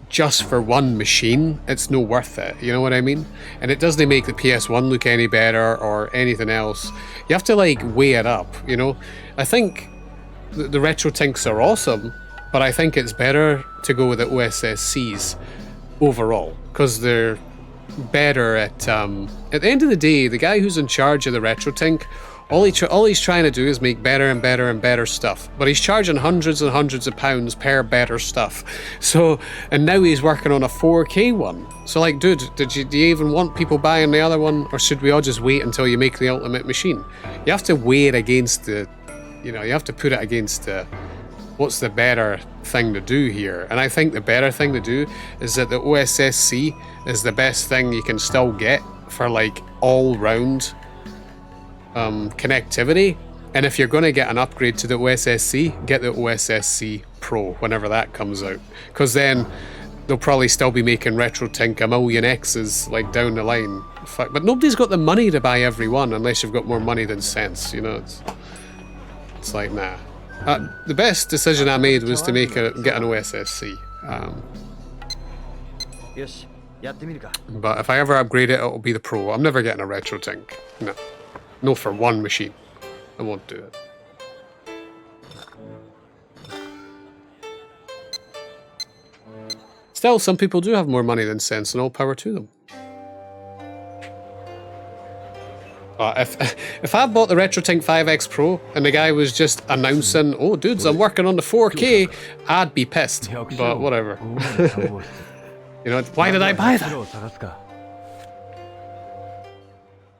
just for one machine. It's no worth it, you know what I mean? And it doesn't make the PS1 look any better or anything else. You have to like weigh it up, you know? I think the RetroTinks are awesome, but I think it's better to go with the OSSCs overall because they're better at the end of the day, the guy who's in charge of the RetroTink, all he's trying to do is make better and better and better stuff, but he's charging hundreds and hundreds of pounds per better stuff. So, and now he's working on a 4K one. So like, dude, do you even want people buying the other one, or should we all just wait until you make the ultimate machine? You have to weigh it against the, you know, you have to put it against what's the better thing to do here. And I think the better thing to do is that the OSSC is the best thing you can still get for like all round connectivity. And if you're going to get an upgrade to the OSSC, get the OSSC Pro whenever that comes out, because then they'll probably still be making RetroTink a million X's like down the line. But nobody's got the money to buy every one unless you've got more money than sense, you know. It's like, nah. The best decision I made was to get an OSSC. But if I ever upgrade it, it'll be the Pro. I'm never getting a RetroTink. No. No, for one machine. I won't do it. Still, some people do have more money than sense, and all power to them. If I bought the RetroTink 5X Pro and the guy was just announcing, "Oh, dudes, I'm working on the 4K," I'd be pissed. But whatever. You know, why did I buy that?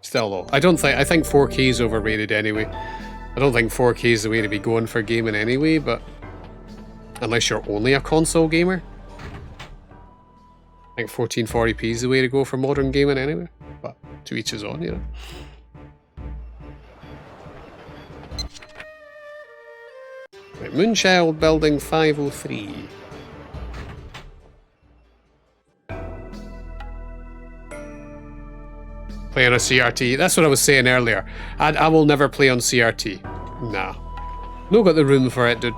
Still though, I think 4K is overrated anyway. I don't think 4K is the way to be going for gaming anyway, but unless you're only a console gamer. I think 1440p is the way to go for modern gaming anyway. But to each his own, you know. Right, Moonchild Building 503. Play on a CRT. That's what I was saying earlier. I will never play on CRT. Nah. No got the room for it, dude.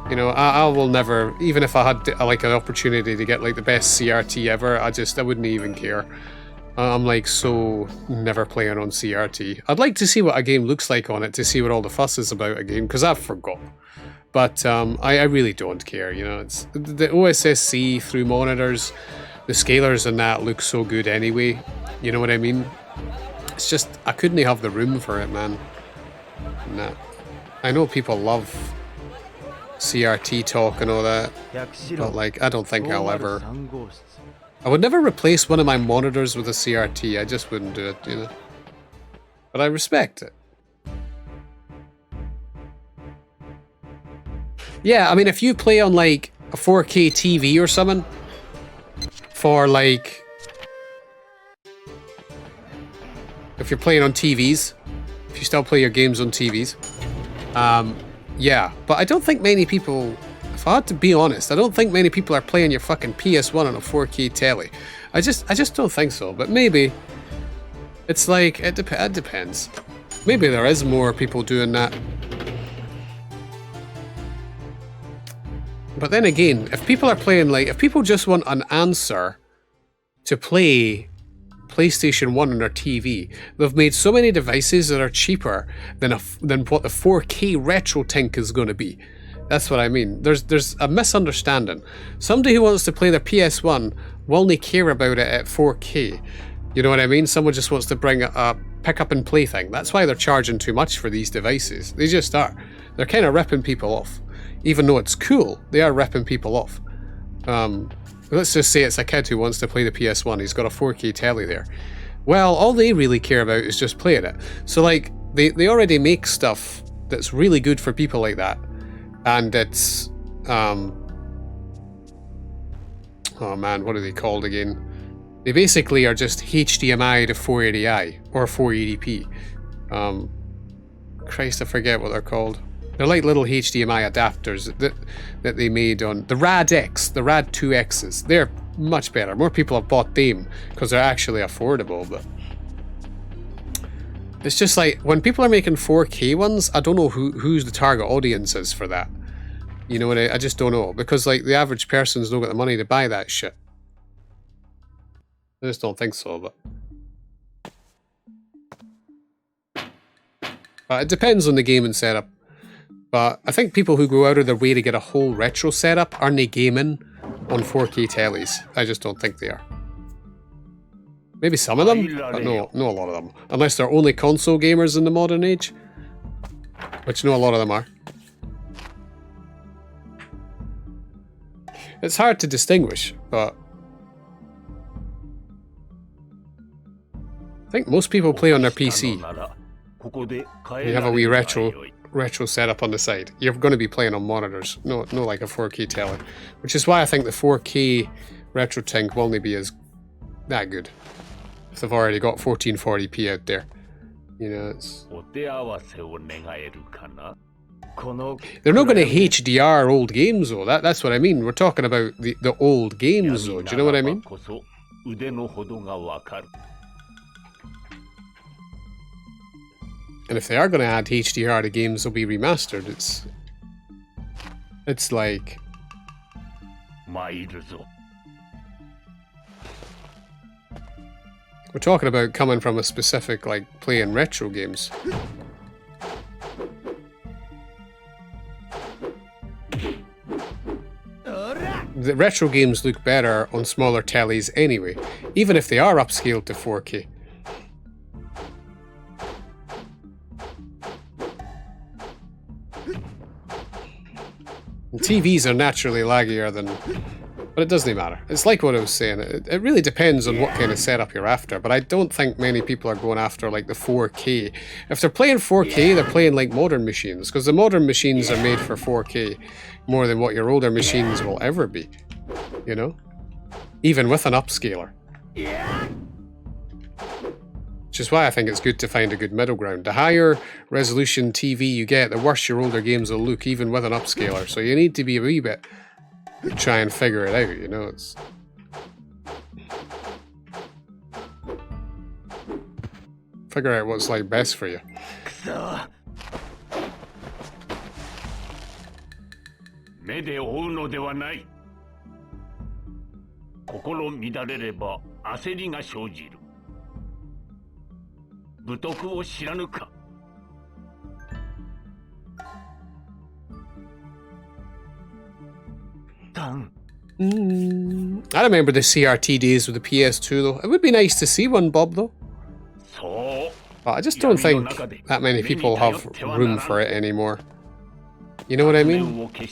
You know, I will never, even if I had like an opportunity to get like the best CRT ever, I wouldn't even care. I'm like so never playing on CRT. I'd like to see what a game looks like on it to see what all the fuss is about a game, because I've forgot. But I really don't care, you know. It's the OSSC through monitors, the scalars and that look so good anyway. You know what I mean? It's just, I couldn't have the room for it, man. Nah. I know people love CRT talk and all that, but like, I don't think I'll ever... I would never replace one of my monitors with a CRT. I just wouldn't do it, you know. But I respect it. Yeah, I mean, if you play on like a 4K TV or something, for like... If you're playing on TVs, if you still play your games on TVs, yeah. But I don't think many people, if I had to be honest, I don't think many people are playing your fucking PS1 on a 4K telly. I just don't think so. But maybe it's like it depends. Maybe there is more people doing that. But then again, if people are playing like, if people just want an answer to play PlayStation 1 on their TV, they've made so many devices that are cheaper than what the 4K RetroTink is going to be. That's what I mean. There's a misunderstanding. Somebody who wants to play their PS1 will only care about it at 4K. You know what I mean? Someone just wants to bring a pick up and play thing. That's why they're charging too much for these devices. They just are. They're kind of ripping people off. even though it's cool, they are ripping people off. Let's just say it's a kid who wants to play the PS1. He's got a 4K telly there. Well, all they really care about is just playing it. So, like, they already make stuff that's really good for people like that. And it's... oh man, what are they called again? They basically are just HDMI to 480i or 480p. Christ, I forget what they're called. They're like little HDMI adapters that they made on the Rad X, the Rad 2Xs. They're much better. More people have bought them because they're actually affordable, but it's just like when people are making 4K ones, I don't know who's the target audience is for that. You know what? I just don't know, because like the average person's not got the money to buy that shit. I just don't think so, but it depends on the gaming setup. But I think people who go out of their way to get a whole retro setup aren't they gaming on 4K tellies. I just don't think they are. Maybe some of them, but no a lot of them. Unless they're only console gamers in the modern age, which no, a lot of them are. It's hard to distinguish, but I think most people play on their PC. You have a wee retro setup on the side. You're going to be playing on monitors, no like a 4K telly, which is why I think the 4K retro thing will only be as that good if they've already got 1440p out there. You know, they're not going to HDR old games though. That's what I mean. We're talking about the old games though. Do you know what I mean? And if they are going to add HDR to games, they'll be remastered. It's like... We're talking about coming from a specific, like, playing retro games. The retro games look better on smaller tellies anyway, even if they are upscaled to 4K. And TVs are naturally laggier than... But it doesn't matter. It's like what I was saying. It really depends on what kind of setup you're after, but I don't think many people are going after like the 4K. If they're playing 4K, they're playing like modern machines, because the modern machines are made for 4K more than what your older machines will ever be. You know? Even with an upscaler. Which is why I think it's good to find a good middle ground. The higher resolution TV you get, the worse your older games will look, even with an upscaler. So you need to be a wee bit... try and figure it out, you know, it's... Figure out what's like best for you. 目で追うのではない。心乱れれば焦りが生じる。武徳を知らぬか。I remember the CRT days with the PS2 though. It would be nice to see one, Bob, though. But I just don't think that many people have room for it anymore. You know what I mean? I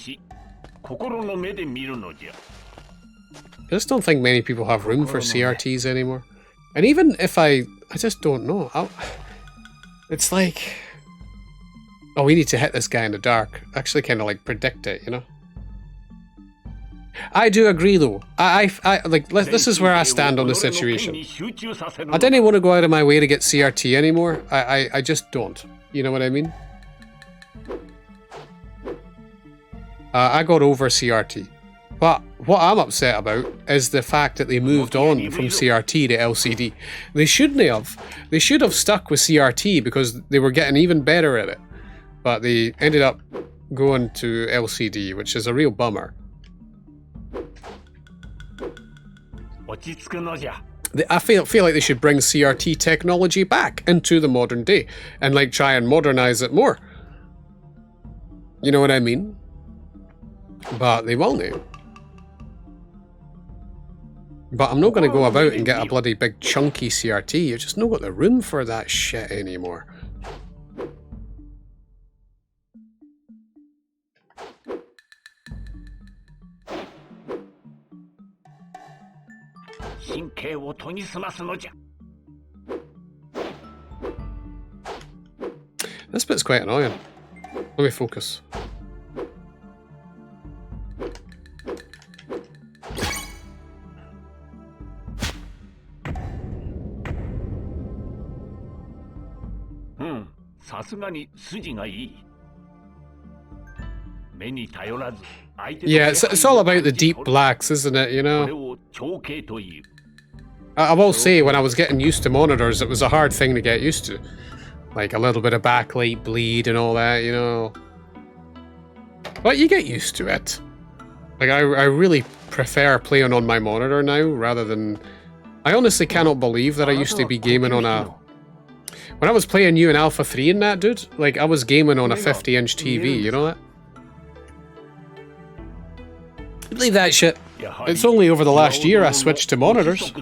just don't think many people have room for CRTs anymore. And even if I just don't know. It's like... Oh, we need to hit this guy in the dark. Actually kind of like predict it, you know? I do agree though. I like, this is where I stand on the situation. I didn't want to go out of my way to get CRT anymore. I just don't. You know what I mean? I got over CRT. But what I'm upset about is the fact that they moved on from CRT to LCD. They shouldn't have. They should have stuck with CRT because they were getting even better at it. But they ended up going to LCD, which is a real bummer. I feel like they should bring CRT technology back into the modern day and like try and modernize it more. You know what I mean? But they won't. But I'm not going to go about and get a bloody big chunky CRT. You've just not got the room for that shit anymore. 神経を研ぎ澄ますのじゃ。 This bit's quite annoying. Let me focus. Saすがに筋がいい。目に頼らず、相手の Yeah, it's all about the deep blacks, isn't it, you こ know? れを長径という。 I will say, when I was getting used to monitors, it was a hard thing to get used to. Like, a little bit of backlight bleed and all that, you know? But you get used to it. Like, I really prefer playing on my monitor now, rather than... I honestly cannot believe that I used to be gaming on a... When I was playing you in Alpha 3 and that, dude, like, I was gaming on a 50-inch TV, you know that? Believe that shit. It's only over the last year I switched to monitors.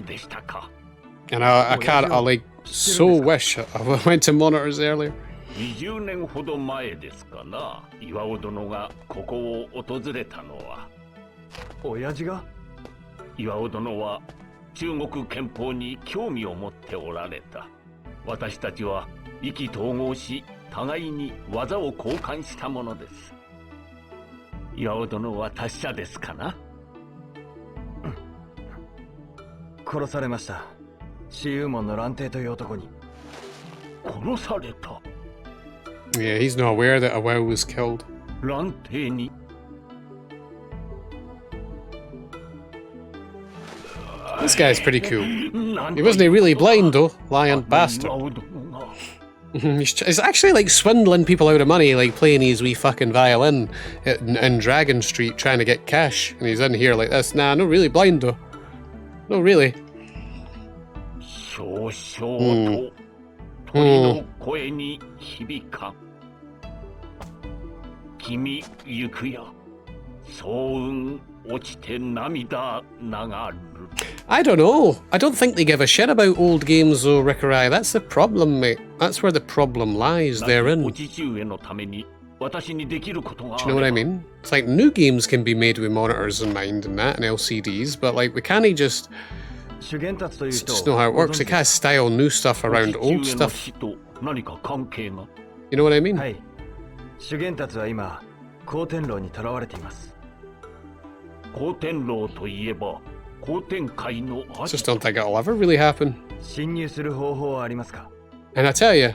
And I can't, I like, so wish I went to monitors earlier. 20年ほど前ですかな。岩尾殿がここを訪れたのは。親父が？岩尾殿は中国憲法に興味を持っておられた。私たちは意気投合し、互いに技を交換したものです。岩尾殿は達者ですかな？殺されました。死幽門の蘭亭という男に。殺された。 Yeah, he's not aware that a WoW was killed. 蘭亭に。 This guy's pretty cool. He wasn't really blind though, lying bastard. He's actually like swindling people out of money, like playing his wee fucking violin in Dragon Street trying to get cash. And he's in here like this. Nah, not really blind though. No, really. 少々と鳥の声に響かん。君行くや。騒雲落ちて涙流る。 I don't know. I don't think they give a shit about old games though, Rickerai. That's the problem, mate. That's where the problem lies, therein. Do you know what I mean? It's like new games can be made with monitors in mind and that, and LCDs, but like we can't just... It's just know how it works. We can't style new stuff around old stuff. You know what I mean? はい。修験達は今、光天楼に囚われています。光天楼といえば、光天界の Just don't think it'll ever really happen. 侵入する方法はありますか? And I tell you,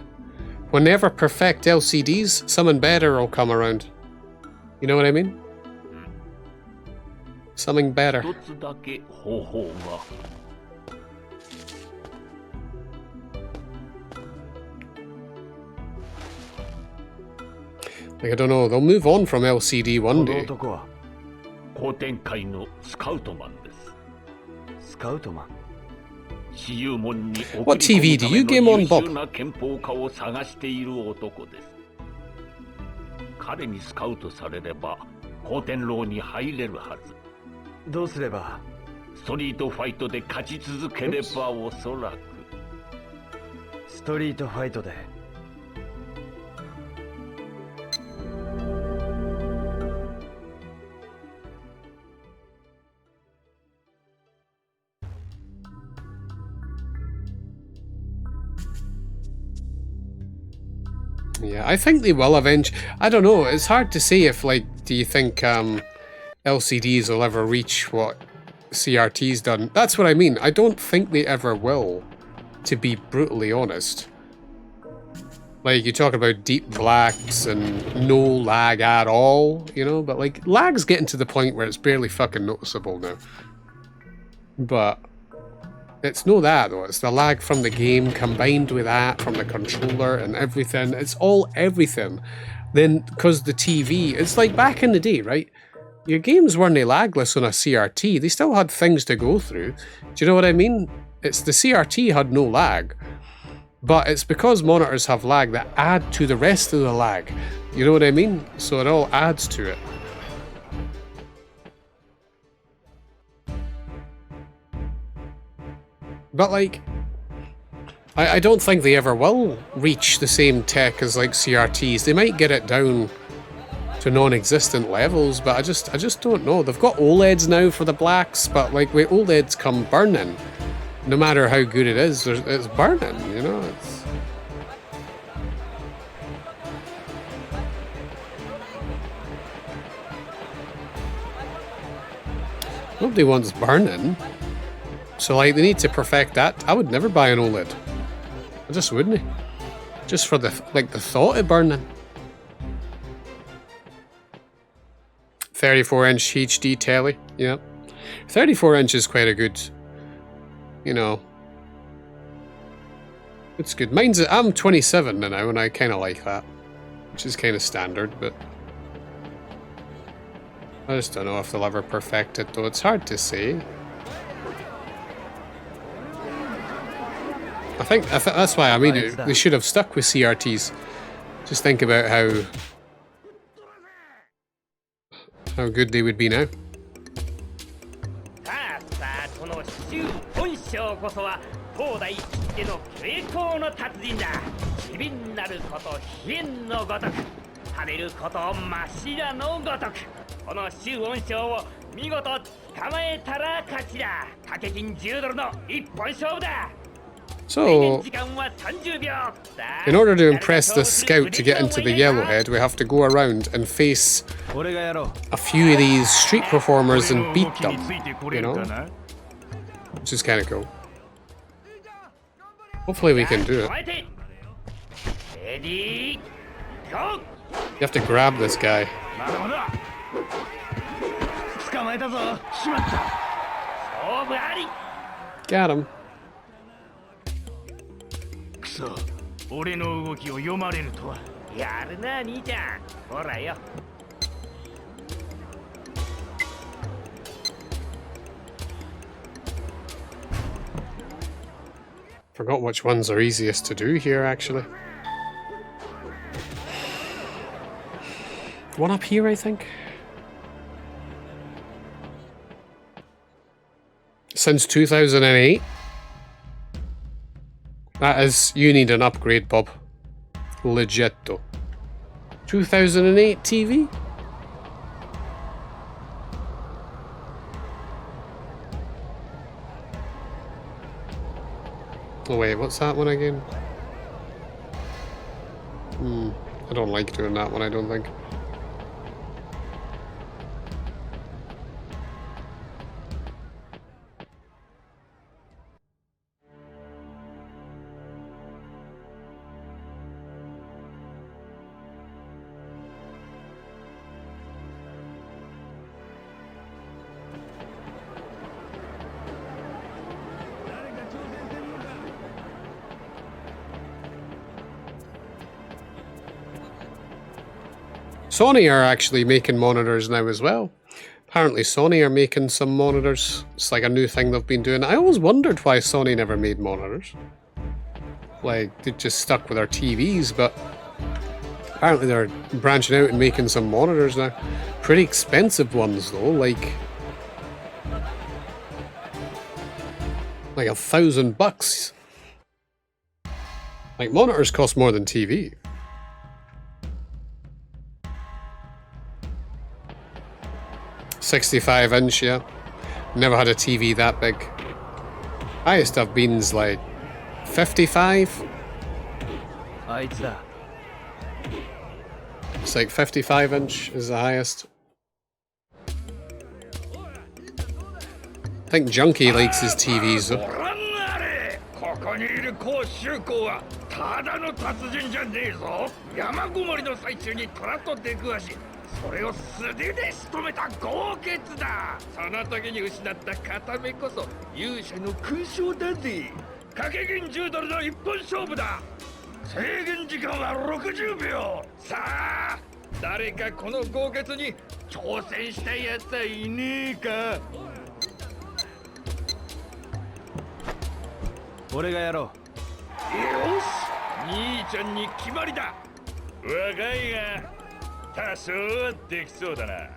when they ever perfect LCDs, something better will come around. You know what I mean? Something better. 一つだけ方法が。 Like, I don't know, they'll move on from LCD one day. この男は光天界のスカウトマンです。スカウトマン。死幽門に What TV do you game on, Bob? 優秀な憲法家を探している男です。彼にスカウトされれば光天楼に入れるはず。どうすれば？ストリートファイトで勝ち続ければおそらく。ストリートファイトで。 Yeah, I think they will eventually. I don't know. It's hard to say if, like, do you think LCDs will ever reach what CRT's done? That's what I mean. I don't think they ever will, to be brutally honest. Like, you talk about deep blacks and no lag at all, you know? But, like, lag's getting to the point where it's barely fucking noticeable now. But... it's no that though, it's the lag from the game combined with that from the controller and everything. It's all everything. Then, because the TV, it's like back in the day, right? Your games weren't lagless on a CRT, they still had things to go through. Do you know what I mean? It's the CRT had no lag. But it's because monitors have lag that add to the rest of the lag. You know what I mean? So it all adds to it. But like, I don't think they ever will reach the same tech as like CRTs. They might get it down to non-existent levels, but I just don't know. They've got OLEDs now for the blacks, but like with OLEDs come burning. No matter how good it is, it's burning, you know? It's... Nobody wants burning. So like they need to perfect that. I would never buy an OLED. I just wouldn't. Just for the like the thought of burning. 34-inch HD telly, yeah. 34-inch is quite a good, you know. It's good. I'm 27 now, and I kind of like that, which is kind of standard, but I just don't know if they'll ever perfect it, though. It's hard to say. I think that's why I made it. They should have stuck with CRTs. Just think about how good they would be now. So, in order to impress the scout to get into the Yellowhead, we have to go around and face a few of these street performers and beat them, you know? Which is kind of cool. Hopefully we can do it. You have to grab this guy. Got him. Forgot which ones are easiest to do here, actually. One up here, I think. Since 2008. That is, you need an upgrade, Bob. Legitto. 2008 TV? Oh wait, what's that one again? I don't like doing that one, I don't think. Sony are actually making monitors now as well. Apparently Sony are making some monitors. It's like a new thing they've been doing. I always wondered why Sony never made monitors. Like, they just stuck with their TVs, but apparently they're branching out and making some monitors now. Pretty expensive ones though, like $1,000. Like, monitors cost more than TV. $65-inch, yeah. Never had a TV that big. Highest I've been is like 55. It's like 55-inch is the highest. I think Junkie likes his TVs though. こにいる甲州公はただの達人じゃねえぞ。山ごもりの最中に虎と出くわし、それを素手で仕留めた豪傑だ。その時に失った片目こそ勇者の勲章だぜ。掛け金10ドルの一本勝負だ。制限時間は60秒。さあ、誰かこの豪傑に挑戦したいやつはいねえか。俺がやろう。よし、兄ちゃんに決まりだ。若いが多少はできそうだな。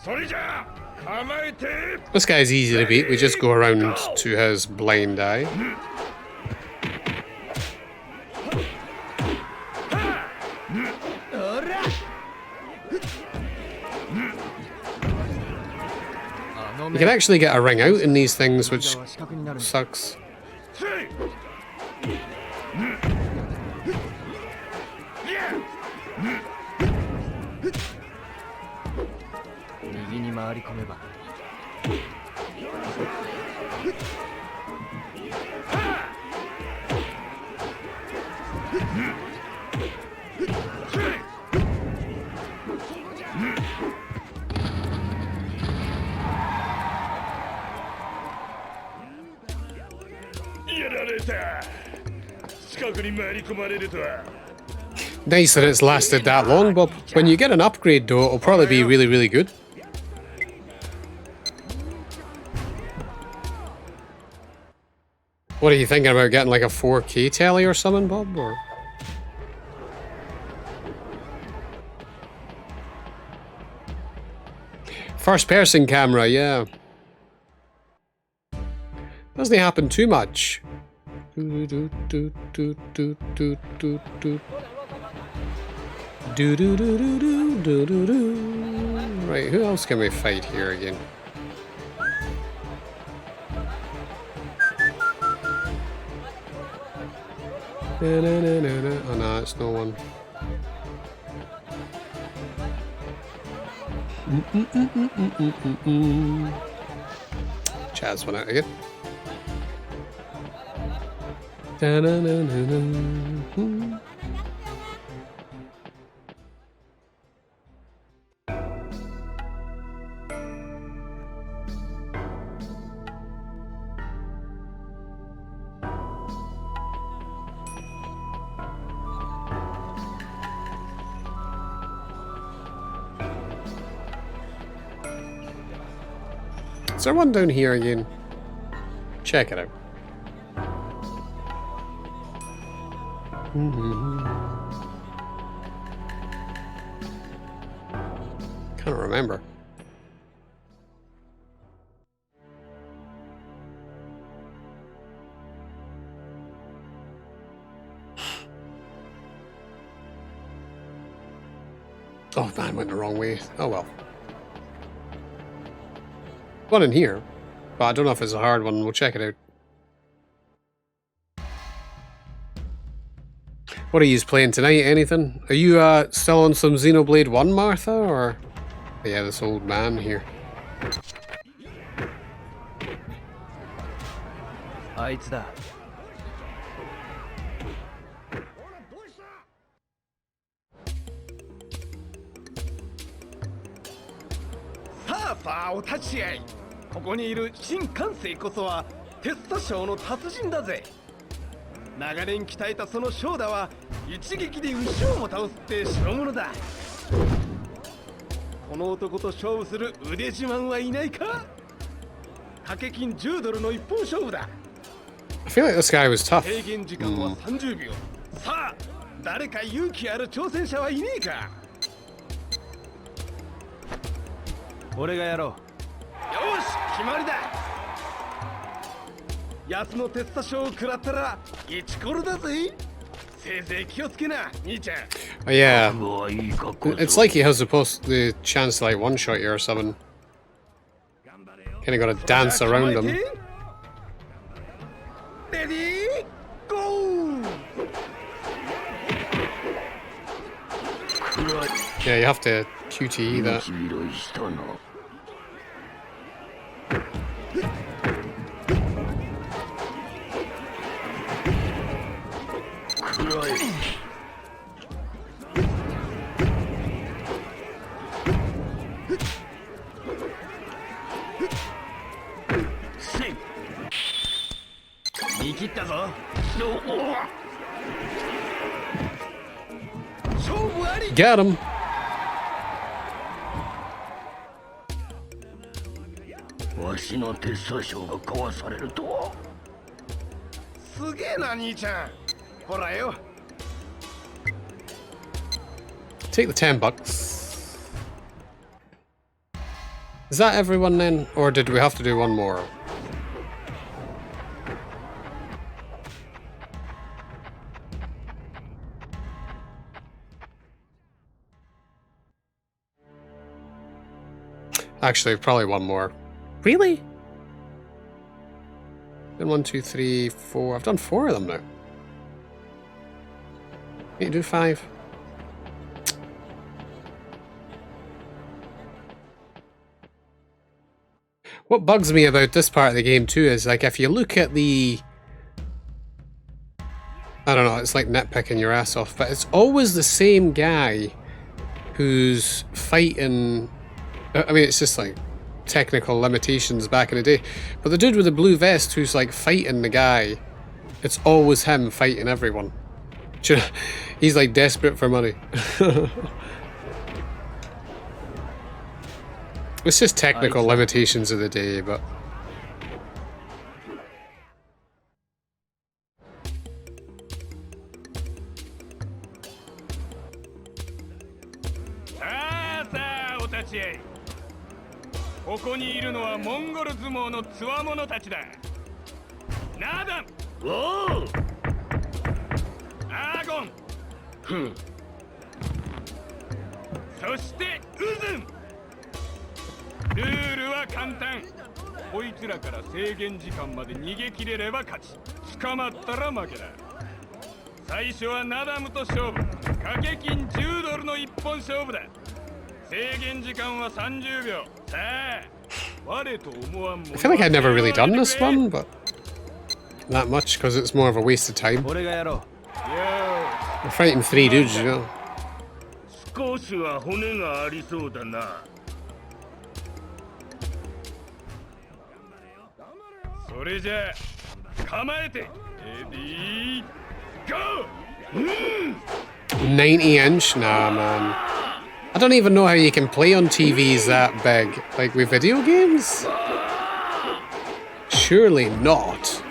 それじゃあ構えて。 This guy's easy to beat. We just go around to his blind eye. You can actually get a ring out in these things, which sucks. 右に回り込めば。やられた。近くに回り込まれるとは。 Nice that it's lasted that long, Bob. When you get an upgrade, though, it'll probably be really, really good. What are you thinking about getting, like, a 4K telly or something, Bob? Or... First-person camera, yeah. Doesn't happen too much. Right, who else can we fight here again? Oh no, it's no one. Chaz went out again. Is there one down here again? Check it out. Can't remember. Oh man, went the wrong way. Oh well. One in here, but I don't know if it's a hard one. We'll check it out. What are you playing tonight? Anything? Are you still on some Xenoblade 1, Martha? Or yeah, this old man here. あいつだ。さあさあ、お立ち会い。ここにいる新官生こそはテストショーの達人だぜ。長年鍛えたそのショーダは一撃で牛をも倒すって代物だ。この男と勝負する腕自慢はいないか？掛け金10ドルの一本勝負だ。I feel like this guy was tough. 制限時間は30秒。さあ、誰か勇気ある挑戦者はいねえか？俺がやろう。よし、決まりだ。安のテストショーを食らったらイチコロだぜ。せいぜい気をつけな、兄ちゃん。Oh, yeah, it's like he has the chance to like one-shot you or something. Kind of got to dance around him. Ready? Go! Yeah, you have to QTE that. Get him! わしのテストショーがかわされるとは。すげえな、兄ちゃん。ほらよ。Take the $10. Is that everyone then? Or did we have to do one more? Actually, probably one more. Really? Done 1, 2, 3, 4. I've done 4 of them now. Need to do 5. What bugs me about this part of the game too is, like, if you look at the... I don't know, it's like nitpicking your ass off, but it's always the same guy who's fighting... I mean, it's just like technical limitations back in the day. But the dude with the blue vest who's like fighting the guy, it's always him fighting everyone. He's like desperate for money. It's just technical limitations of the day, but... I feel like I'd never really done this one, but not much because it's more of a waste of time. We're fighting 3 dudes, you know. Go! 90-inch? Nah, man. I don't even know how you can play on TVs that big. Like, with video games? Surely not.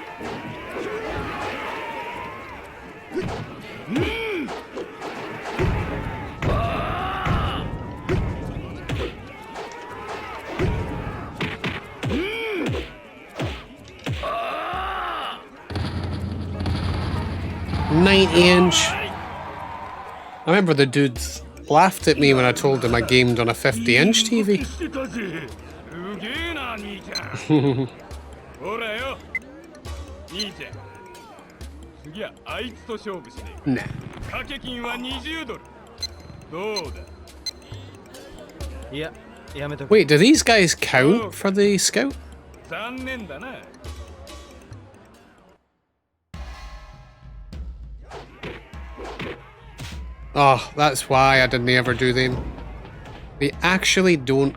I remember the dudes laughed at me when I told them I gamed on a 50-inch TV. Nah. Wait, do these guys count for the scout? Oh, that's why I didn't ever do them. They actually don't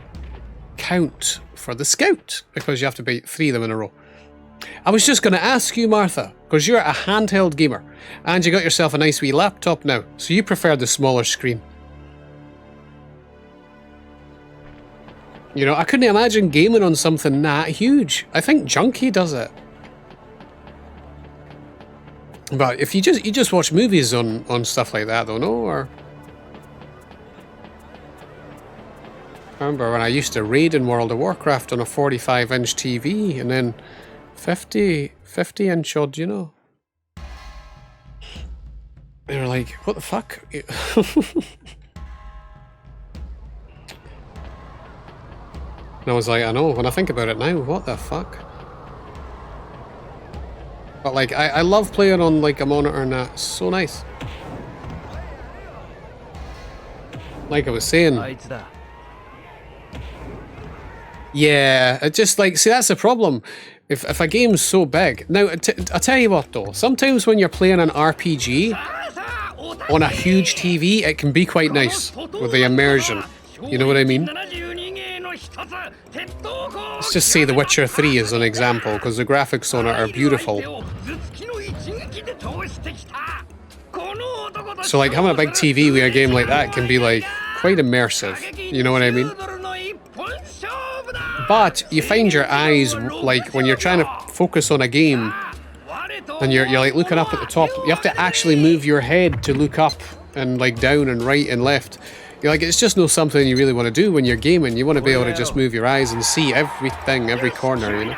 count for the scout, because you have to beat 3 of them in a row. I was just going to ask you, Martha, because you're a handheld gamer, and you got yourself a nice wee laptop now, so you prefer the smaller screen. You know, I couldn't imagine gaming on something that huge. I think Junkie does it. But if you just watch movies on stuff like that, though, no? Or I remember when I used to raid in World of Warcraft on a 45-inch TV, and then 50-inch odd, you know. They were like, what the fuck? And I was like, I know, when I think about it now, what the fuck? But like, I love playing on like a monitor and that. It's so nice. Like I was saying. Yeah, it just like, see, that's the problem. If a game's so big. Now, I tell you what though, sometimes when you're playing an RPG on a huge TV, it can be quite nice with the immersion. You know what I mean? Let's just say The Witcher 3 as an example, because the graphics on it are beautiful. So like having a big TV with a game like that can be like quite immersive, you know what I mean? But you find your eyes, like when you're trying to focus on a game and you're like looking up at the top, you have to actually move your head to look up and like down and right and left. You're like, it's just not something you really want to do when you're gaming. You want to be able to just move your eyes and see everything, every corner, you know?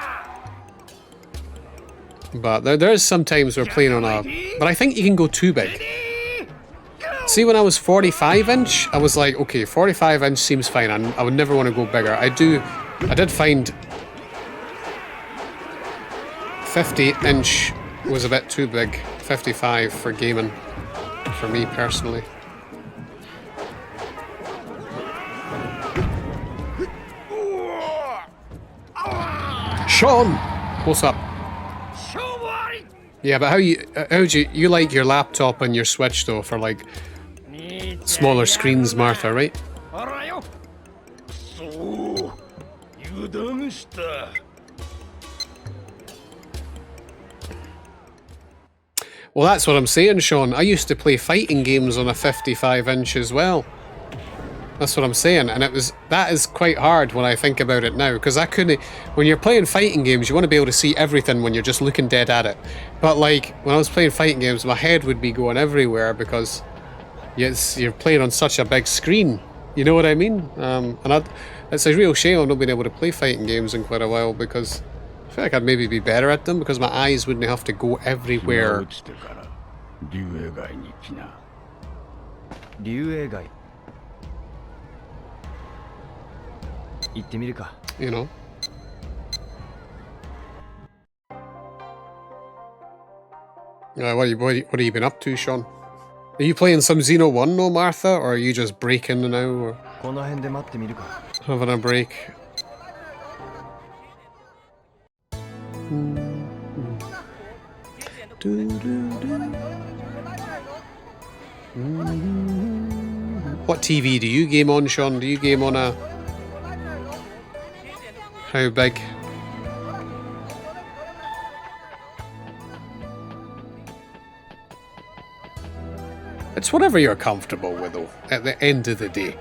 But there's some times we're playing on a... But I think you can go too big. See, when I was 45-inch, I was like, okay, 45-inch seems fine. I would never want to go bigger. I did find 50-inch was a bit too big. 55 for gaming, for me personally. Sean, what's up? Yeah, but how do you like your laptop and your Switch though for like smaller screens, Martha, right? Well, that's what I'm saying, Sean. I used to play fighting games on a 55-inch as well. That's what I'm saying, and that is quite hard when I think about it now, because I couldn't. When you're playing fighting games, you want to be able to see everything when you're just looking dead at it. But like when I was playing fighting games, my head would be going everywhere because you're playing on such a big screen. You know what I mean? It's a real shame I've not been able to play fighting games in quite a while because I feel like I'd maybe be better at them because my eyes wouldn't have to go everywhere. You know. What have you been up to, Sean? Are you playing some Xeno 1 no, Martha, or are you just breaking now, or having a break? What TV do you game on, Sean? Do you game on a... How big? It's whatever you're comfortable with, though, at the end of the day.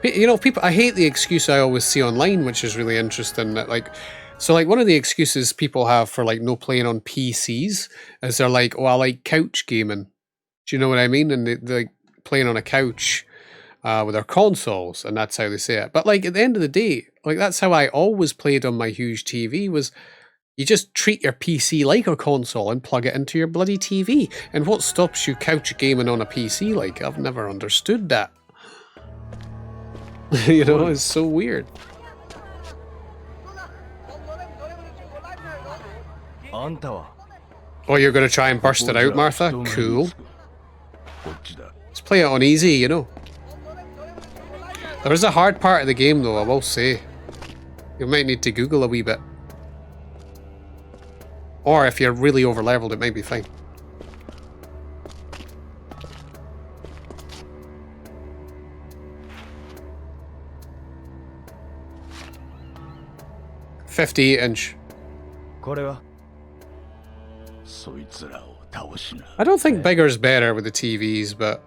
You know, people, I hate the excuse I always see online, which is really interesting, that like, so like one of the excuses people have for like no playing on PCs is they're like, oh, I like couch gaming. Do you know what I mean? And they're playing on a couch with their consoles, and that's how they say it. But like at the end of the day, like that's how I always played on my huge TV, was you just treat your PC like a console and plug it into your bloody TV. And what stops you couch gaming on a PC? Like, I've never understood that. You know, it's so weird. Oh, you're going to try and burst it out, Martha? Cool. Let's play it on easy, you know. There is a hard part of the game, though, I will say. You might need to Google a wee bit. Or if you're really over-leveled, it might be fine. .58-inch. I don't think bigger's better with the TVs, but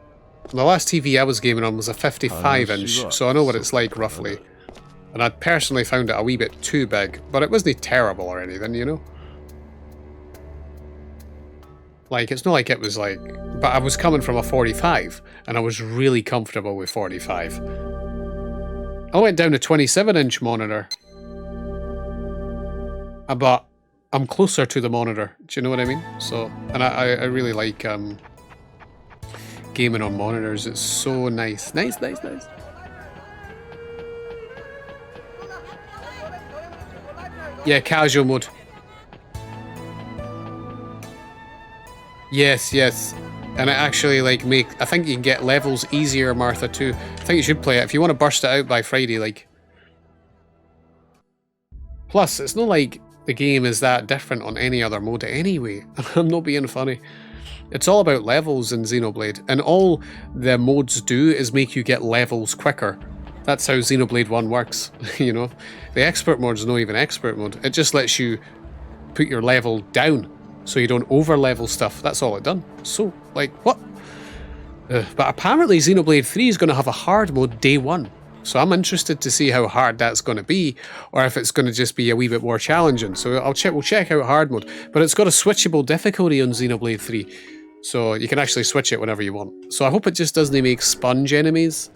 the last TV I was gaming on was a 55-inch, so I know what it's like roughly. And I personally found it a wee bit too big, but it wasn't terrible or anything, you know? Like, it's not like it was like... But I was coming from a 45, and I was really comfortable with 45. I went down to 27-inch monitor. But I'm closer to the monitor, do you know what I mean? So, and I really like gaming on monitors. It's so nice. Nice. Yeah, casual mode. Yes. And it actually like I think you can get levels easier, Martha, too. I think you should play it if you want to burst it out by Friday, like. Plus, it's not like the game is that different on any other mode anyway. I'm not being funny. It's all about levels in Xenoblade, and all the modes do is make you get levels quicker. That's how Xenoblade 1 works, you know? The expert mode's not even expert mode. It just lets you put your level down so you don't over-level stuff. That's all it done. So, like, what? But apparently Xenoblade 3 is going to have a hard mode day one. So I'm interested to see how hard that's going to be, or if it's going to just be a wee bit more challenging. So we'll check out hard mode. But it's got a switchable difficulty on Xenoblade 3. So you can actually switch it whenever you want. So I hope it just doesn't make sponge enemies.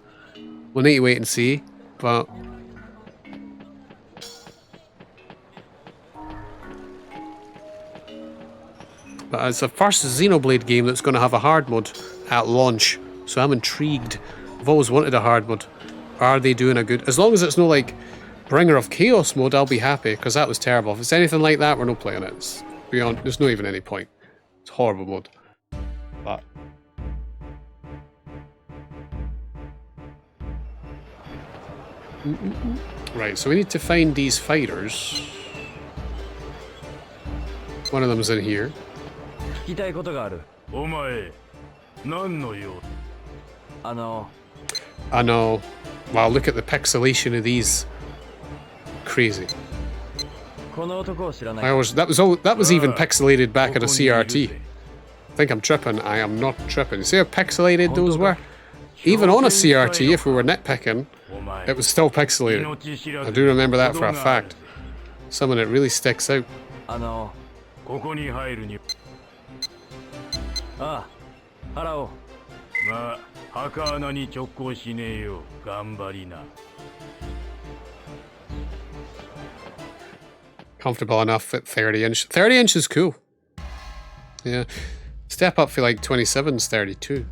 We'll need to wait and see. But it's the first Xenoblade game that's going to have a hard mode at launch. So I'm intrigued. I've always wanted a hard mode. Are they doing a good... As long as it's not like Bringer of Chaos mode, I'll be happy, because that was terrible. If it's anything like that, we're not playing it. It's beyond, there's not even any point. It's horrible mode. But right, so we need to find these fighters. One of them's in here. 聞きたいことがある。お前何の用？ I know. Wow, look at the pixelation of these. Crazy. この男を知らない。 that was even pixelated back at a CRT. I think I'm tripping. I am not tripping. See how pixelated those were? Even on a CRT, if we were nitpicking, it was still pixelated. I do remember that for a fact. Something that really sticks out. ここに入るに。ああ、払おう。まあ、墓穴に直行しねえよ。頑張りな。Comfortable enough at 30 inch. 30 inch is cool. Yeah. Step up for like 27's 32.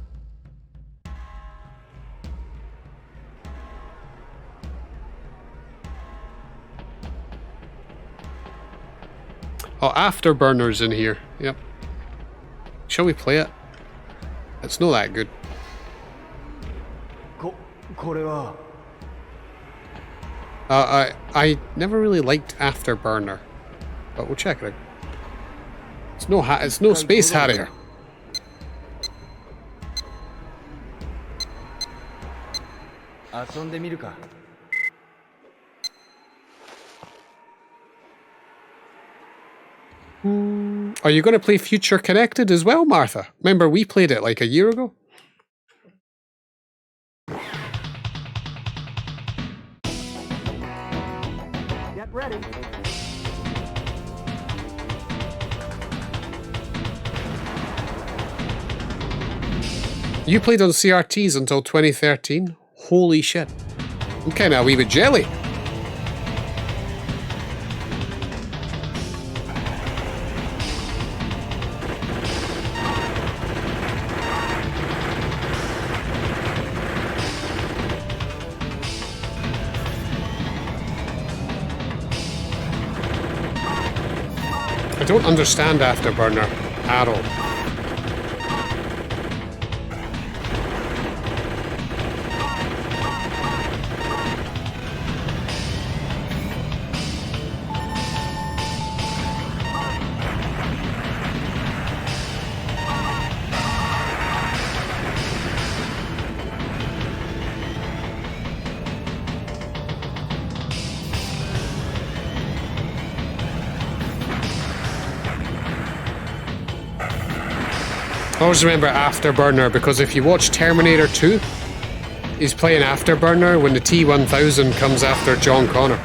Oh, Afterburner's in here. Yep. Shall we play it? It's not that good. これは。I never really liked Afterburner, but we'll check it out. It's no Space Harrier. Are you going to play Future Connected as well, Martha? Remember we played it like a year ago? Get ready. You played on CRTs until 2013? Holy shit. I'm kinda a wee bit jelly. I don't understand Afterburner at all. I always remember Afterburner because if you watch Terminator 2, he's playing Afterburner when the T-1000 comes after John Connor.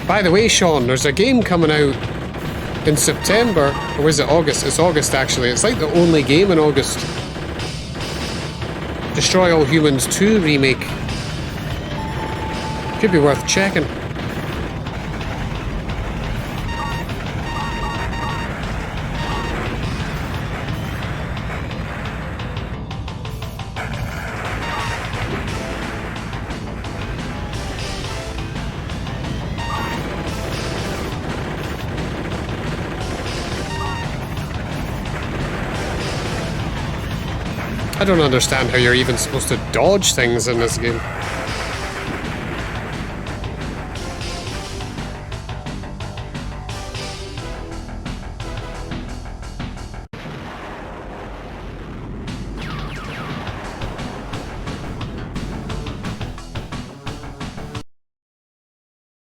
By the way, Sean, there's a game coming out in September, or is it August? It's August actually. It's like the only game in August. Destroy All Humans 2 remake. Could be worth checking. I don't understand how you're even supposed to dodge things in this game.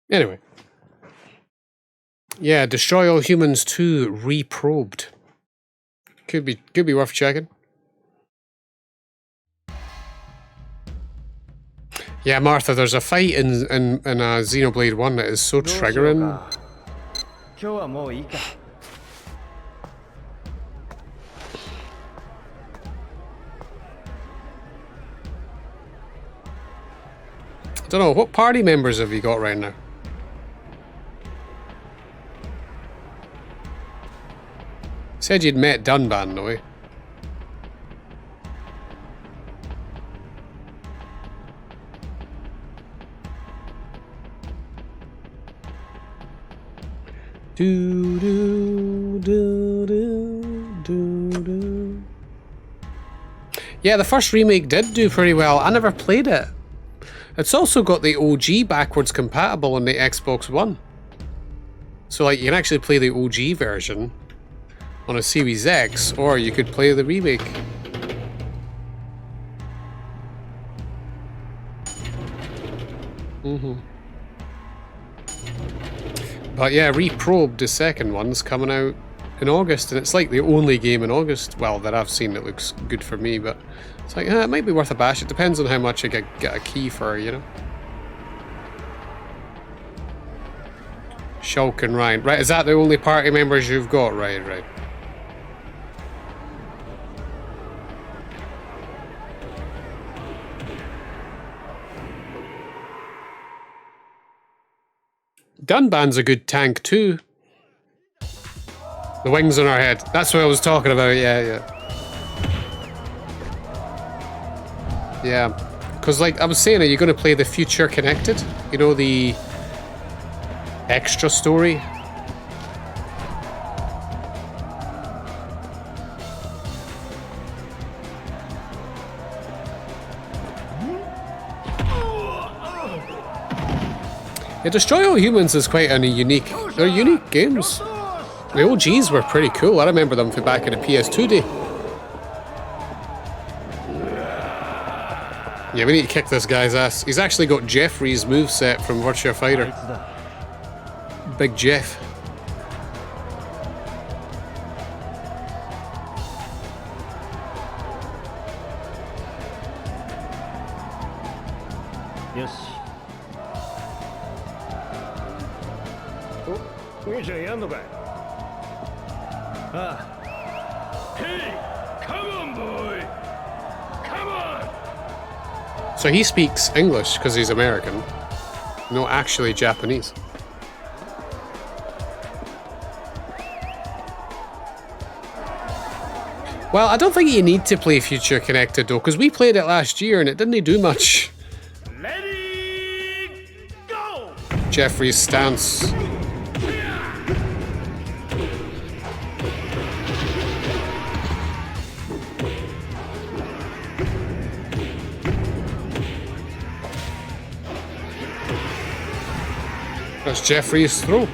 Anyway. Yeah, Destroy All Humans 2 Reprobed. Could be worth checking. Yeah, Martha, there's a fight in Xenoblade 1 that is so どうしよう triggering. か今日はもういいか I don't know, what party members have you got right now? Said you'd met Dunban, though, eh? Do do do do do do. Yeah, the first remake did do pretty well. I never played it. It's also got the OG backwards compatible on the Xbox One. So like you can actually play the OG version on a Series X, or you could play the remake. But yeah, Reprobed, the second one's coming out in August, and it's like the only game in August, well, that I've seen that looks good for me, but it's like, it might be worth a bash. It depends on how much I get a key for, you know? Shulk and Ryan. Right, is that the only party members you've got? Right, right. Dunban's a good tank too. The wings on our head. That's what I was talking about, yeah. Yeah. Because like I was saying, are you going to play the Future Connected? You know, the extra story? Yeah, Destroy All Humans is quite a unique... They're unique games. The OGs were pretty cool. I remember them from back in the PS2 day. Yeah, we need to kick this guy's ass. He's actually got Jeffrey's moveset from Virtua Fighter. Big Jeff. Yes. お、兄ちゃんやんのかいああ Hey, come on, boy. Come on. So he speaks English because he's American. No, actually Japanese. Well, I don't think you need to play Future Connected though, because we played it last year and it didn't do much. Ready, go. Jeffrey's stance. That's Jeffrey's throw.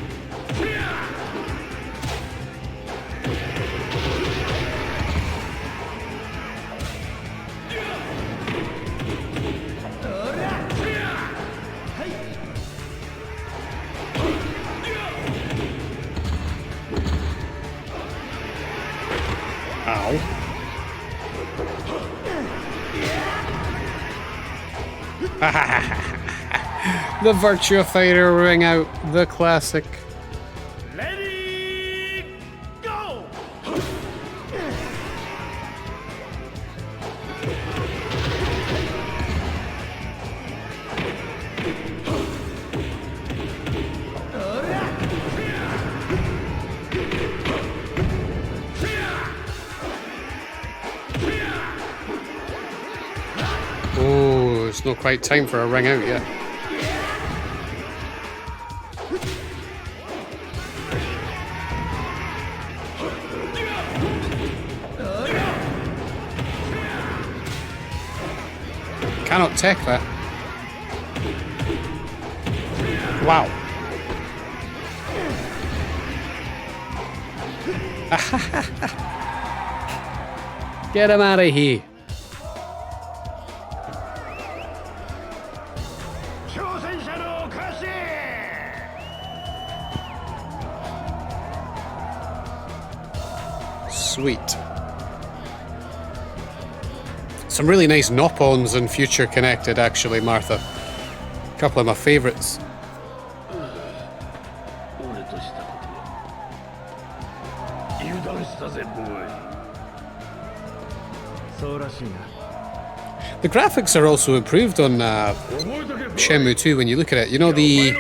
The Virtua Fighter ring out, the classic. Ready, go. Oh, it's not quite time for a ring out yet. Cannot tech that. Wow. Get him out of here. Sweet. Some really nice knock-ons in Future Connected, actually, Martha. Couple of my favorites. 俺としたことは油断したぜボーイ。そうらしいな。 The graphics are also improved on Shenmue 2 when you look at it. You know the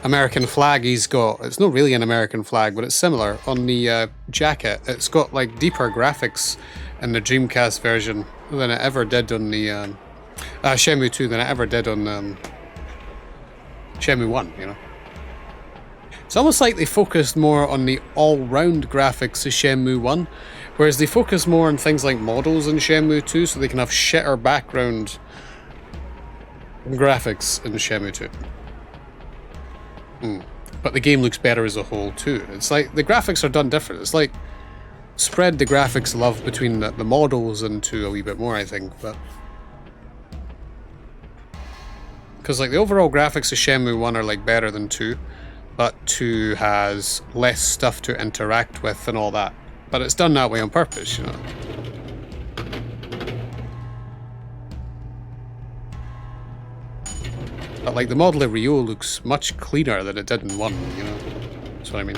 American flag he's got? It's not really an American flag, but it's similar. On the jacket, it's got like deeper graphics in the Dreamcast version than it ever did on the Shenmue 2 than it ever did on Shenmue 1, you know. It's almost like they focused more on the all-round graphics of Shenmue 1, whereas they focus more on things like models in Shenmue 2, so they can have shitter background graphics in Shenmue 2. But the game looks better as a whole too. It's like the graphics are done different. It's like spread the graphics love between the models into a wee bit more, I think. But because like the overall graphics of Shenmue 1 are like better than 2, but 2 has less stuff to interact with and all that. But it's done that way on purpose, you know. But like the model of Ryo looks much cleaner than it did in 1, you know. That's what I mean.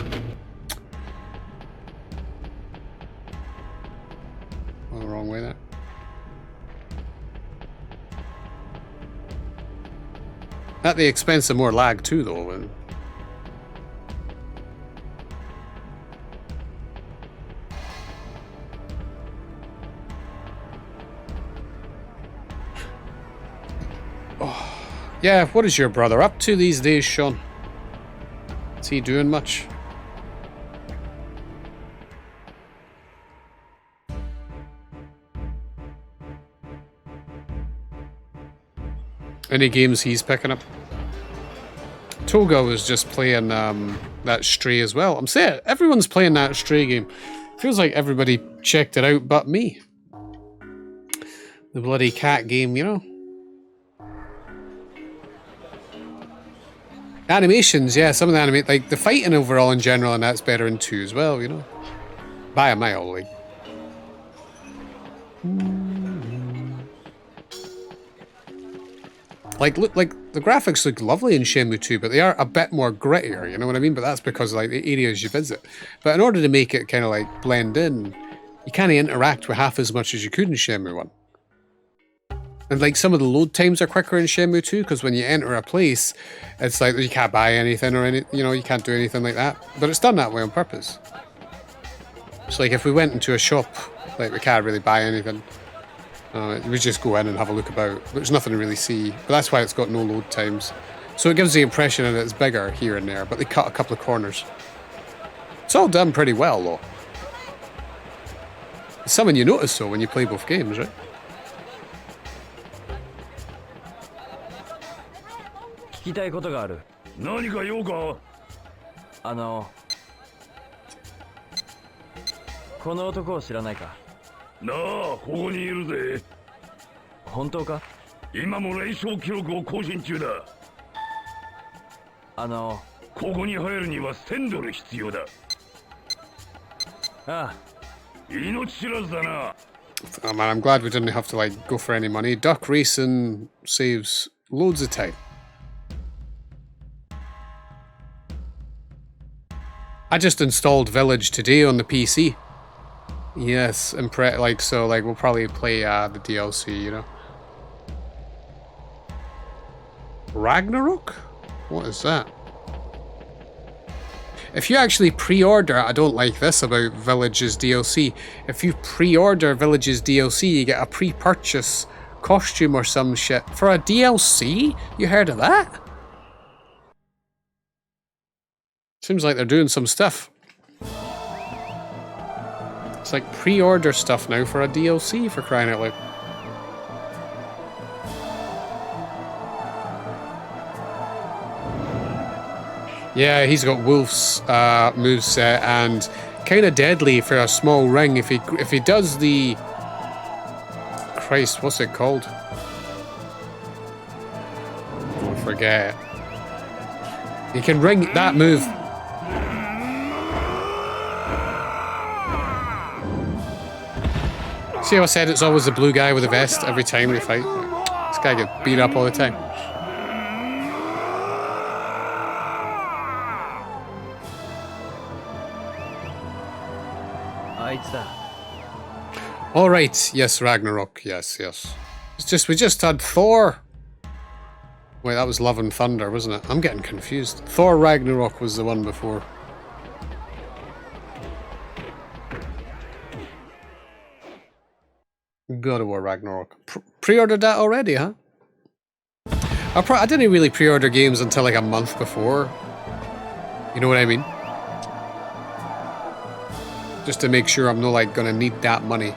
Oh, the wrong way there. At the expense of more lag too, though. Yeah, what is your brother up to these days, Sean? Is he doing much? Any games he's picking up? Toga was just playing that Stray as well. I'm saying everyone's playing that Stray game. Feels like everybody checked it out but me. The bloody cat game, you know? Animations, yeah, some of the like the fighting overall in general, and that's better in 2 as well, you know. By a mile, like. Look, like the graphics look lovely in Shenmue 2, but they are a bit more grittier, you know what I mean? But that's because of, like, the areas you visit. But in order to make it kind of like blend in, you can't interact with half as much as you could in Shenmue 1. And like some of the load times are quicker in Shenmue 2 because when you enter a place, it's like you can't buy anything or any, you know, you can't do anything like that. But it's done that way on purpose. So like if we went into a shop, like we can't really buy anything. We just go in and have a look about. There's nothing to really see. But that's why it's got no load times. So it gives the impression that it's bigger here and there, but they cut a couple of corners. It's all done pretty well though. It's something you notice though when you play both games, right? 聞きたいことがある。何か用か。この男を知らないか。なあ、ここにいるぜ。本当か？今も連勝記録を更新中だ。ここに入るには1000ドル必要だ。ああ。命知らずだな。Oh man, I'm glad we didn't have to like go for any money. Duck racing saves loads of time. I just installed Village today on the PC. Yes, so we'll probably play the DLC, you know. Ragnarok? What is that? If you actually pre-order, I don't like this about Village's DLC. If you pre-order Village's DLC, you get a pre-purchase costume or some shit. For a DLC? You heard of that? Seems like they're doing some stuff. It's like pre-order stuff now for a DLC, for crying out loud. Yeah, he's got Wolf's moveset and kind of deadly for a small ring. If he does the... Christ, what's it called? I forget. He can ring that move. See how I said it's always the blue guy with the vest every time they fight? This guy gets beat up all the time. All right. Yes, Ragnarok. Yes, yes. We just had Thor. Wait, that was Love and Thunder, wasn't it? I'm getting confused. Thor Ragnarok was the one before. God of War Ragnarok. Pre-ordered that already, huh? I didn't really pre-order games until like a month before. You know what I mean? Just to make sure I'm not like gonna need that money.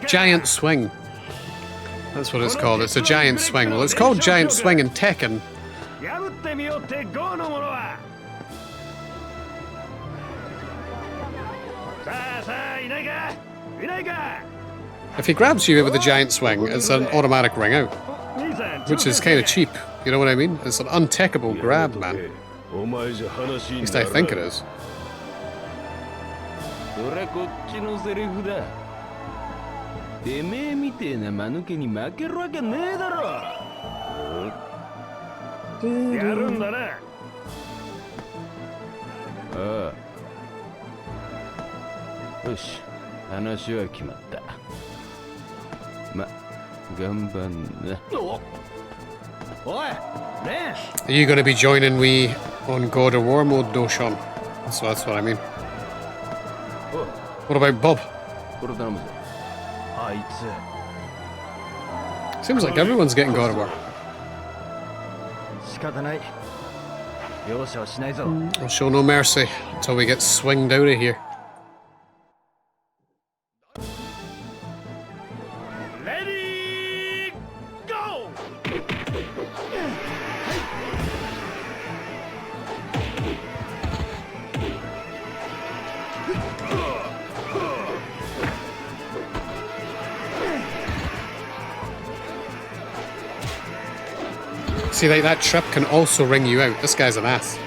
Giant swing. That's what it's called. It's a giant swing. Well, it's called giant swing in Tekken. If he grabs you with a giant swing, it's an automatic ring out, which is kind of cheap. You know what I mean? It's an untechable grab, man. At least I think it is. Are you going to be joining me on God of War mode, though, Sean? So that's what I mean. What about Bob? Seems like everyone's getting God of War. I'll show no mercy until we get swinged out of here. Ready, go! See, like, that trip can also ring you out. This guy's an ass.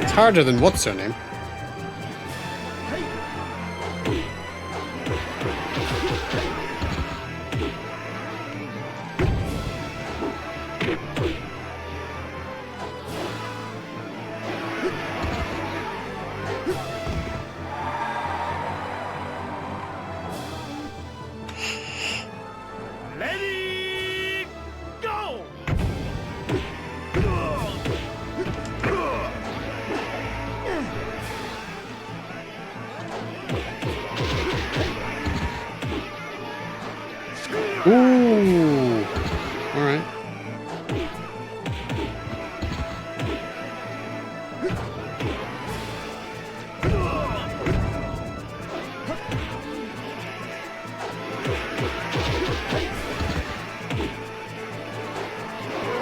It's harder than what's her name. Ooh. Alright.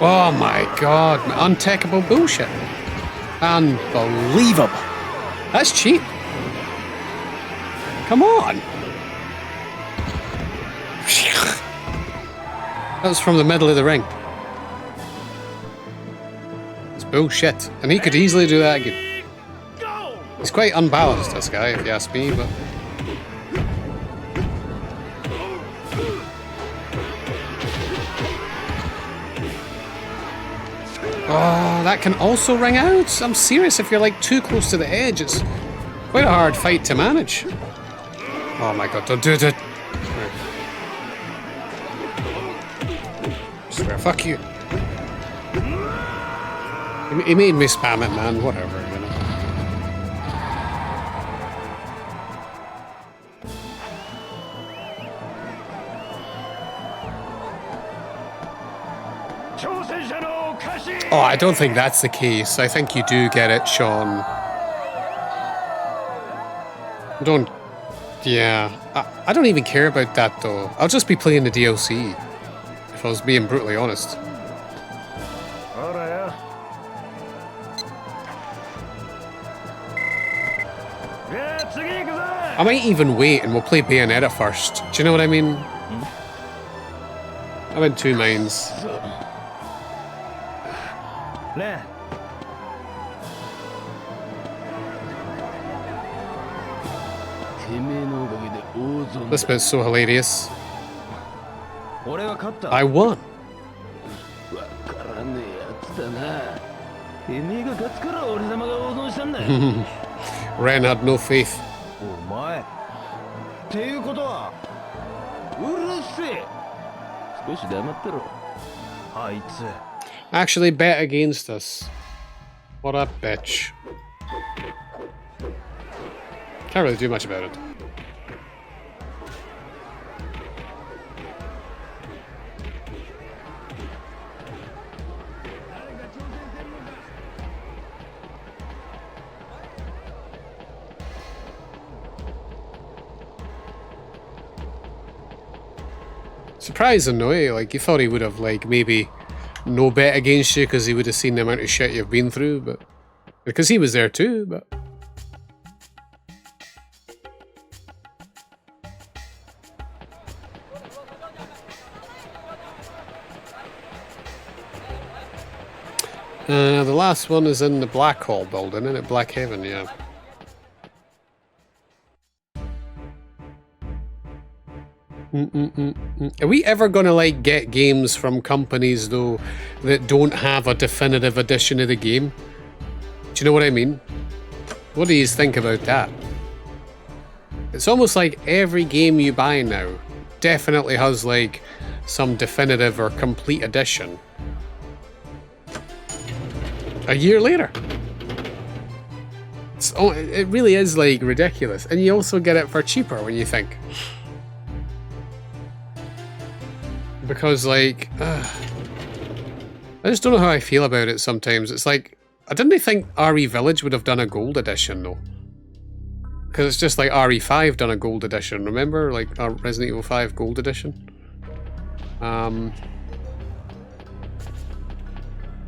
Oh my god, untechable bullshit. Unbelievable. That's cheap. Come on. That was from the middle of the ring. It's bullshit. And he could easily do that again. He's quite unbalanced, this guy, if you ask me, but... Oh, that can also ring out. I'm serious, if you're like too close to the edge, it's quite a hard fight to manage. Oh my god, don't do it. I swear, fuck you. He made me spam it, man. Whatever, you know. Oh, I don't think that's the case. I think you do get it, Sean. Don't... Yeah. I don't even care about that, though. I'll just be playing the DLC. If I was being brutally honest. I might even wait and we'll play Bayonetta first. Do you know what I mean? I'm in two minds. This bit's so hilarious. 俺は勝った。 I won. わからねえやつだな。てめえが勝つから俺様が大損したんだ。 Ren had no faith. お前。っていうことは。うるせえ。少し黙ってろ。あいつ。 Actually bet against us. What a bitch. Can't really do much about it. Surprising, no? Eh? Like, you thought he would have, like, maybe no bet against you because he would have seen the amount of shit you've been through, but because he was there too, but the last one is in the Black Hall building, isn't it? Black Heaven, yeah. Are we ever gonna like get games from companies though that don't have a definitive edition of the game? Do you know what I mean? What do you think about that? It's almost like every game you buy now definitely has like some definitive or complete edition. A year later. It really is like ridiculous. And you also get it for cheaper when you think. Because like, I just don't know how I feel about it sometimes. It's like, I didn't think RE Village would have done a gold edition though. Because it's just like RE5 done a gold edition, remember? Like Resident Evil 5 gold edition. But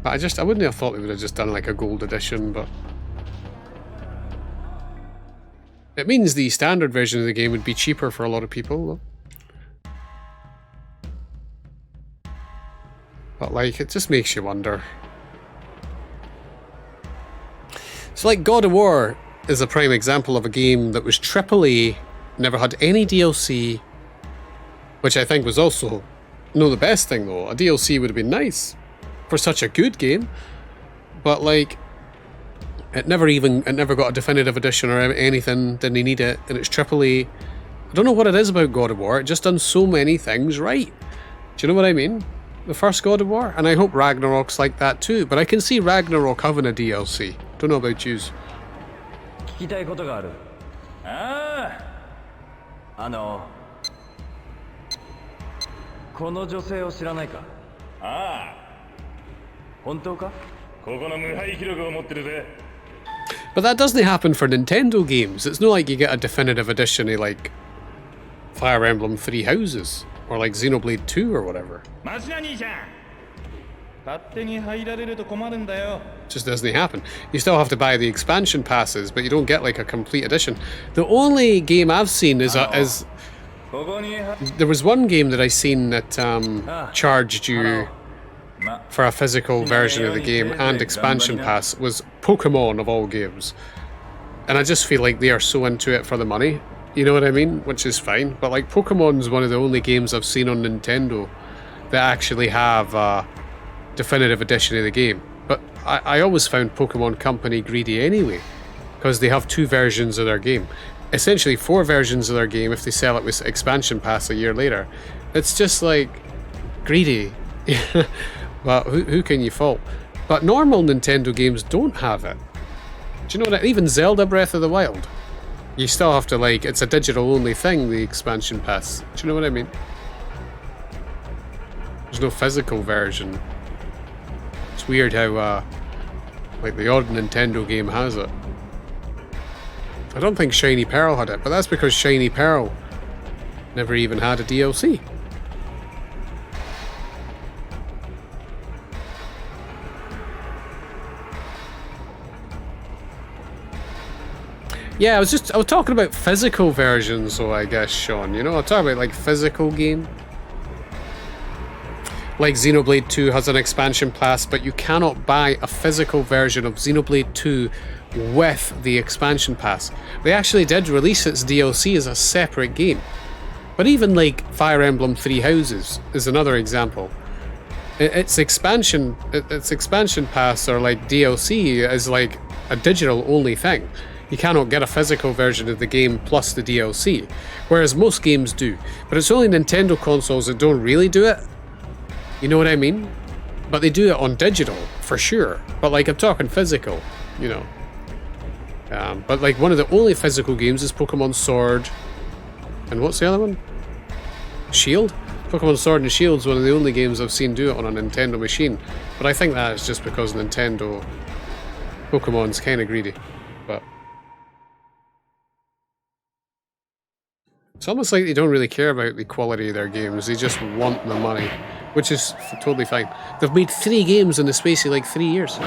I wouldn't have thought they would have just done like a gold edition, but it means the standard version of the game would be cheaper for a lot of people though. But like, it just makes you wonder. So like God of War is a prime example of a game that was AAA, never had any DLC, which I think was also the best thing though. A DLC would have been nice for such a good game, but like, it never got a definitive edition or anything, didn't need it, and it's AAA. I don't know what it is about God of War, it just done so many things right. Do you know what I mean? The first God of War, and I hope Ragnarok's like that too, but I can see Ragnarok having a DLC. Don't know about yous. 聞きたいことがある。この女性を知らないか。本当か？ここの無敗記録を持ってるぜ。 But that doesn't happen for Nintendo games. It's not like you get a definitive edition of like Fire Emblem Three Houses or like Xenoblade 2 or whatever. Just doesn't happen. You still have to buy the expansion passes, but you don't get like a complete edition. The only game I've seen is there was one game that I seen that charged you for a physical version of the game and expansion pass was Pokemon of all games. And I just feel like they are so into it for the money. You know what I mean? Which is fine. But like Pokemon's one of the only games I've seen on Nintendo that actually have a definitive edition of the game. But I always found Pokemon Company greedy anyway, because they have 2 versions of their game. Essentially 4 versions of their game if they sell it with expansion pass a year later. It's just like greedy. But who can you fault? But normal Nintendo games don't have it. Do you know that? Even Zelda Breath of the Wild, you still have to like, it's a digital only thing, the expansion pass. Do you know what I mean? There's no physical version. It's weird how like the odd Nintendo game has it. I don't think Shiny Pearl had it, but that's because Shiny Pearl never even had a DLC. Yeah, I was talking about physical versions, so I guess, Sean, you know, I'm talking about like physical game. Like Xenoblade 2 has an expansion pass, but you cannot buy a physical version of Xenoblade 2 with the expansion pass. They actually did release its DLC as a separate game. But even like Fire Emblem Three Houses is another example. Its expansion pass or like DLC is like a digital only thing. You cannot get a physical version of the game plus the DLC, whereas most games do. But it's only Nintendo consoles that don't really do it. You know what I mean? But they do it on digital, for sure. But like, I'm talking physical, you know. But like, one of the only physical games is Pokemon Sword. And what's the other one? Shield? Pokemon Sword and Shield is one of the only games I've seen do it on a Nintendo machine. But I think that is just because Nintendo Pokemon's kind of greedy. But it's almost like they don't really care about the quality of their games. They just want the money, which is totally fine. They've made 3 games in the space of like 3 years.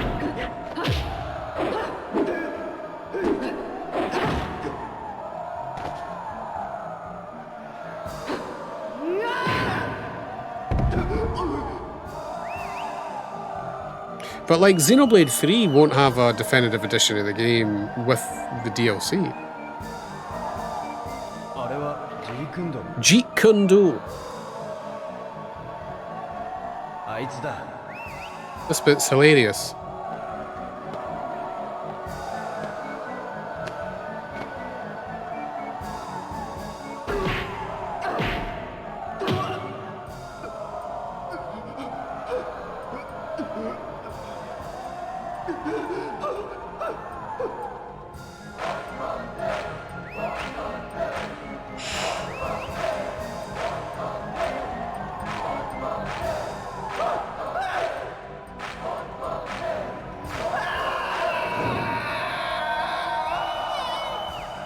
But like Xenoblade 3 won't have a definitive edition of the game with the DLC. Jeet Kune Do. This bit's hilarious.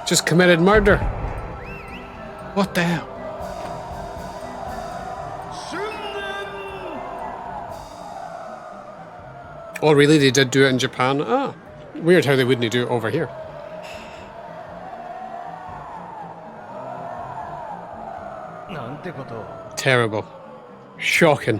Just committed murder. What the hell? Oh really, they did do it in Japan? Ah, weird how they wouldn't do it over here. Terrible. Shocking.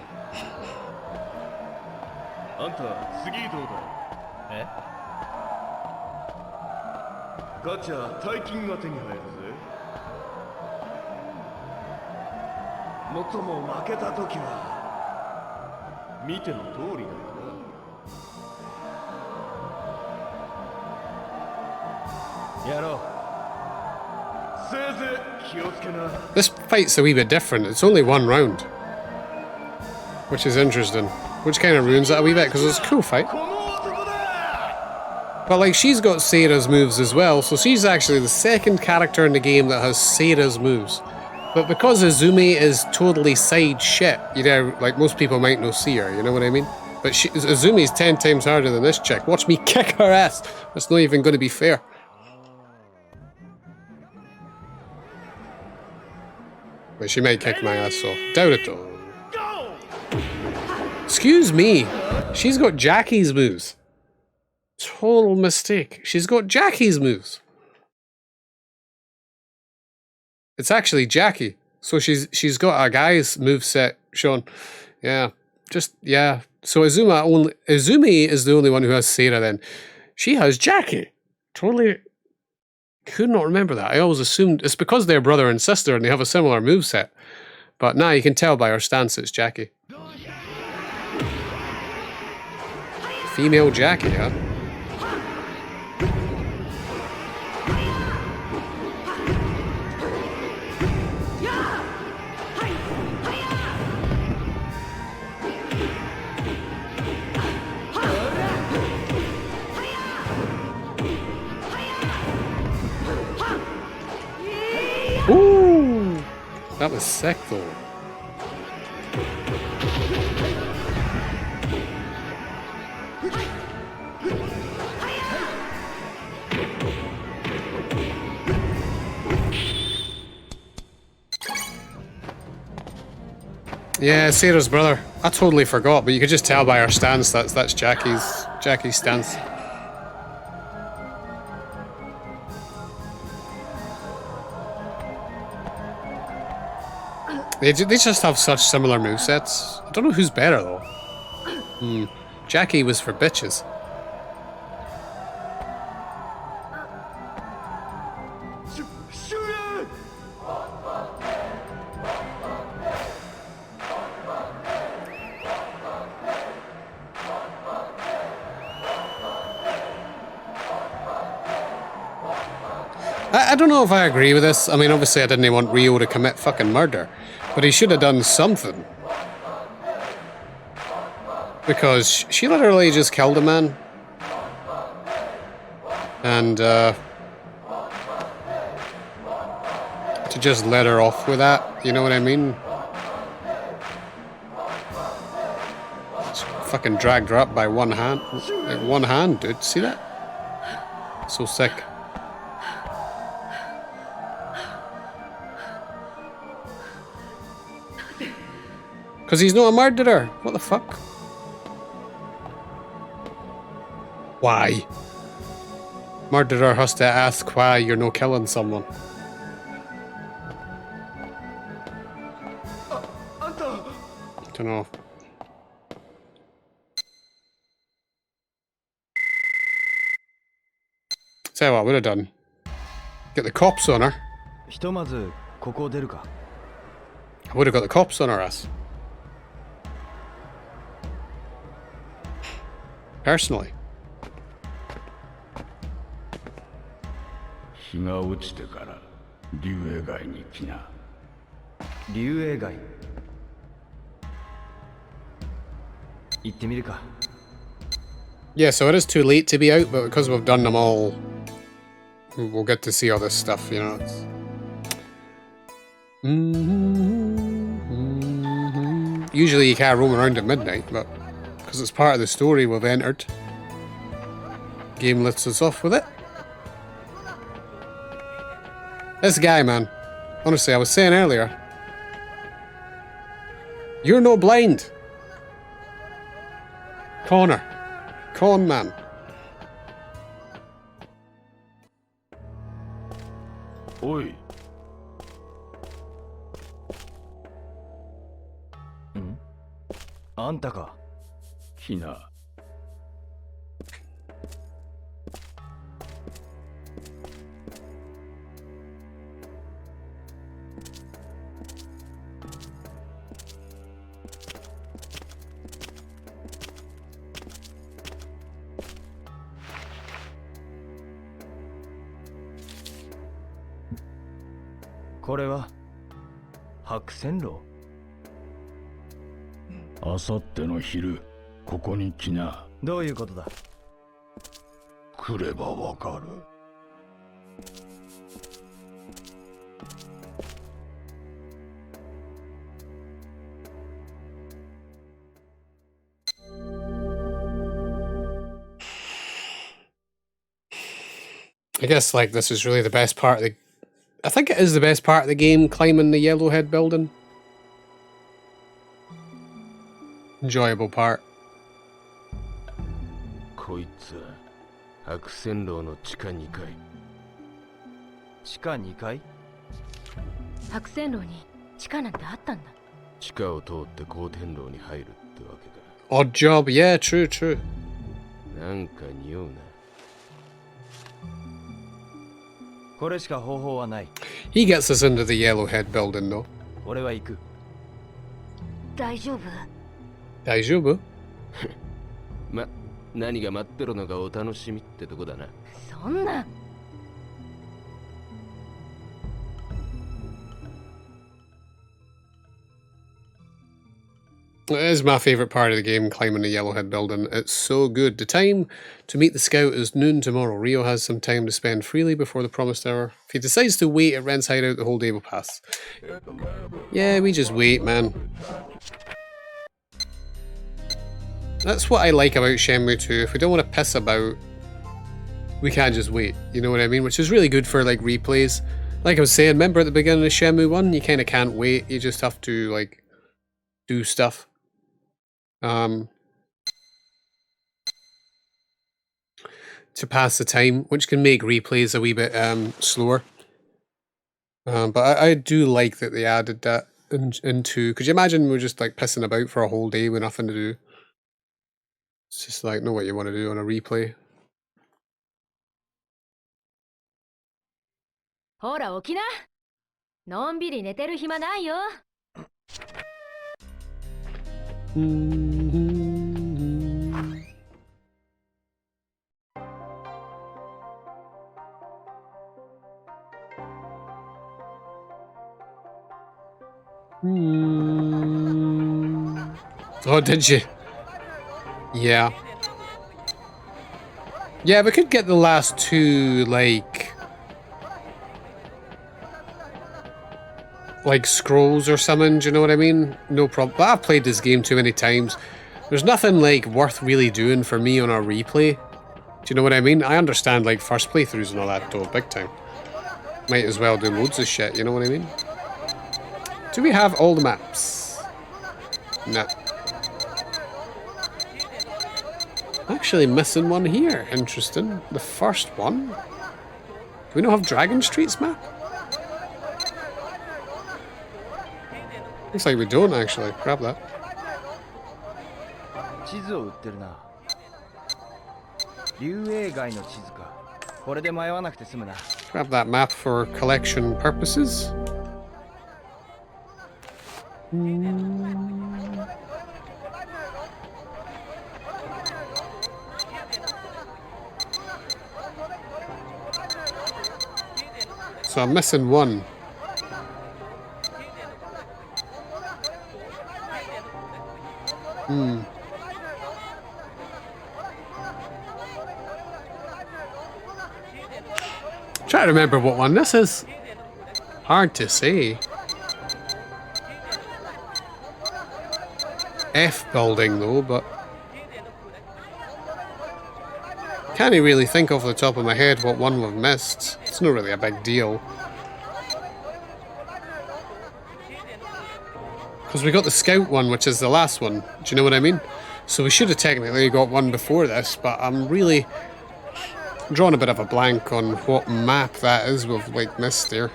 This fight's a wee bit different. It's only 1 round, which is interesting. Which kind of ruins it a wee bit because it's a cool fight. But like, she's got Seira's moves as well, so she's actually the second character in the game that has Seira's moves. But because Izumi is totally side shit, you know, like most people might not see her, you know what I mean? But Izumi's 10 times harder than this chick. Watch me kick her ass. That's not even going to be fair. But she might kick my ass, so doubt it though. Excuse me. She's got Jackie's moves. Total mistake. She's got Jackie's moves. It's actually Jackie. So she's got a guy's moveset, Sean. Yeah. Yeah. So Izumi is the only one who has Seira then. She has Jackie. Totally could not remember that. I always assumed it's because they're brother and sister and they have a similar moveset. But now you can tell by her stance it's Jackie. Female Jackie, huh? Ooh, that was sick though. Yeah, Seira's brother. I totally forgot, but you could just tell by her stance that's Jackie's stance. They just have such similar movesets. I don't know who's better though. Jackie was for bitches. I don't know if I agree with this. I mean, obviously I didn't want Rio to commit fucking murder, but he should have done something. Because she literally just killed a man. And, to just let her off with that, you know what I mean? Just fucking dragged her up by one hand. Like one hand, dude. See that? So sick. Because he's not a murderer. What the fuck? Why? Murderer has to ask why you're no killing someone. Don't know. Tell you what I would have done. Get the cops on her. ひとまずここを出るか。 I would have got the cops on her ass. Personally. 日が落ちてから竜英街に来な。竜英街。行ってみるか。 Yeah, so it is too late to be out, but because we've done them all, we'll get to see all this stuff, you know. It's... Usually you can't roam around at midnight, but because it's part of the story we've entered, game lets us off with it. This guy, man. Honestly, I was saying earlier, you're not blind. Connor. Con man. Oi. あんたか。ひな。これは白線路。あさっての昼ここに来な。どういうことだ。来ればわかる。I guess like this is really the best part of the... I think it is the best part of the game, climbing the Yellowhead building. Enjoyable part. こいつは白線楼の地下2階。地下2階？白線楼に地下なんてあったんだ。地下を通って高天楼に入るってわけか。 Odd job, yeah, true, true. なんか匂うな。これしか方法はない。 He gets us into the Yellowhead building though. 俺は行く。大丈夫？大丈夫？ま、何が待ってるのかお楽しみってとこだな。そんな。It is my favourite part of the game, climbing the Yellowhead building. It's so good. The time to meet the scout is noon tomorrow. Rio has some time to spend freely before the promised hour. If he decides to wait at Ren's hideout, the whole day will pass. Yeah, we just wait, man. That's what I like about Shenmue 2. If we don't want to piss about, we can just wait. You know what I mean? Which is really good for like replays. Like I was saying, remember at the beginning of Shenmue 1, you kind of can't wait. You just have to like do stuff. To pass the time, which can make replays a wee bit slower. But I do like that they added that. in 2. Could you imagine we're just like pissing about for a whole day with nothing to do? It's just like, know what you want to do on a replay. ほら起きな。のんびり寝てる暇ないよ。Oh, did you? Yeah. Yeah, we could get the last 2, like scrolls or something, do you know what I mean? No problem. But I've played this game too many times. There's nothing, like, worth really doing for me on a replay. Do you know what I mean? I understand, like, first playthroughs and all that, though, big time. Might as well do loads of shit, you know what I mean? Do we have all the maps? No. Actually missing one here. Interesting. The first one? Do we not have Dragon Street's map? Looks like we don't actually. Grab that. 地図を売ってるな。竜英街の地図か。これで迷わなくて済むな。 Grab that map for collection purposes. So I'm missing one. Try to remember what one this is. Hard to say. F building though, but can't really think off the top of my head what one we've missed. It's not really a big deal. Because we got the scout one, which is the last one. Do you know what I mean? So we should have technically got one before this, but I'm really drawing a bit of a blank on what map that is we've like missed there.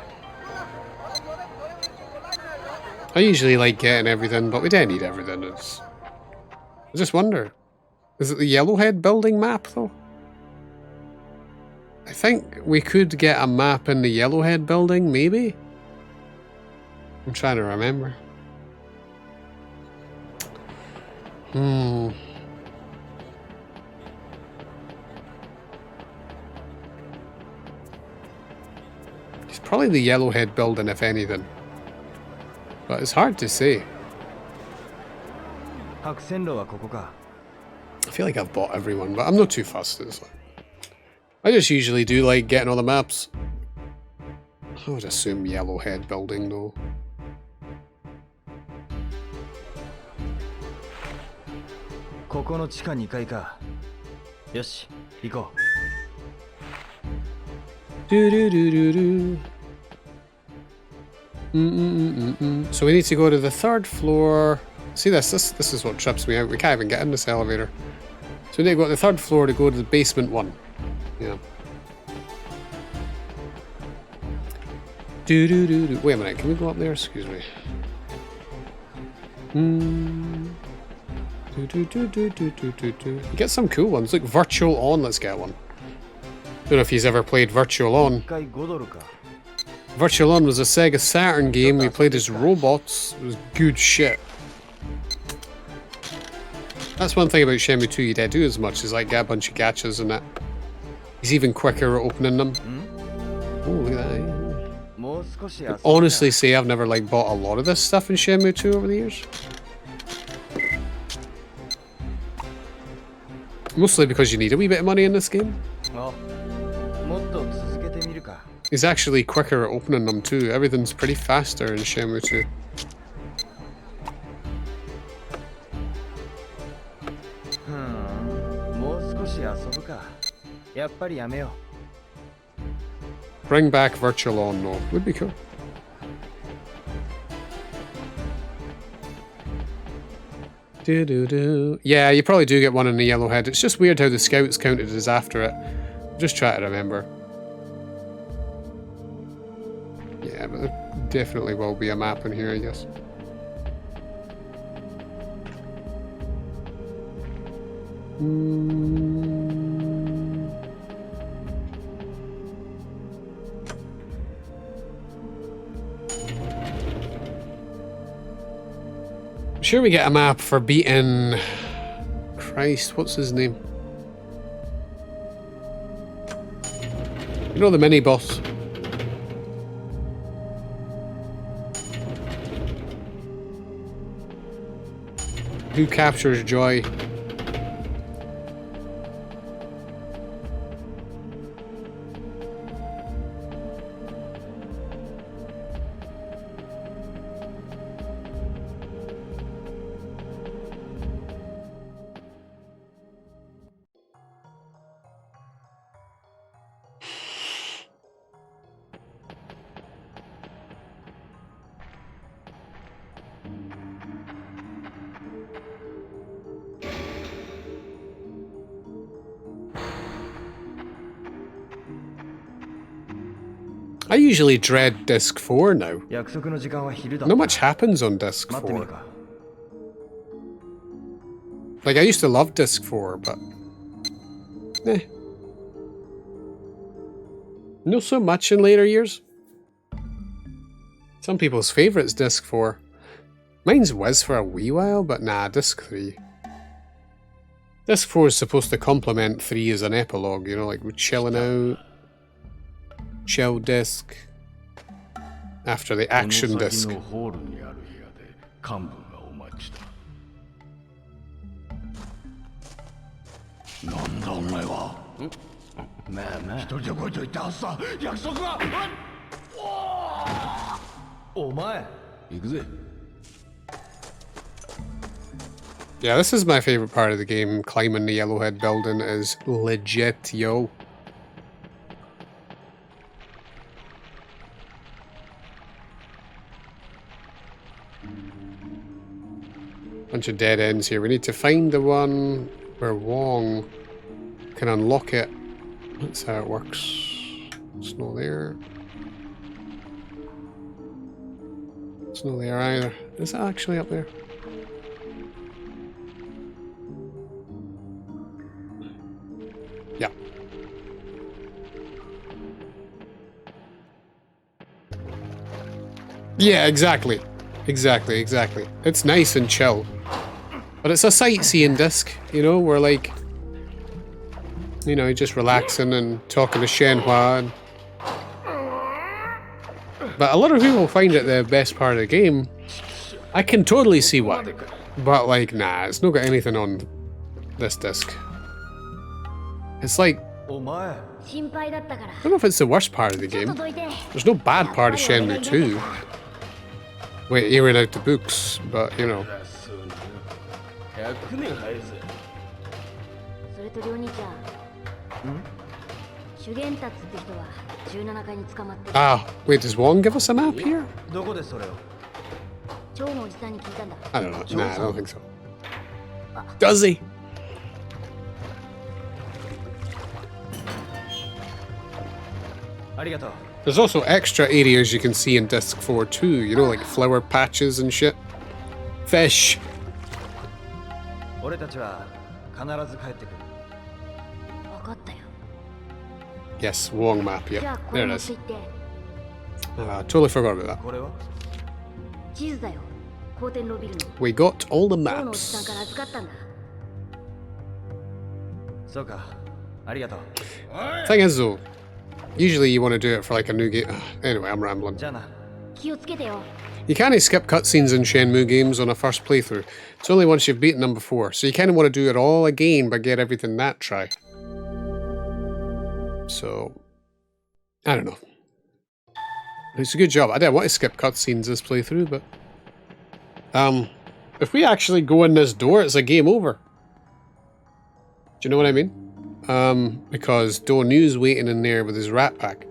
I usually like getting everything, but we don't need everything. I just wonder, is it the Yellowhead building map though? I think we could get a map in the Yellowhead building, maybe? I'm trying to remember. It's probably the Yellowhead building, if anything. But it's hard to say. I feel like I've bought everyone, but I'm not too fussed. I just usually do like getting all the maps. I would assume Yellowhead building though. So we need to go to the 3rd floor. See this is what trips me out. We can't even get in this elevator. So we need to go to the 3rd floor to go to the basement one. Yeah. Wait a minute, can we go up there? Excuse me. You get some cool ones. Look, Virtual On, let's get one. Don't know if he's ever played Virtual On. Virtual On was a Sega Saturn game. We played as robots. It was good shit. That's one thing about Shenmue 2 you don't do as much, is like get a bunch of gachas and that. He's even quicker at opening them. Oh, look at that. I honestly say I've never like bought a lot of this stuff in Shenmue 2 over the years. Mostly because you need a wee bit of money in this game. He's actually quicker at opening them too. Everything's pretty faster in Shenmue 2. Bring back Virtual On though. Would be cool. Yeah, you probably do get one in the Yellowhead. It's just weird how the scouts counted as after it. Just try to remember. Yeah, but there definitely will be a map in here, I guess. I'm sure we get a map for beating... Christ, what's his name? You know, the mini-boss. Who captures Joy? I usually dread Disc 4 now. 約束の時間は昼だ。 Not much happens on Disc 待ってみる 4. か。 Like, I used to love Disc 4, but... Eh. Not so much in later years. Some people's favourite's Disc 4. Mine's was for a wee while, but nah, Disc 3. Disc 4 is supposed to complement 3 as an epilogue, you know, like we're chilling out. Chill disc. After the action disc. この先のホールにある部屋で幹部がお待ちだ。なんだお前は。まあまあ。一人で来いと言ったはずだ。約束は。お前、行くぜ。 Yeah, this is my favourite part of the game. Climbing the Yellowhead building is legit, yo. Bunch of dead ends here. We need to find the one where Wong can unlock it. That's how it works. It's not there. It's not there either. Is it actually up there? Yeah. Yeah, exactly. Exactly. It's nice and chill. But it's a sightseeing disc, you know, we're like, you know, just relaxing and talking to Shenhua. And... But a lot of people find it the best part of the game. I can totally see why. But like, nah, it's not got anything on this disc. It's like, I don't know if it's the worst part of the game. There's no bad part of Shenmue 2. Wait, airing out the books, but you know. 100年早いぜ。それと両兄ちゃん。修験達って人は17階に捕まってる。 Ah, wait, does Wong give us a map here? どこでそれを。蝶のおじさんに聞いたんだ。 I don't know. Nah, I don't think so. Does he? ありがとう。 There's also extra areas you can see in Disc 4 too, you know, like flower patches and shit. Fish. 俺たちは必ず帰ってくる。分かったよ。 Yes, Wong map, じゃ yeah. あこれ There 持 it って is. 行って。 Totally forgot about that. これは地図だよ。高天楼ビルの。 We got all the 蝶のおじさん maps. から預かったんだ。そうか。ありがとう。 Thing is though, usually you want to do it for like a new game. Anyway, I'm rambling. じゃあな。気をつけてよ。 You can't skip cutscenes in Shenmue games on a first playthrough. It's only once you've beaten them before, so you kind of want to do it all again but get everything that try. So, I don't know. It's a good job. I didn't want to skip cutscenes this playthrough, but... if we actually go in this door, it's a game over. Do you know what I mean? Because Donu's waiting in there with his rat pack.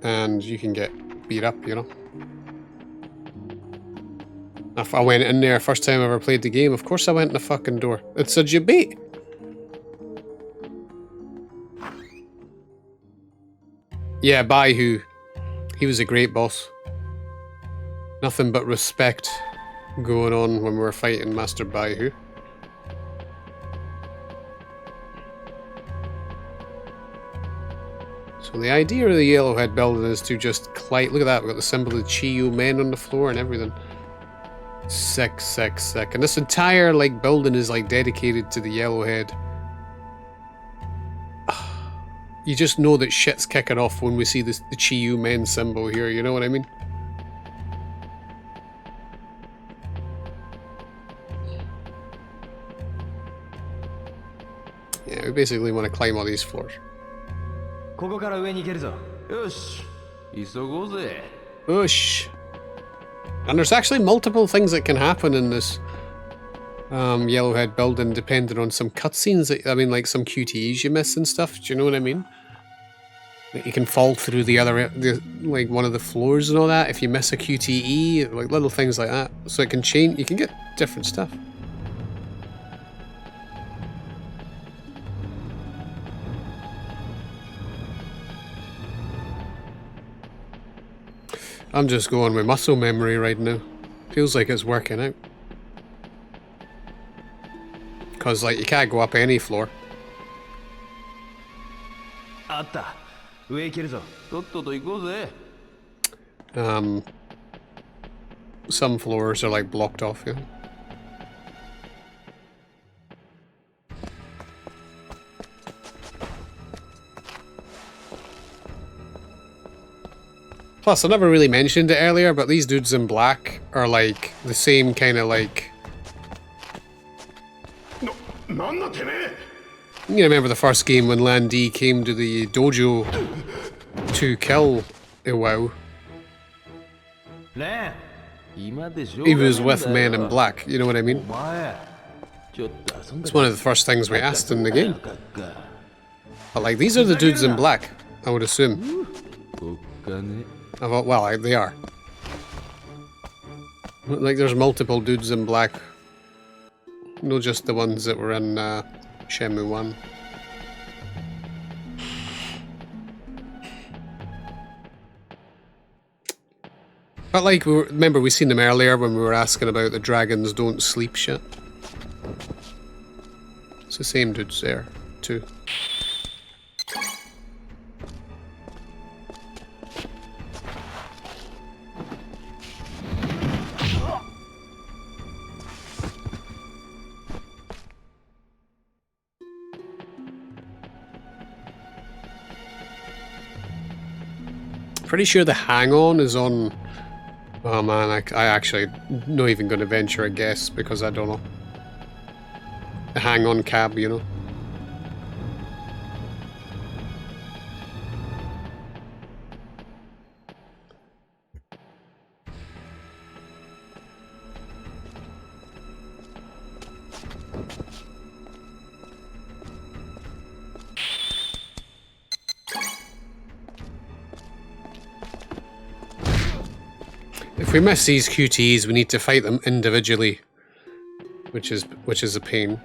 And you can get beat up, you know? If I went in there first time I ever played the game, of course I went in the fucking door. It's a debate. Yeah, Baihu. He was a great boss. Nothing but respect going on when we were fighting Master Baihu. So the idea of the Yellowhead building is to just look at that, we've got the symbol of the Chiyu men on the floor and everything. Sick, sick, sick. And this entire like building is like dedicated to the Yellowhead. You just know that shit's kicking off when we see the Chiyu men symbol here, you know what I mean? Yeah, we basically want to climb all these floors. ここから上に行けるぞ。よし、急ごうぜ。Whoosh. And there's actually multiple things that can happen in this Yellowhead building depending on some cutscenes. I mean, like some QTEs you miss and stuff. Do you know what I mean? Like you can fall through like one of the floors and all that if you miss a QTE, like little things like that. So it can change. You can get different stuff. I'm just going with muscle memory right now. Feels like it's working out. Because, like, you can't go up any floor. あった。上行けるぞ。とっとと行こうぜ。Some floors are, like, blocked off, yeah. Plus, I never really mentioned it earlier, but these dudes in black are like the same kind of like. You remember the first game when Lan Di came to the dojo to kill Iwao? He was with men in black, you know what I mean? It's one of the first things we asked in the game. But like, these are the dudes in black, I would assume. I thought, well, they are. Like, there's multiple dudes in black. Not just the ones that were in Shenmue 1. But like, remember we seen them earlier when we were asking about the dragons don't sleep shit. It's the same dudes there, too. Pretty sure the hang-on is on... Oh man, I actually not even going to venture a guess because I don't know. The hang-on cab, you know. If we miss these QTEs, we need to fight them individually, which is a pain.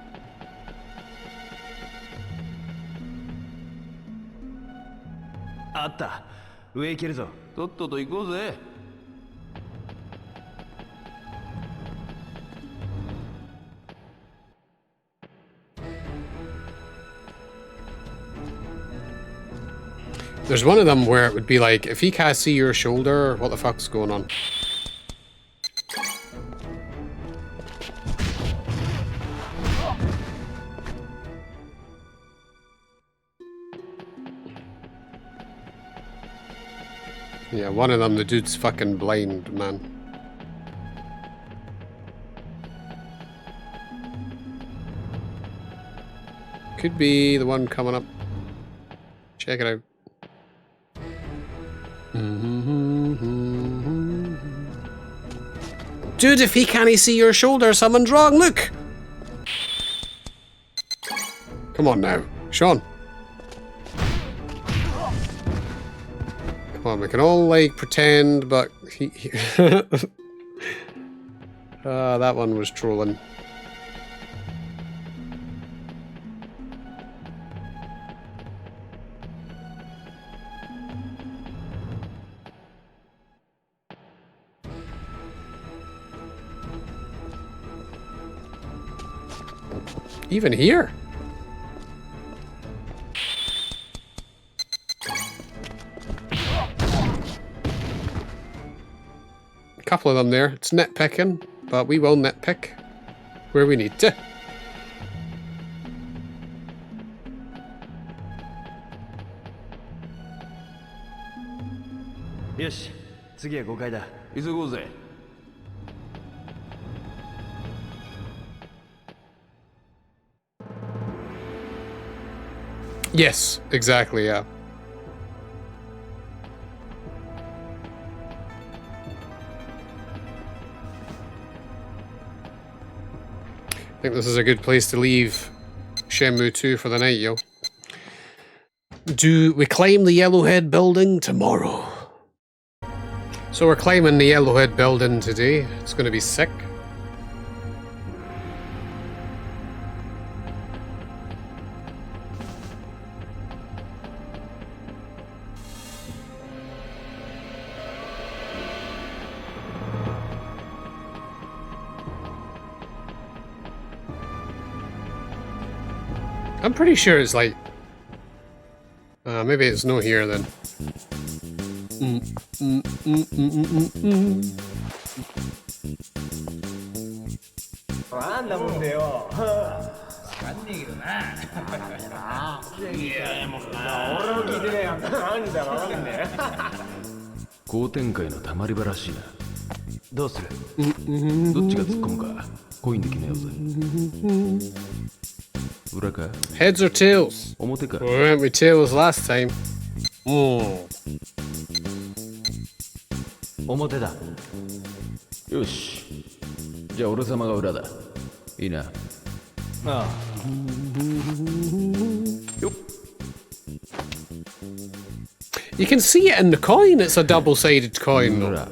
There's one of them where it would be like, if he can't see your shoulder, what the fuck's going on? Yeah, one of them, the dude's fucking blind, man. Could be the one coming up. Check it out. Dude, if he can't see your shoulder, something's wrong, look! Come on now, Sean. Come on, we can all, like, pretend, but that one was trolling. Even here? couple of them there. It's nitpicking, but we will nitpick where we need to. よし、次は5階だ。急ごうぜ。Yes, exactly, yeah. I think this is a good place to leave Shenmue 2 for the night, yo. Do we climb the Yellowhead building tomorrow? So we're climbing the Yellowhead building today. It's going to be sick. I'm pretty sure it's like... maybe it's no here then. Heads or tails? Or weren't we tails last time? 表だ。よし。じゃあ俺様が裏だ。いいな。ああ。よっ。 You can see it in the coin. It's a double-sided coin, though.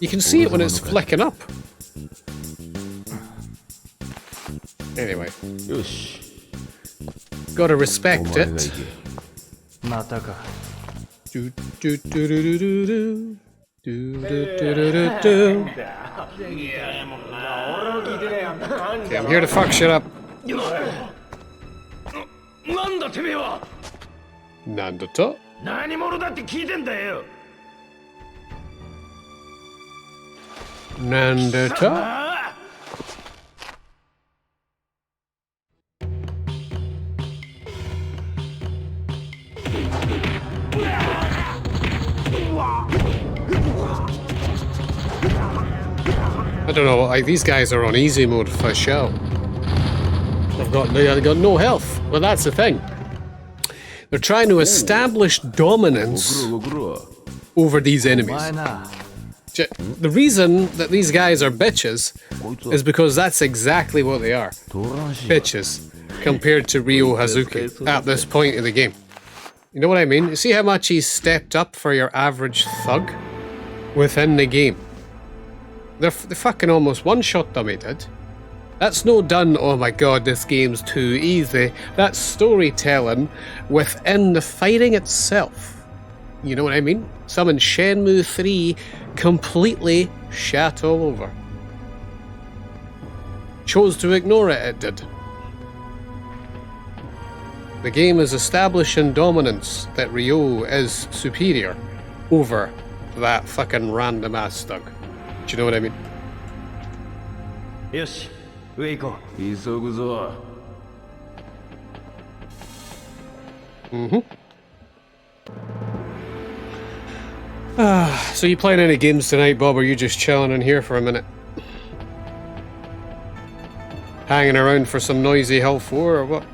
You can see it when it's flicking up. Anyway. よし。 Gotta respect it. またか。 Do do do do do do do. Do, do, do, do, do, do. Okay, I'm here to fuck shit up. なんだてめえは。なんだと? 何者だって聞いてんだよ。なんだと? I don't know, like these guys are on easy mode for sure. They've got no health. Well, that's the thing. They're trying to establish dominance over these enemies. The reason that these guys are bitches is because that's exactly what they are. Bitches. Compared to Ryo Hazuki at this point in the game. You know what I mean? You see how much he's stepped up for your average thug within the game? They fucking almost one-shot dummy did. That's no done, oh my god, this game's too easy. That's storytelling within the fighting itself. You know what I mean? Some in Shenmue 3 completely shat all over. Chose to ignore it, it did. The game is establishing dominance that Ryo is superior over that fucking random ass thug. Do you know what I mean? よし、上行こう。急ぐぞ。So you playing any games tonight, Bob, or are you just chilling in here for a minute? Hanging around for some noisy Hell 4 or what?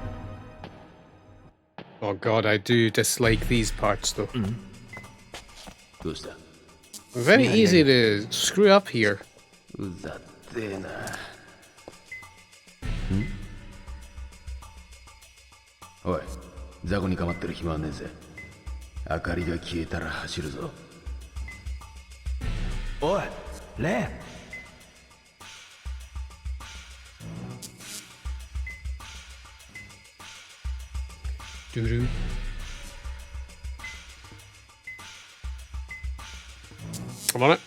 Oh god, I do dislike these parts though. Very easy to screw up here. Oi, 雑魚に構ってる暇はねえぜ。明かりが消えたら走るぞ。おい、レン。Doo-doo. I'm on it.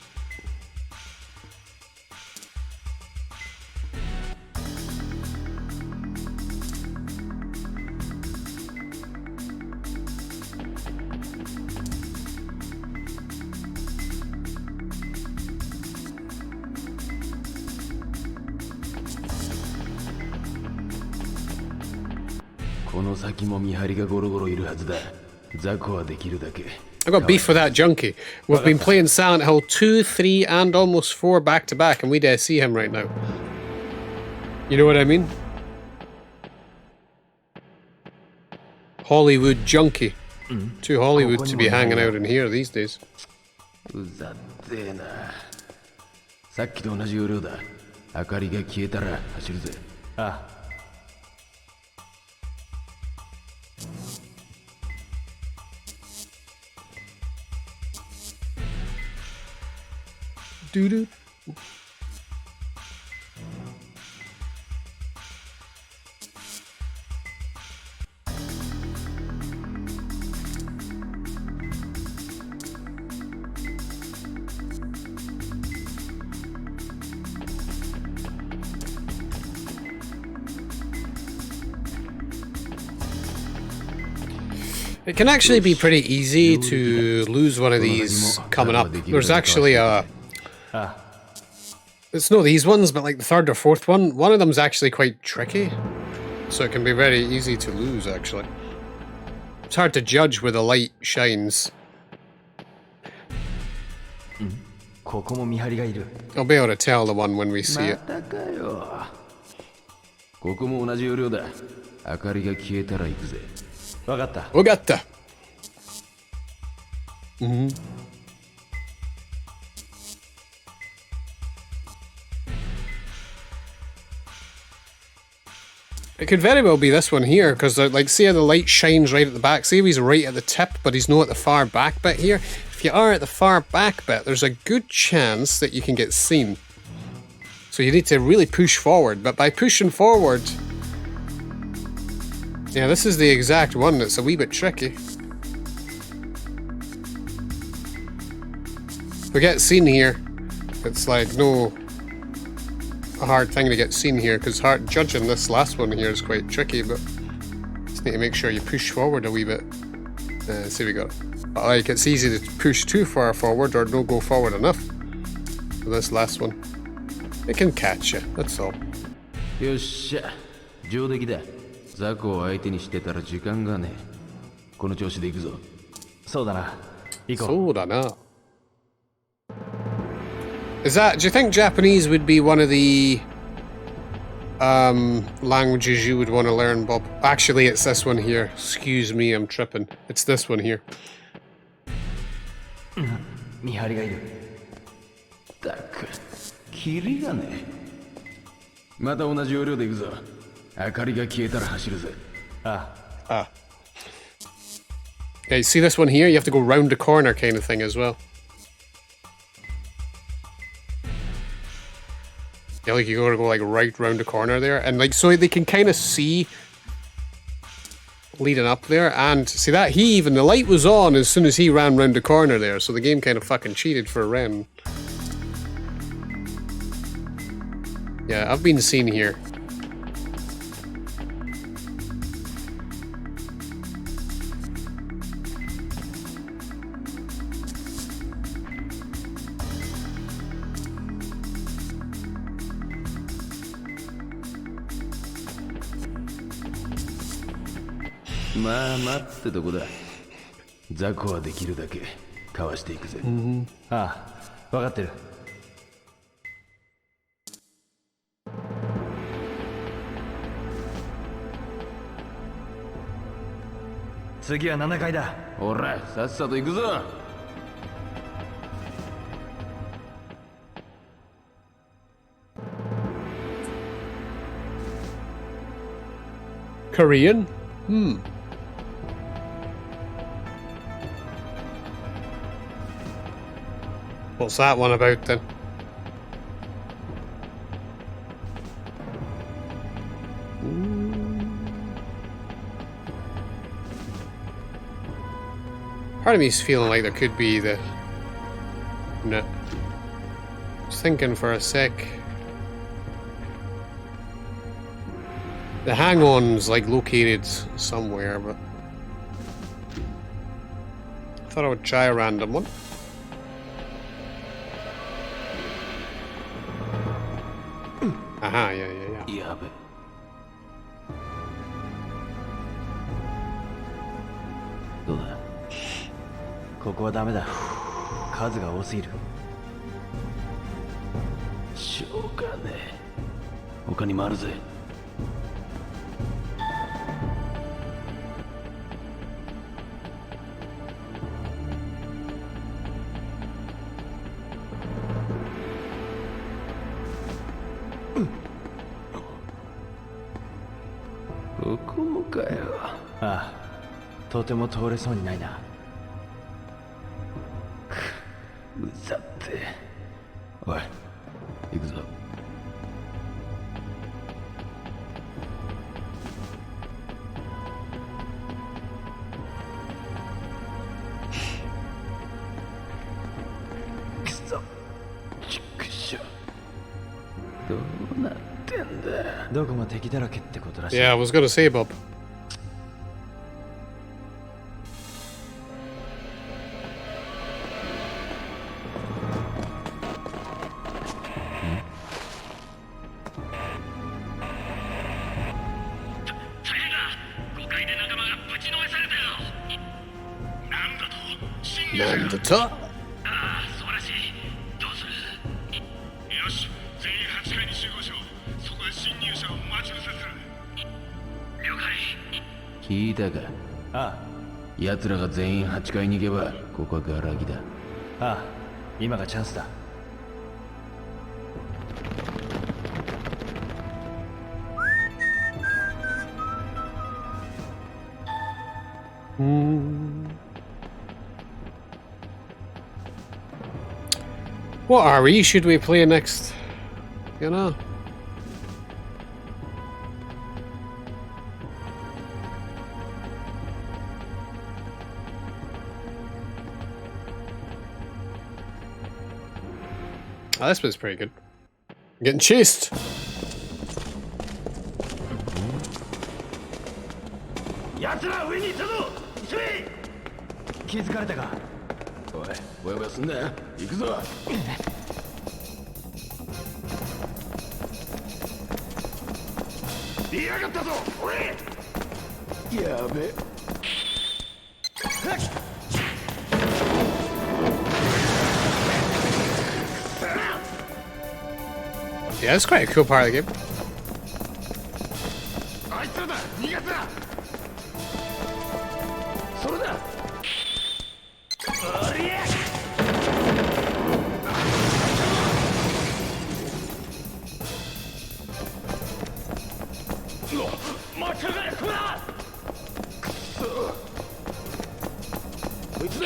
I got beef with that junkie. We've been playing Silent Hill 2, 3, and almost 4 back to back, and we dare see him right now. You know what I mean? Hollywood junkie. Too Hollywood to be hanging out in here these days. うざってえな。さっきと同じ要領だ。明かりが消えたら走るぜ。ああ。Doo-doo. It can actually be pretty easy to lose one of these coming up. There's actually a... It's not these ones, but like the third or fourth one. One of them's actually quite tricky. So it can be very easy to lose, actually. It's hard to judge where the light shines. I'll be able to tell the one when we see it. Wagatta. It could very well be this one here, because like, see how the light shines right at the back? See if he's right at the tip, but he's not at the far back bit here? If you are at the far back bit, there's a good chance that you can get seen. So you need to really push forward, but by pushing forward... Yeah, this is the exact one that's a wee bit tricky. If we get seen here, it's like no... a hard thing to get seen here, because judging this last one here is quite tricky, but just need to make sure you push forward a wee bit. See we got. But like, it's easy to push too far forward or don't go forward enough. For this last one, it can catch you. That's all. よっしゃ、上出来だ。ザコを相手にしてたら時間がね。この調子で行くぞ。そうだな。行こう。そうだな。Is that, do you think Japanese would be one of the languages you would want to learn, Bob? Actually, it's this one here. Excuse me, I'm tripping. It's this one here. 見張りがいる。たく、キリがね。また同じ要領で行くぞ。明かりが消えたら走るぜ。ああ。Okay, see this one here? You have to go round the corner kind of thing as well. Yeah, like you gotta go like right round the corner there, and like so they can kind of see leading up there, and see that the light was on as soon as he ran round the corner there, so the game kind of fucking cheated for Ren. Yeah, I've been seen here.まあ待つってとこだ。雑魚はできるだけかわしていくぜ。ああ、分かってる。次は7階だ。ほら、さっさと行くぞ。Korean? What's that one about then? Part of me's feeling like there could be the... No. Just thinking for a sec. The hang-on's like located somewhere, but... I thought I would try a random one. Aha, yeah. どうだ。ここはダメだ。数が多すぎる。しょうがねえ。他にもあるぜ。ここもかよ。ああ、とても通れそうにないな。うざって。おい、行くぞ。くそ、ちくしょ。どうなってんだ。どこも敵だらけってことらしい。 Yeah, I was gonna say, Bob. Nandata? 聞いたか。あ奴らが全員8階に行けばここはガラ空きだ。あ、ああ、今がチャンスだ。What RE should we play next? You know? Oh, this one's pretty good. I'm getting chased. 奴ら上にいたぞ。急げ。気づかれたか。おい、ぼやぼやすんな。行くぞ。いやがったぞ。おい。やべ。Yeah, it's quite a cool part of the game. あいつらだ。逃がすな。それだ。おりゃ。待ちやがれ。こら。くそ。こいつだ。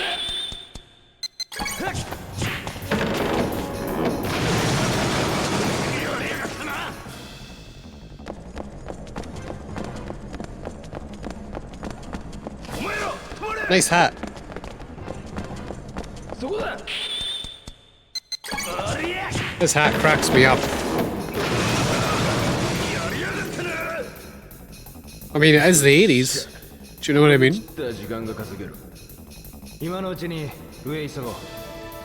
Nice hat. そこだ。 This hat cracks me up. I mean, it is the 80s. Do you know what I mean? 時間が稼げる。今のうちに上急ごう。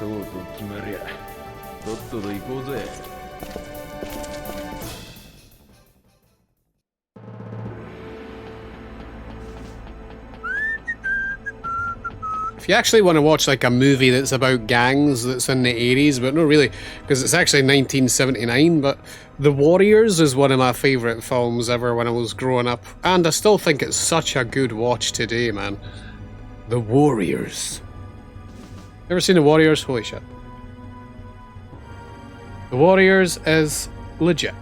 そうと決まりゃとっとと行こうぜ。If you actually want to watch like a movie that's about gangs that's in the 80s, but not really, because it's actually 1979, but The Warriors is one of my favourite films ever when I was growing up, and I still think it's such a good watch today, man. The Warriors. Ever seen The Warriors? Holy shit. The Warriors is legit.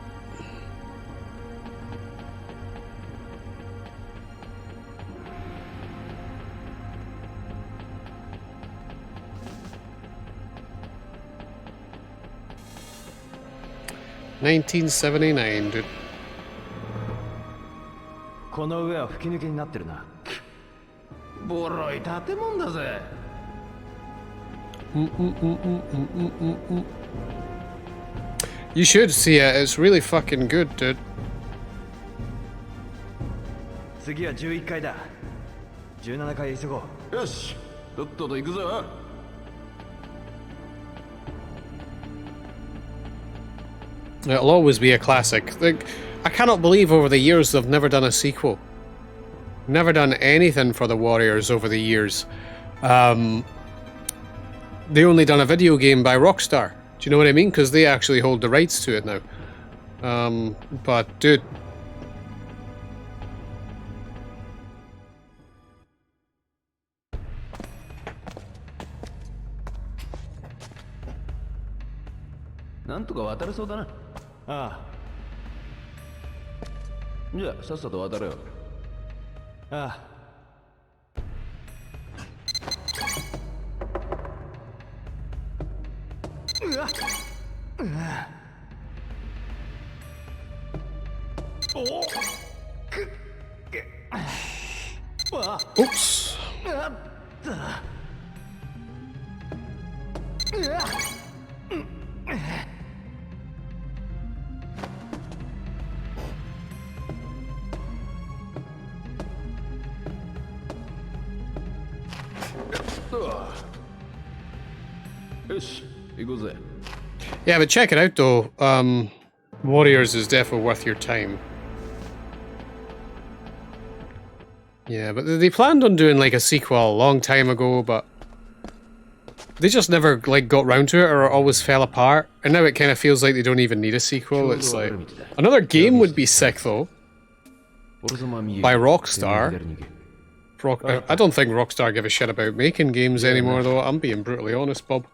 $1979, dude. この上は吹き抜けになってるな。ボロい建物だぜ。You should see it, it's really fucking good, dude. 次は11階だ。17階へ急ごう。よし、とっとと行くぞ。It'll always be a classic. Like, I cannot believe over the years they've never done a sequel. Never done anything for the Warriors over the years. They only done a video game by Rockstar. Do you know what I mean? Because they actually hold the rights to it now. But dude.なんとか渡れそうだな。ああ。じゃあさっさと渡れよ。ああ。Oops. Yeah, but check it out though. Warriors is definitely worth your time. Yeah, but they planned on doing like a sequel a long time ago, but they just never like got round to it, or it always fell apart. And now it kind of feels like they don't even need a sequel. It's like another game would be sick though. By Rockstar. I don't think Rockstar give a shit about making games anymore though. I'm being brutally honest, Bob.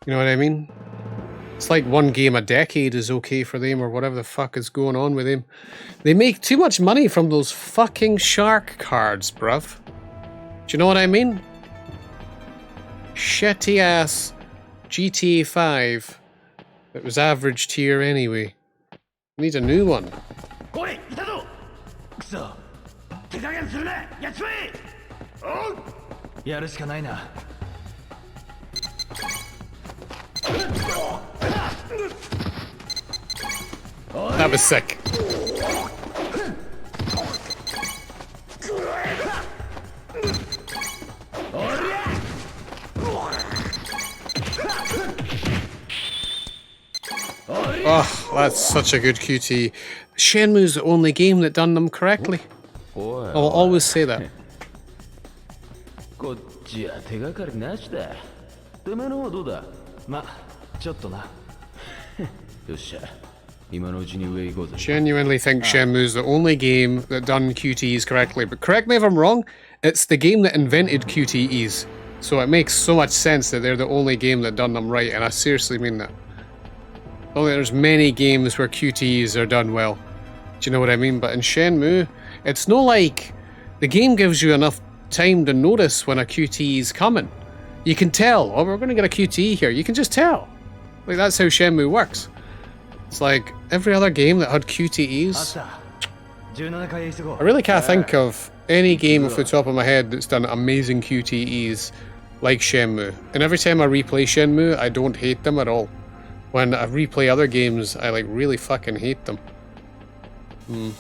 You know what I mean? It's like one game a decade is okay for them, or whatever the fuck is going on with them. They make too much money from those fucking shark cards, bruv. Do you know what I mean? Shitty ass GTA 5 that was average tier anyway. Need a new one. That was sick. Oh, that's such a good QT. Shenmue's the only game that done them correctly. I'll always say that. Genuinely think Shenmue's the only game that done QTEs correctly, but correct me if I'm wrong, it's the game that invented QTEs. So it makes so much sense that they're the only game that done them right, and I seriously mean that. I don't think there's many games where QTEs are done well. Do you know what I mean? But in Shenmue, it's no like the game gives you enough time to notice when a QTE is coming. You can tell, oh, we're going to get a QTE here. You can just tell. Like, that's how Shenmue works. It's like every other game that had QTEs. I really can't think of any game off the top of my head that's done amazing QTEs like Shenmue. And every time I replay Shenmue, I don't hate them at all. When I replay other games, I like really fucking hate them. You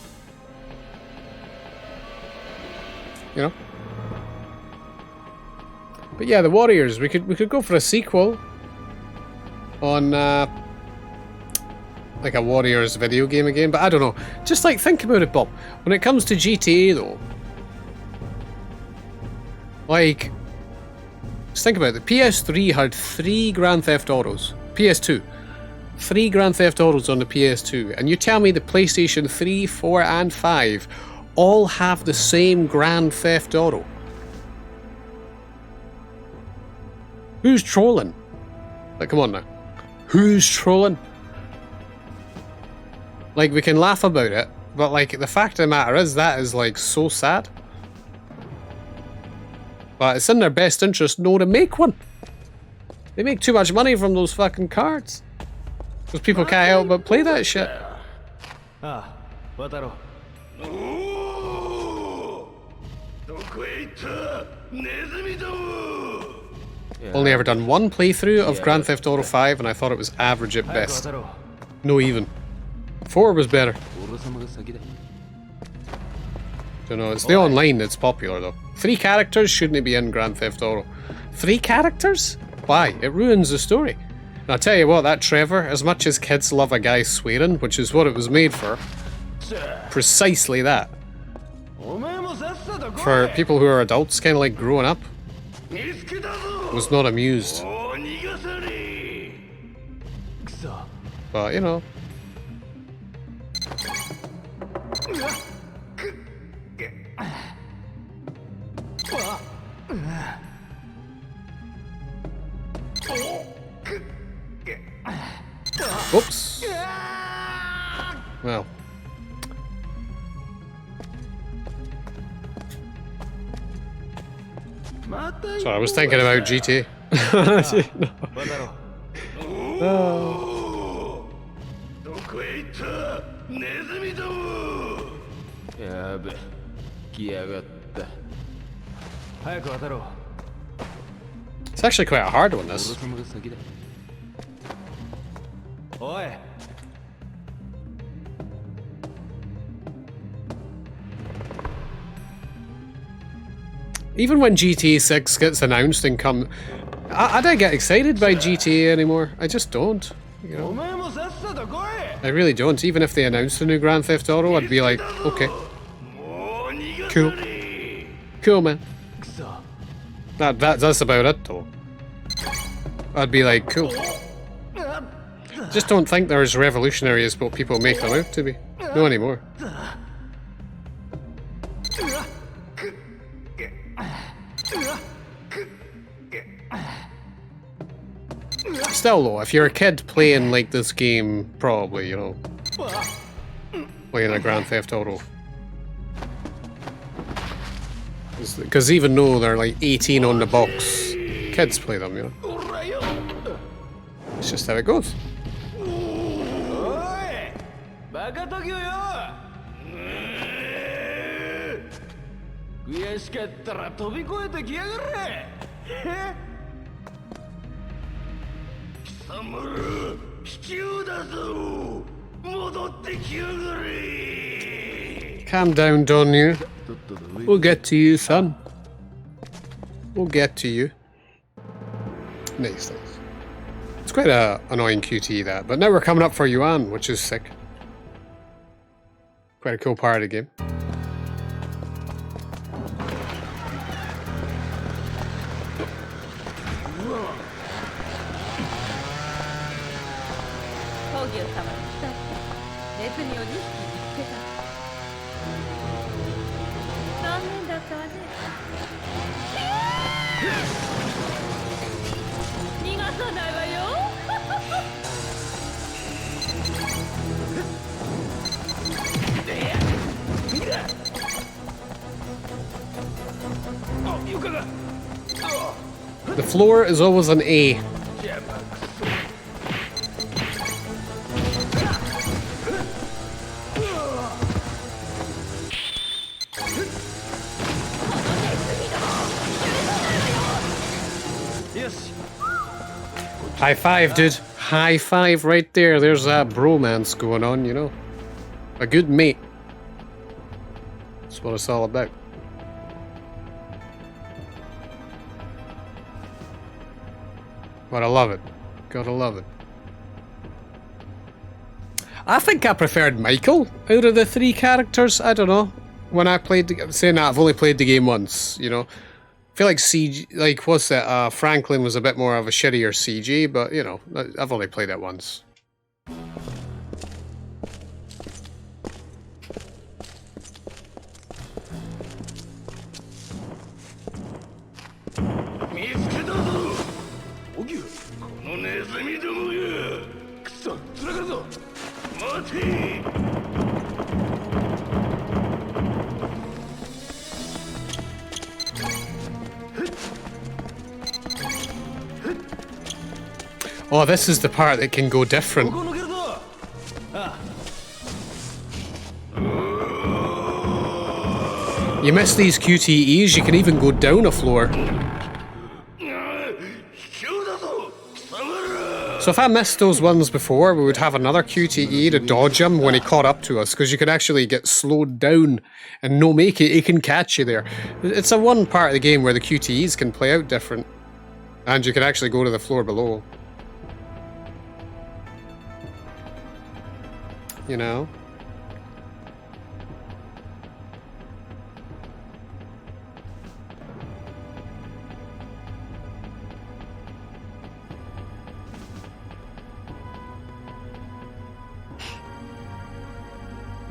know? But yeah, the Warriors, we could go for a sequel on like a Warriors video game again, but I don't know. Just like think about it, Bob. When it comes to GTA though, like just think about it. The PS3 had 3 Grand Theft Autos. PS2. 3 Grand Theft Autos on the PS2, and you tell me the PlayStation 3, 4 and 5 all have the same Grand Theft Auto. Who's trolling? Like, come on now. Who's trolling? Like, we can laugh about it, but like, the fact of the matter is that is like so sad. But it's in their best interest no to make one. They make too much money from those fucking cards. Because people can't help but play that shit. Only ever done one playthrough of Grand Theft Auto 5 and I thought it was average at best. No even. 4 was better. Don't know, it's the online that's popular though. 3 characters shouldn't be in Grand Theft Auto. 3 characters? Why? It ruins the story. And I'll tell you what, that Trevor, as much as kids love a guy swearing, which is what it was made for, precisely that. for people who are adults, kind of like growing up, was not amused. But, you know. Whoops. Well. Sorry, I was thinking about GTA. No. どこへ行ったネズミども。やべ、来やがった。早く渡ろう。It's actually quite a hard one, this. 王様が先だ。おい。Even when GTA 6 gets announced and come... I don't get excited by GTA anymore. I just don't. You know? I really don't. Even if they announced a new Grand Theft Auto, I'd be like, okay. Cool. Cool, man. That's about it, though. I'd be like, cool. Just don't think they're as revolutionary as what people make them out to be. No anymore. Still though, if you're a kid playing like this game, probably, you know, playing a Grand Theft Auto. Because even though they're like 18 on the box, kids play them, you know. It's just how it goes. Calm down, don't you? We'll get to you, son. We'll get to you. Nice, nice. It's quite a annoying QTE that, but now we're coming up for Yuan, which is sick. Quite a cool part of the game. The floor is always an A. High five, dude. High five right there. There's that bromance going on, you know. A good mate. That's what it's all about. But I love it. Gotta love it. I think I preferred Michael out of the three characters. I don't know. When I played the, saying that, I've only played the game once, you know. I feel like CG, like what's that? Franklin was a bit more of a shittier CG, but you know, I've only played it once. Oh, this is the part that can go different. You miss these QTEs, you can even go down a floor. So if I missed those ones before, we would have another QTE to dodge him when he caught up to us, because you can actually get slowed down and no make it, he can catch you there. It's a one part of the game where the QTEs can play out different, and you can actually go to the floor below. You know?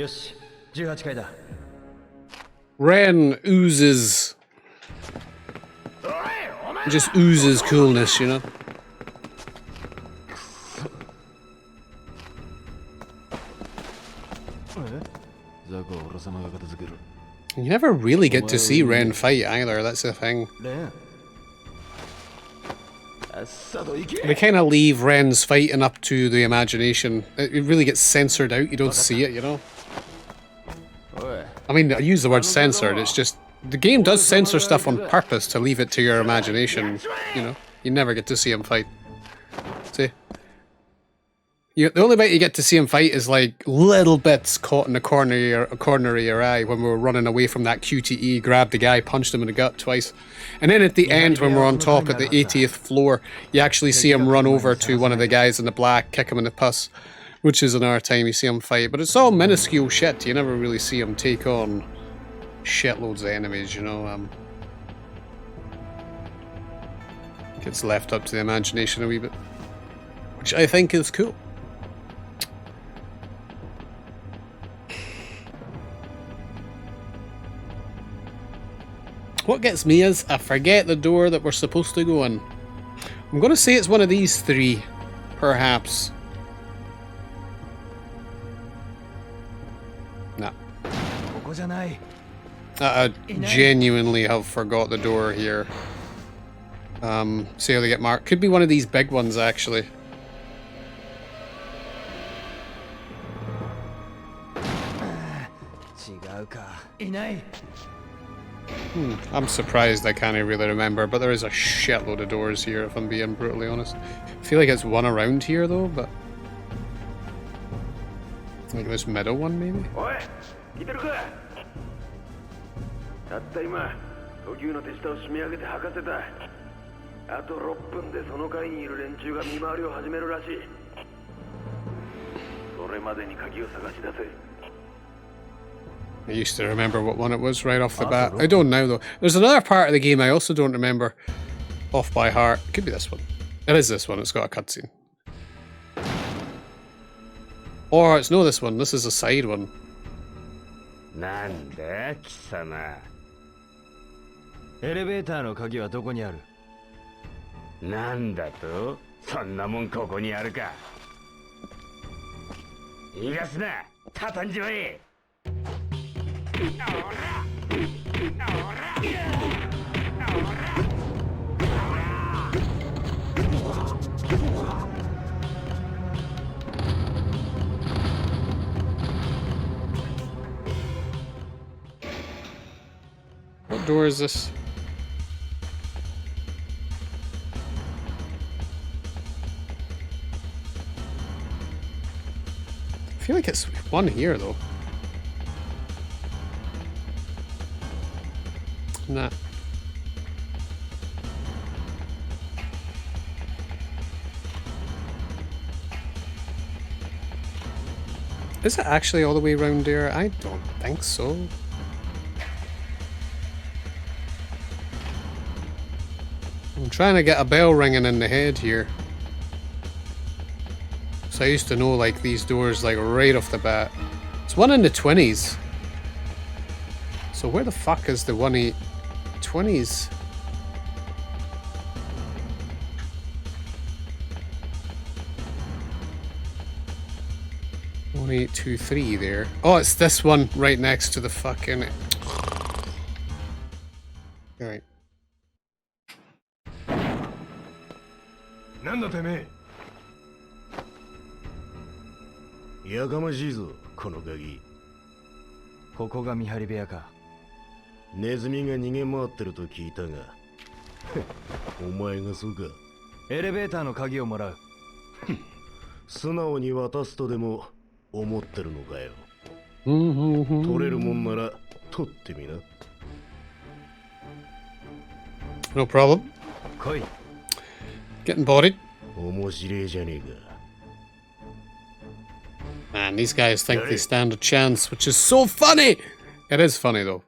よし、18階だ。 Ren oozes. Just oozes coolness, you know? You never really get to see Ren fight either, that's the thing. They kind of leave Ren's fighting up to the imagination. It really gets censored out, you don't see it, you know? I mean, I use the word censored, it's just... The game does censor stuff on purpose to leave it to your imagination, you know? You never get to see him fight. See? The only bit you get to see him fight is like little bits caught in the corner of your eye when we were running away from that QTE, grabbed the guy, punched him in the gut twice. And then at the end, when we're on top at the 80th floor, you actually see him run over to one of the guys in the black, kick him in the puss, which is another time you see him fight. But it's all minuscule shit. You never really see him take on shitloads of enemies, you know. Gets left up to the imagination a wee bit, which I think is cool. What gets me is I forget the door that we're supposed to go in. I'm going to say it's one of these three, perhaps. Nah. I genuinely have forgot the door here. See how they get marked. Could be one of these big ones, actually. I'm surprised I can't really remember, but there is a shitload of doors here, if I'm being brutally honest. I feel like it's one around here, though, but... like this middle one, maybe? I used to remember what one it was right off the bat. I don't now, though. There's another part of the game I also don't remember off by heart. Could be this one. It is this one. It's got a cutscene. Or it's no this one. This is a side one. なんだ貴様。エレベーターの鍵はどこにある？なんだと？そんなもんここにあるか。逃がすな。畳んじまえ。 What door is this? I feel like it's one here, though. Nah. Is it actually all the way around there? I don't think so. I'm trying to get a bell ringing in the head here. So I used to know like these doors like right off the bat. It's one in the 20s. So where the fuck is the 120s? One 8 2 3 there. Oh, it's this one right next to the fucking. Alright. なんだてめえ。やかましいぞ、この鍵。ここが見張り部屋か。ネズミが逃げ回ってると聞いたが。お前がそうか。エレベーターの鍵をもらう。素直に渡すとでも思ってるのかよ。取れるもんなら取ってみな。No problem. 来い。 Getting bodied. 面白いじゃねえか。 Man, these guys think they stand a chance, which is so funny! It is funny, though.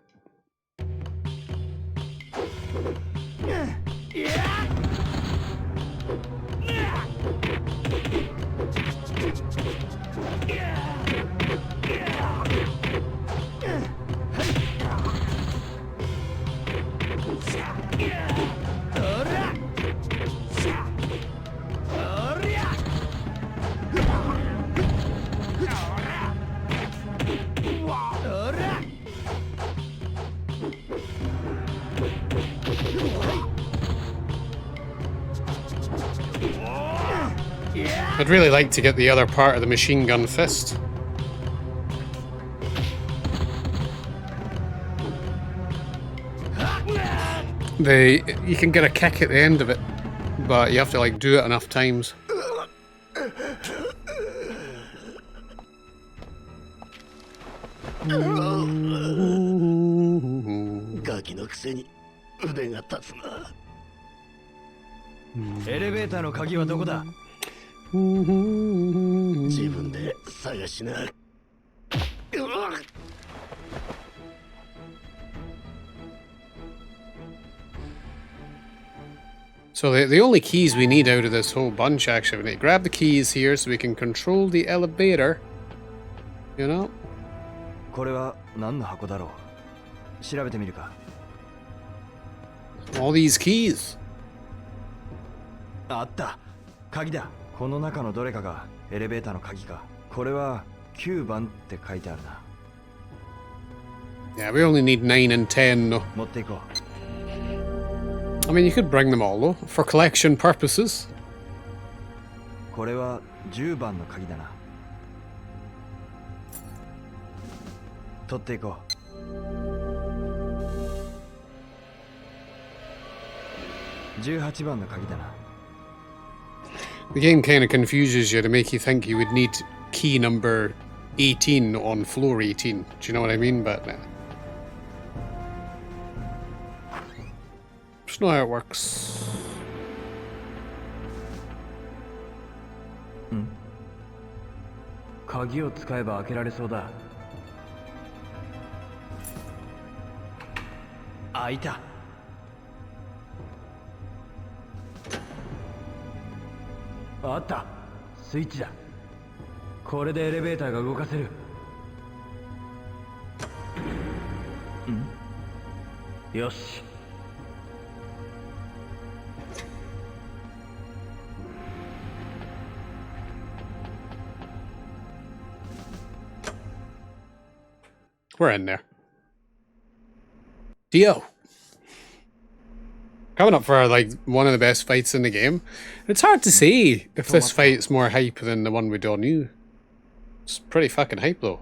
I'd really like to get the other part of the machine gun fist. You can get a kick at the end of it, but you have to like do it enough times. ガキのくせに腕が立つな。エレベーターの鍵はどこだ？自分で探しな。 So the only keys we need out of this whole bunch, actually, we need to grab the keys here so we can control the elevator. You know? これは何の箱だろう？調べてみるか。 All these keys. あった。鍵だ。この中のどれかがエレベーターの鍵か。これは9番って書いてあるな。 Yeah, we only need 9 and 10, though. 持っていこう。 I mean, you could bring them all, though, for collection purposes. これは10番の鍵だな。取っていこう。18番の鍵だな。 The game kind of confuses you to make you think you would need key number 18 on floor 18. Do you know what I mean? But just know how it works. 鍵を使えば開けられそうだ。開いた。あった。スイッチだ。これでエレベーターが動かせる。よし。 We're in there. Dio. Coming up for like one of the best fights in the game. It's hard to say if this fight's more hype than the one we all knew. It's pretty fucking hype though.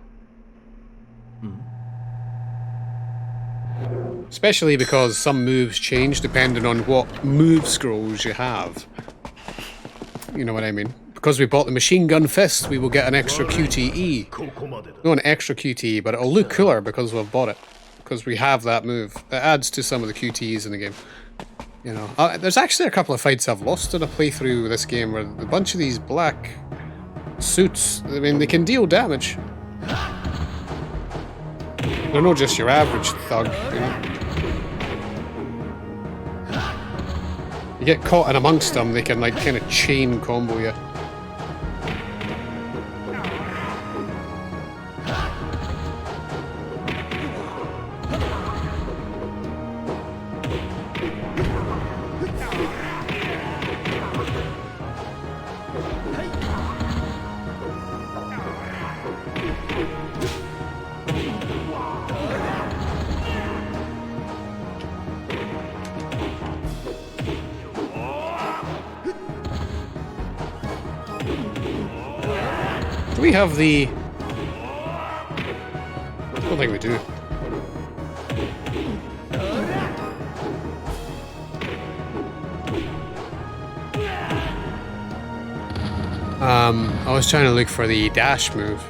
Especially because some moves change depending on what move scrolls you have. You know what I mean? Because we bought the machine gun fist, we will get an extra QTE. Not an extra QTE, but it'll look cooler because we've bought it. Because we have that move. It adds to some of the QTEs in the game. You know, there's actually a couple of fights I've lost in a playthrough with this game where a bunch of these black suits, I mean, they can deal damage. They're not just your average thug, you know. You get caught in amongst them, they can like kind of chain combo you. Do we have the... I don't think we do. I was trying to look for the dash move.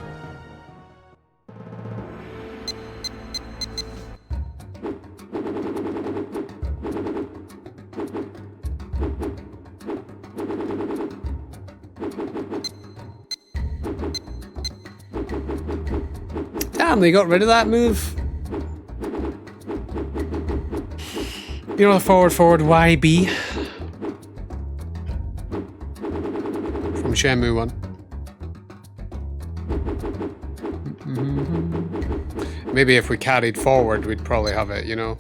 Damn, they got rid of that move. You know, the forward YB from Shenmue 1. Maybe if we carried forward, we'd probably have it, you know.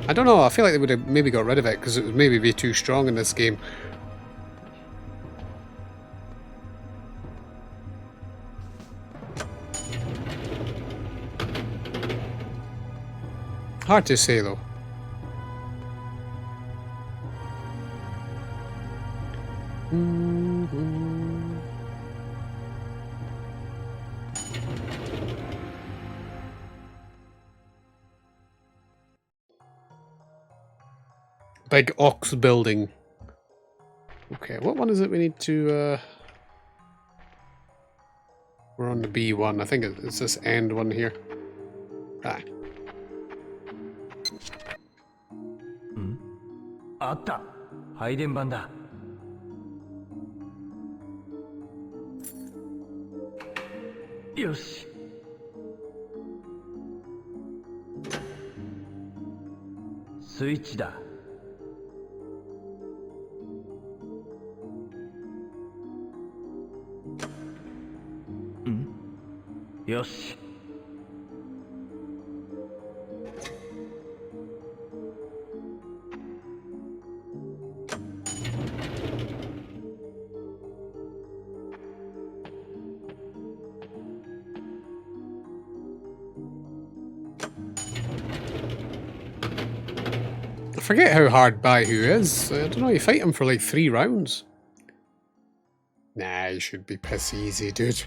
I don't know, I feel like they would have maybe got rid of it because it would maybe be too strong in this game. Hard to say though. Big ox building. Okay, what one is it we need to... We're on the B1. I think it's this end one here. Ah. あった。配電盤だ。よし。スイッチだ。よし。I forget how hard Baihu is. I don't know, you fight him for like 3 rounds. Nah, you should be piss easy, dude.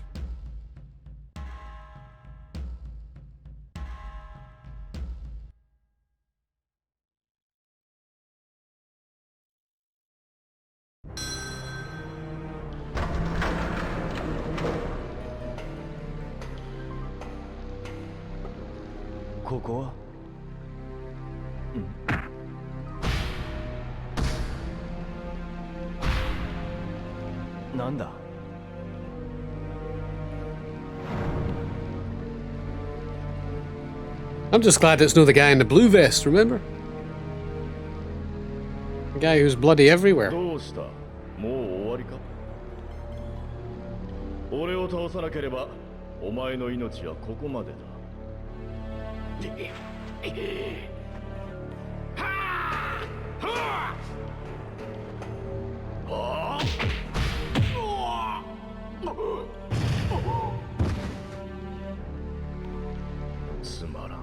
I'm just glad it's not the guy in the blue vest, remember? The guy who's bloody everywhere. どうした？もう終わりか？俺を倒さなければお前の命はここまでだ。つまらん。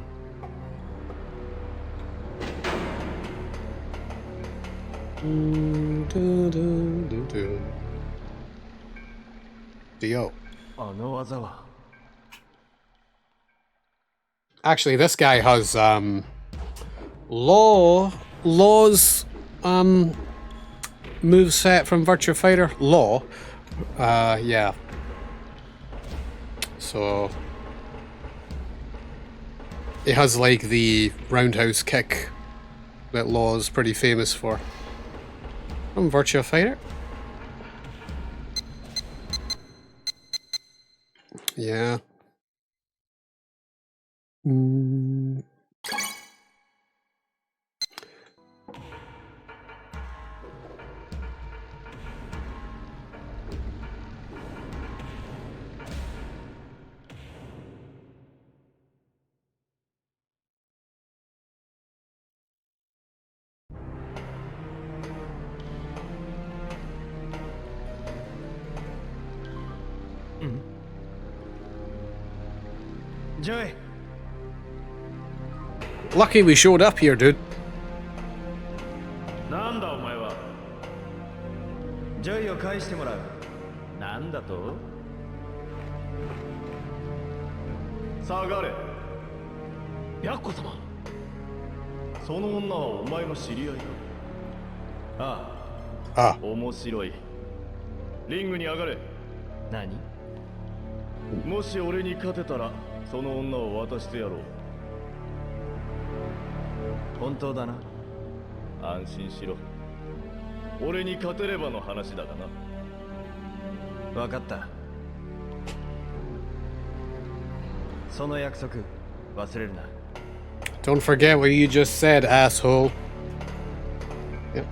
Dio. あの技は。Actually, this guy has Law's moveset from Virtua Fighter. Law. Yeah. So it has like the roundhouse kick that Law's pretty famous for. From Virtua Fighter. Yeah. Joy. Lucky we showed up here, dude. なんだお前は。ジョイを返してもらう。なんだと？下がれ。ヤッコ様。その女はお前の知り合いだ。ああ。あ。面白い。リングに上がれ。何？もし俺に勝てたらその女を渡してやろう。本当だな。安心しろ。俺に勝てればの話だがな。分かった。その約束忘れるな。Don't forget what you just said, asshole. Yep.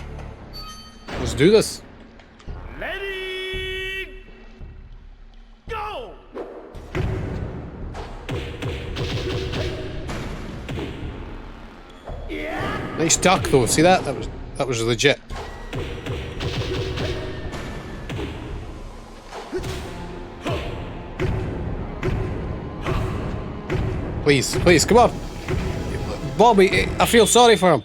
Let's do this. Ready? Go! Nice duck though, see that? That was legit. Please, please, come on! Bobby, I feel sorry for him.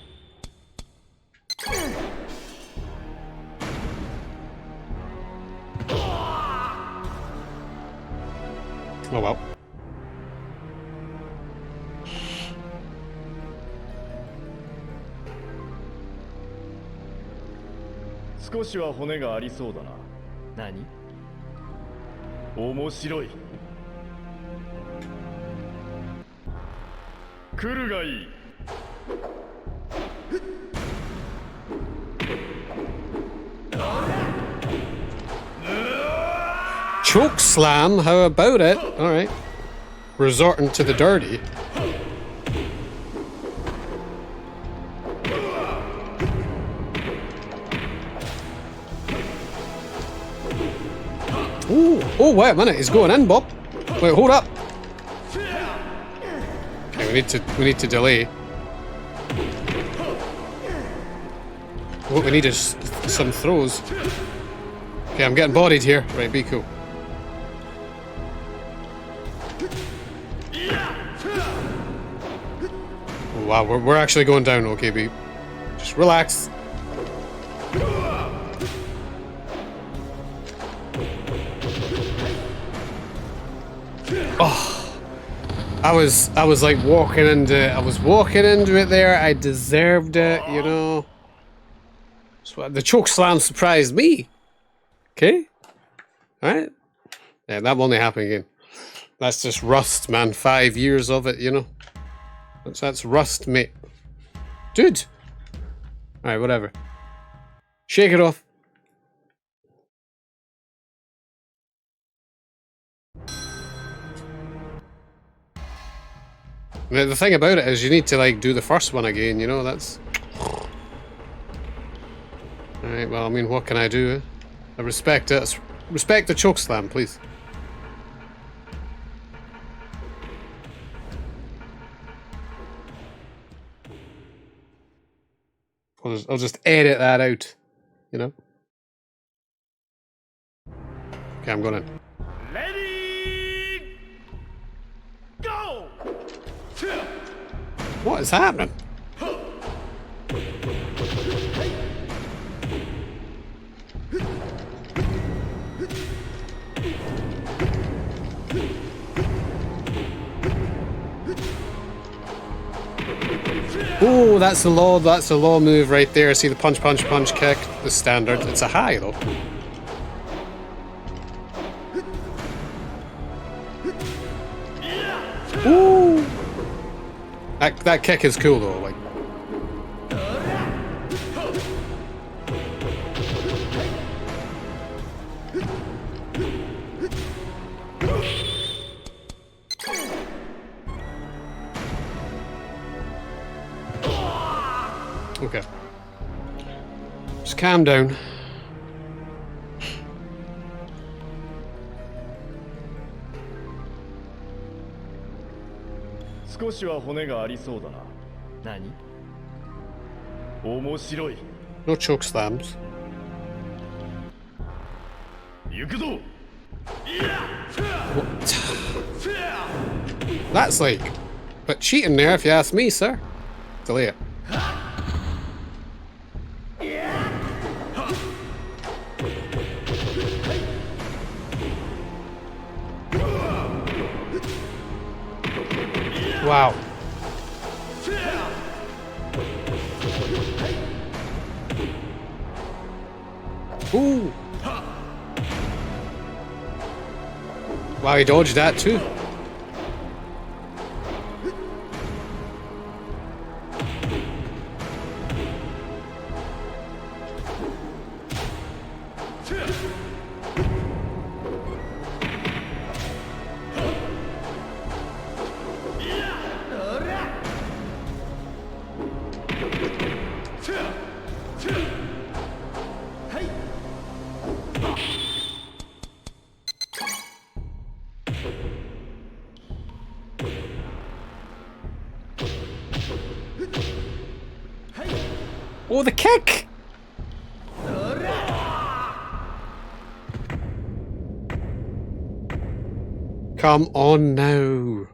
Oh well. Nani? 面白い。来るがいい。Choke slam, how about it? Alright. Resorting to the dirty. Ooh. Oh, wait a minute, he's going in, Bob. Wait, hold up. Okay, we need to delay. What we need is some throws. Okay, I'm getting bodied here. Right, be cool. Oh, wow, we're actually going down. Okay, B. Just relax. Oh, I was like walking into it there. I deserved it, you know. So the choke slam surprised me. Okay, all right. Yeah, that won't happen again. That's just rust, man. 5 years of it, you know. That's rust, mate. Dude. All right, whatever. Shake it off. The thing about it is you need to like do the first one again, you know, that's... Alright, well, I mean, what can I do? I respect it. Respect the choke slam, please. I'll just edit that out, you know? Okay, I'm going in. Ready, go! What is happening? Oh, that's the law move right there. See the punch, punch, punch kick, the standard. It's a high though. Ooh. That kick is cool though, like. Okay. Just calm down. Nani? No choke slams. That's like... But cheating there if you ask me, sir. Delay it. Wow. Ooh. Wow, he dodged that too. Oh, the kick! Come on now.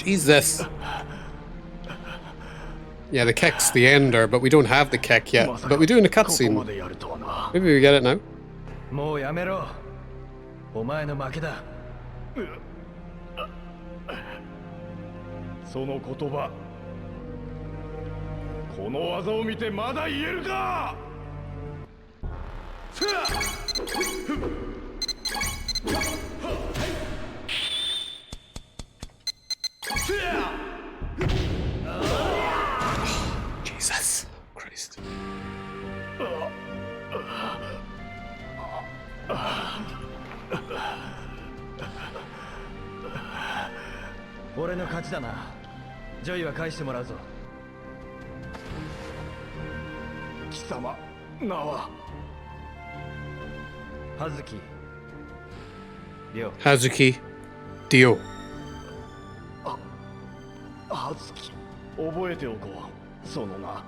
Jesus. Yeah, the kick's the ender, but we don't have the kick yet. But we do in the cutscene. Maybe we get it now. もうやめろ。お前の負けだ。その言葉、この技を見てまだ言えるか。Jesus Christ. 俺の勝ちだな。ジョイは返してもらうぞ。貴様、名は。葉月。りょう。Hazuki Dio. 葉月、覚えておこう。その名。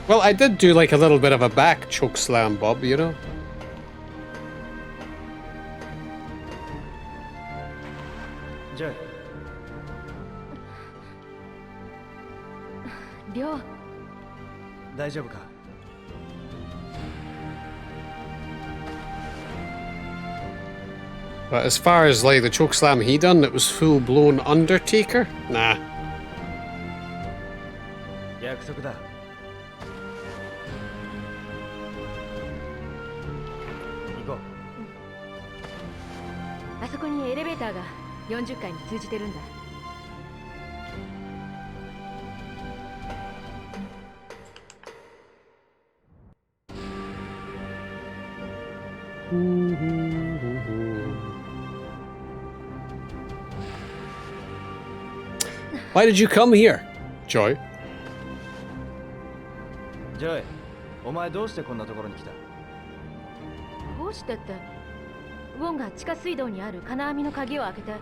Well, I did do like a little bit of a back choke slam, Bob, you know? ジョイ。りょう。大丈夫か。But as far as like the choke slam he done, it was full blown Undertaker? Nah. 約束だ。行こう。あそこにエレベーターが40階に通じてるんだ。Why did you come here, Joy? ジョイ、お前どうしてこんなところに来た？どうしてって、ウォンが地下水道にある金網の鍵を開けて、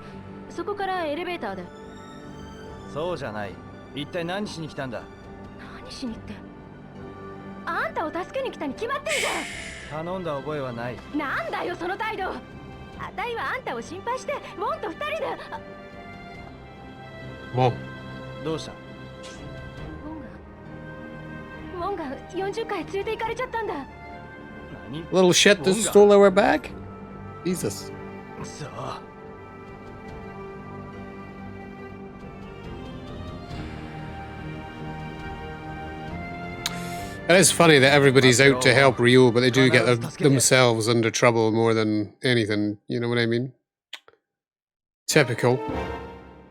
そこからエレベーターで。そうじゃない。一体何しに来たんだ？何しにって、あんたを助けに来たに決まってんじゃん。頼んだ覚えはない。なんだよその態度。あたいはあんたを心配してウォンと二人で。Mom. どうした？ウォンが40階連れて行かれちゃったんだ。何？ Little shit that stole our bag? Jesus. そう。It is funny that everybody's out to help Rio, but they do get themselves under trouble more than anything. You know what I mean? Typical,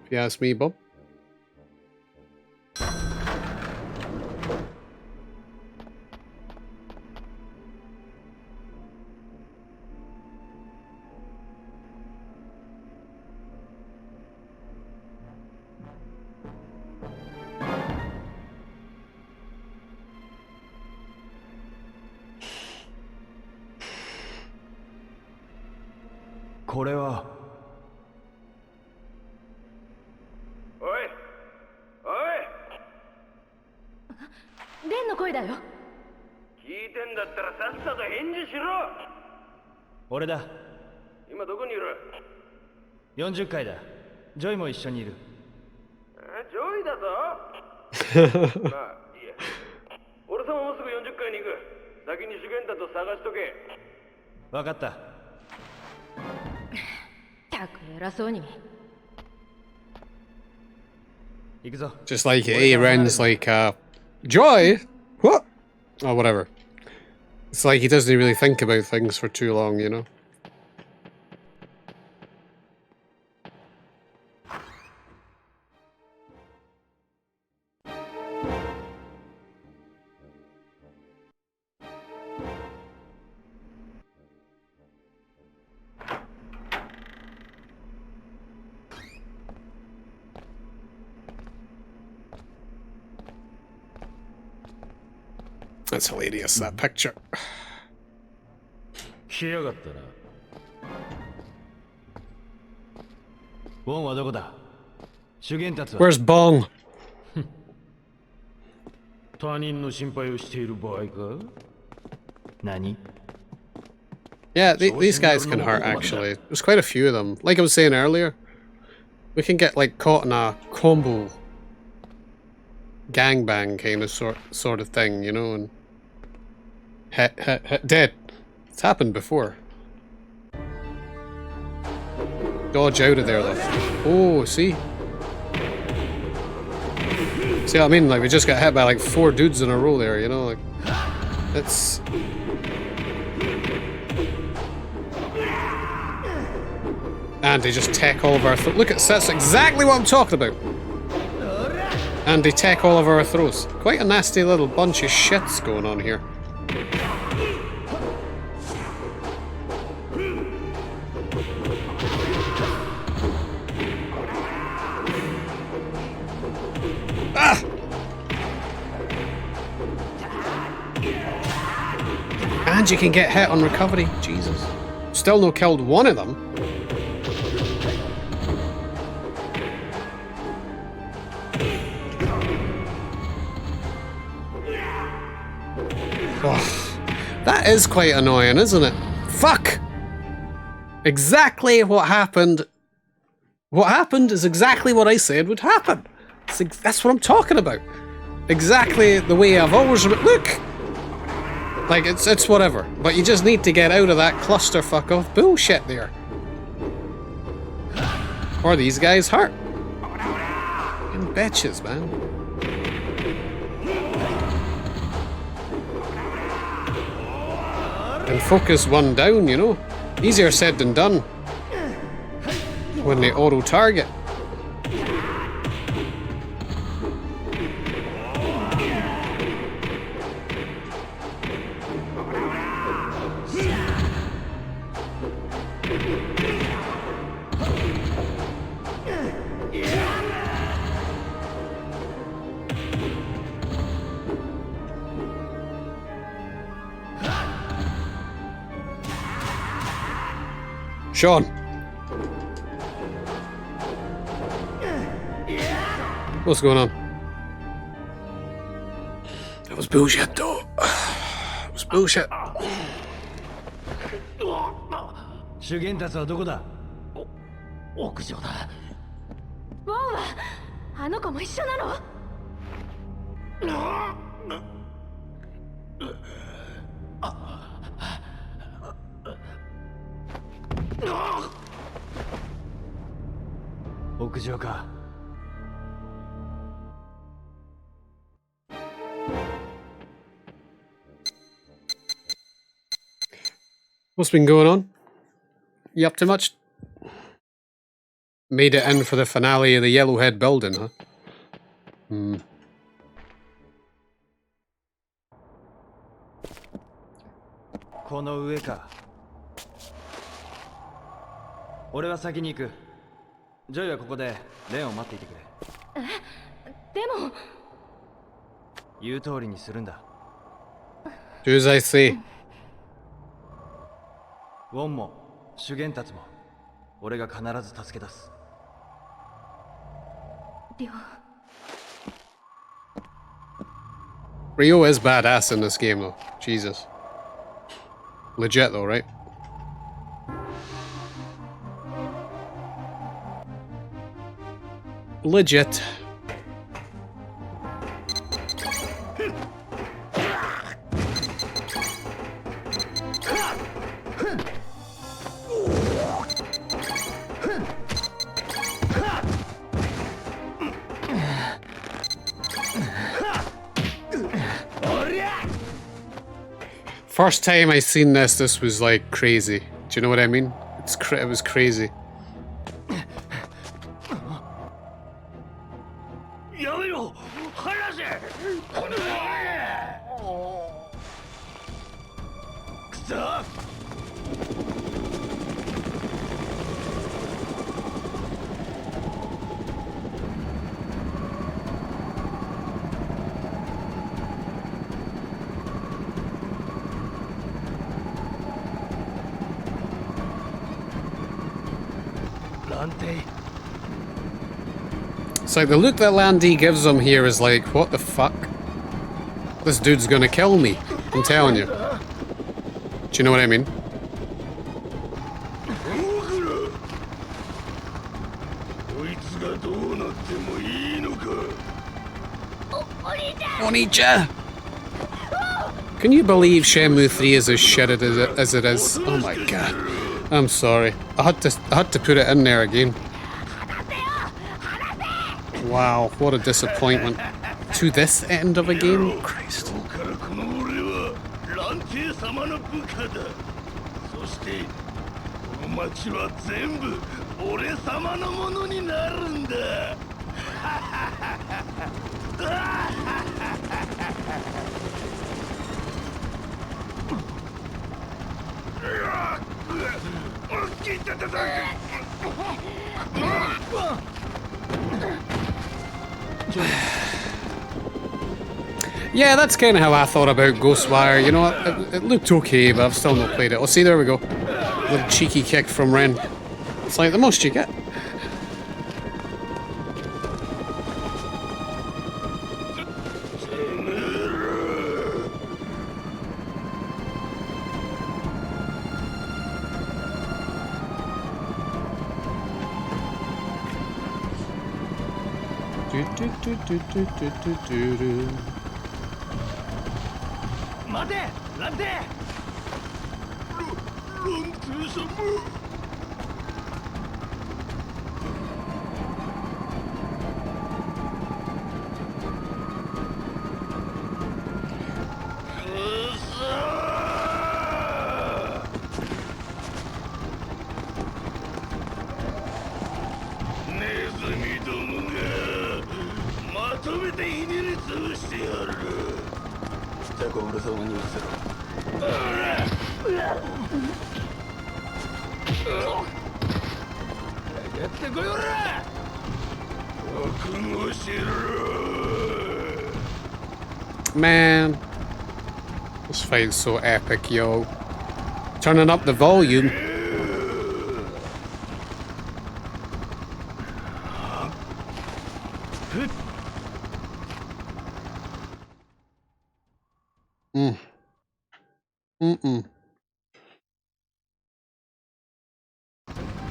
if you ask me, Bob.これは。おいおい、レンの声だよ。聞いてんだったらさっさと返事しろ。俺だ。今どこにいる？40階だ。ジョイも一緒にいる。ジョイだとまあいいや。俺様もうすぐ40階に行く。先に主元だと探しとけ。分かった。たく偉そうに。行くぞ。 Just like Aaron's like, Joy? What? Oh, whatever. It's like he doesn't really think about things for too long, you know? That's hilarious, that picture. 来やがったな。ウォンはどこだ？主元達は。 Where's Bong? 他人の心配をしている場合か？何? Yeah, these guys can hurt, actually. There's quite a few of them. Like I was saying earlier, we can get, like, caught in a combo gangbang kind of sort of thing, you know, and dead. It's happened before. Dodge out of there, though. Oh, see? See what I mean? Like, we just got hit by, like, 4 dudes in a row there, you know? Like, it's... And they just tech all of our look at that's exactly what I'm talking about. And they tech all of our throws. Quite a nasty little bunch of shits going on here. Ah! And you can get hit on recovery. Jesus. Still no killed one of them. Oh, that is quite annoying, isn't it? Fuck! Exactly what happened. What happened is exactly what I said would happen. That's what I'm talking about. Exactly the way I've always... Look! Like, it's whatever. But you just need to get out of that clusterfuck of bullshit there. Or these guys hurt. Fucking bitches, man. And focus one down, you know? Easier said than done. When they auto-target. Sean. What's going on? That was bullshit, though. It was bullshit. 主元達はどこだ? 屋上だ。ウォンはあの子も一緒なの? 屋上か。What's been going on? You up to much? Made it in for the finale of the Yellowhead building, huh? Hmm. この上か。俺は先に行く。ジョイはここでレンを待っていてくれ。でも言う通りにするんだ。Do as I say. ウォンも主元達も俺が必ず助け出す。Ryo is badass in this game, though. Jesus. Legit, though, right? Legit. First time I seen this was like crazy. Do you know what I mean? It was crazy. やめろ、離せ。くそ。It's like the look that Landy gives him here is like, what the fuck? This dude's gonna kill me. I'm telling you. you know what I mean? Onicha! Can you believe Shenmue 3 is as shitted as it is? Oh my god. I'm sorry. I had to put it in there again. Wow, what a disappointment. To this end of a game? Christ. Yeah, that's kind of how I thought about Ghostwire. You know, it looked okay, but I've still not played it. Oh, see, there we go. Little cheeky kick from Ren. It's like the most you get. Man, this fight's so epic, yo. Turning up the volume.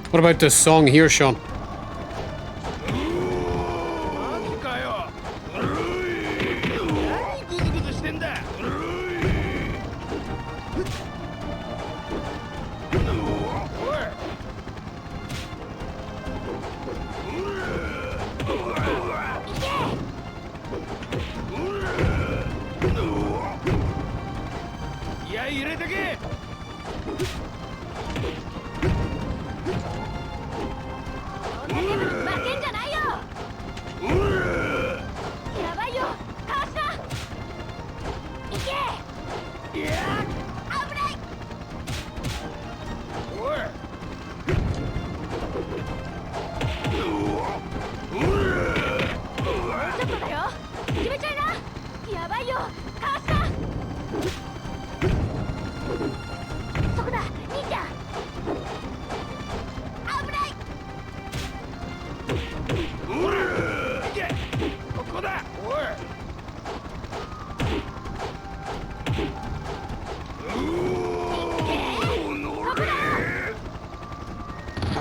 What about this song here, Sean?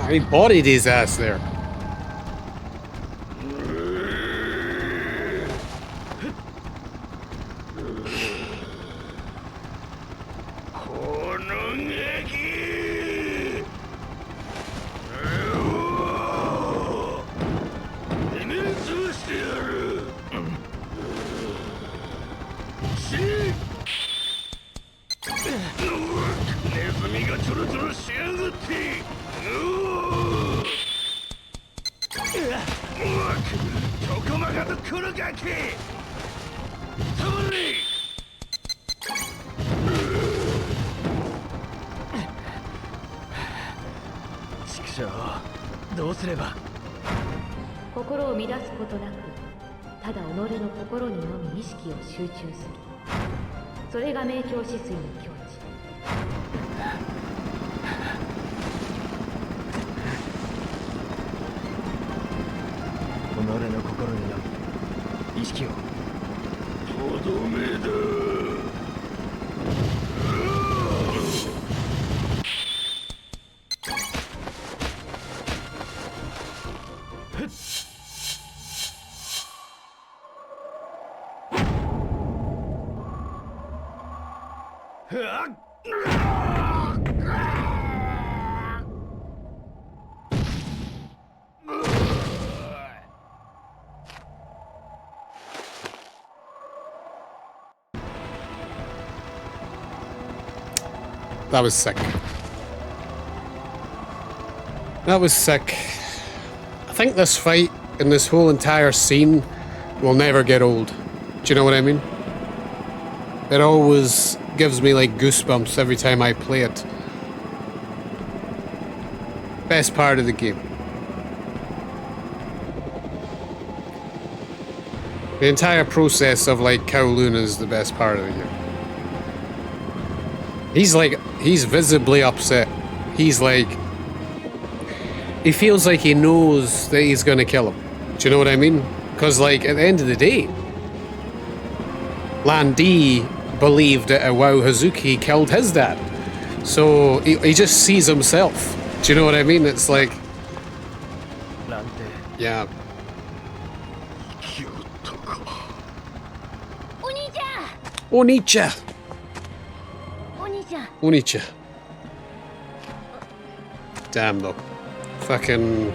He bodied his ass there. That was sick. That was sick. I think this fight and this whole entire scene will never get old. Do you know what I mean? It always gives me like goosebumps every time I play it. Best part of the game. The entire process of like Kowloon is the best part of the game. He's visibly upset. He's like, he feels like he knows that he's gonna kill him. Do you know what I mean? Because like at the end of the day, Lan Di believed that Iwao Hazuki killed his dad. So he just sees himself. Do you know what I mean? It's like, yeah. Onicha! Onicha. Damn though. Fucking...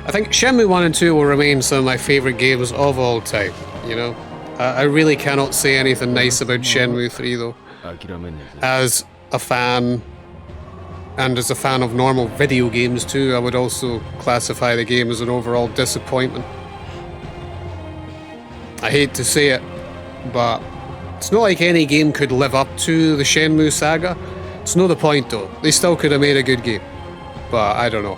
I think Shenmue 1 and 2 will remain some of my favourite games of all time, you know? I really cannot say anything nice about Shenmue 3 though. As a fan, and as a fan of normal video games too, I would also classify the game as an overall disappointment. I hate to say it, but it's not like any game could live up to the Shenmue saga. It's not the point though. They still could have made a good game. But I don't know.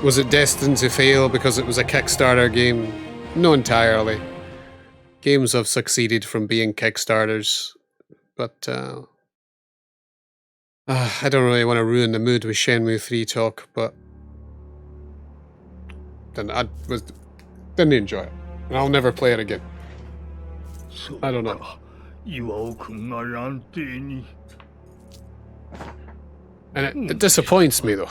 Was it destined to fail because it was a Kickstarter game? Not entirely. Games have succeeded from being Kickstarters. But I don't really want to ruin the mood with Shenmue 3 talk, but then didn't enjoy it. And I'll never play it again. I don't know. And it disappoints me though,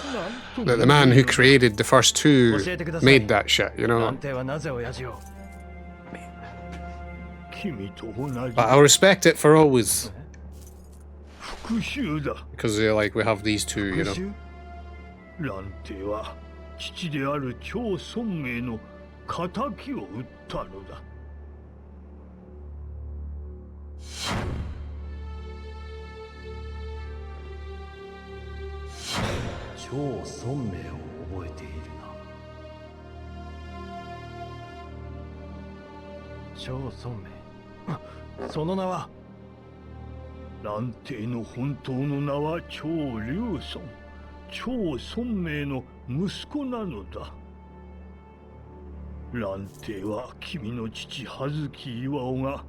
that the man who created the first two made that shit, you know? But I'll respect it for always. Because like we have these two, you know? 超尊名を覚えているな。超尊名。その名は蘭亭の本当の名は超龍尊。超尊名の息子なのだ。蘭亭は君の父葉月巌が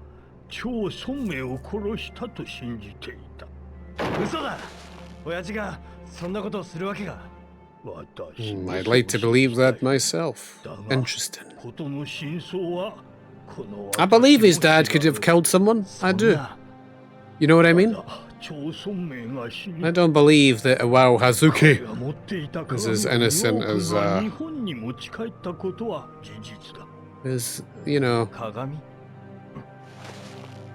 超尊名を殺したと信じていた。嘘だ。親父が I'd like to believe that myself. Interesting. I believe his dad could have killed someone. I do. You know what I mean? I don't believe that Iwao Hazuki is as innocent as, you know,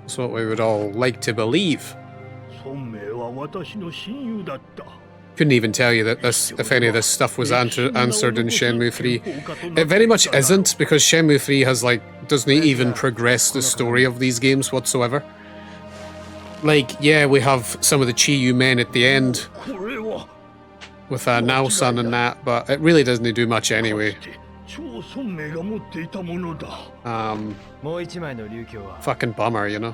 that's what we would all like to believe. Couldn't even tell you that if any of this stuff was answered in Shenmue 3. It very much isn't, because Shenmue 3 has doesn't even progress the story of these games whatsoever. Like, yeah, we have some of the Chiyu men at the end with Nao-san and that, but it really doesn't do much anyway. Fucking bummer, you know?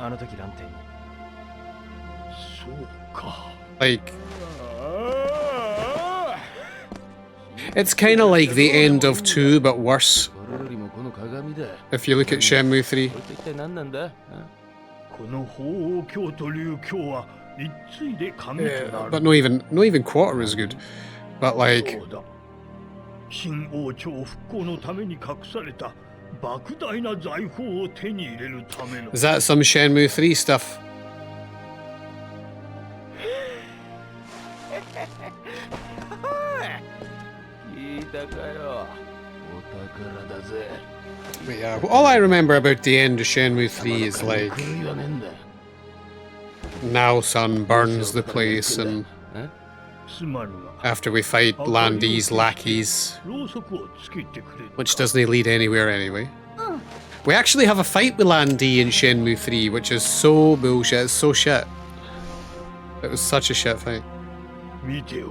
Like, it's kind of like the end of 2, but worse. If you look at Shenmue 3. Yeah, but not even quarter as good. But like, is that some Shenmue 3 stuff? But yeah, all I remember about the end of Shenmue 3 is like, now Sun burns the place, and after we fight Landy's lackeys, which doesn't lead anywhere anyway. We actually have a fight with Landy in Shenmue 3, which is so bullshit, it's so shit. It was such a shit fight. It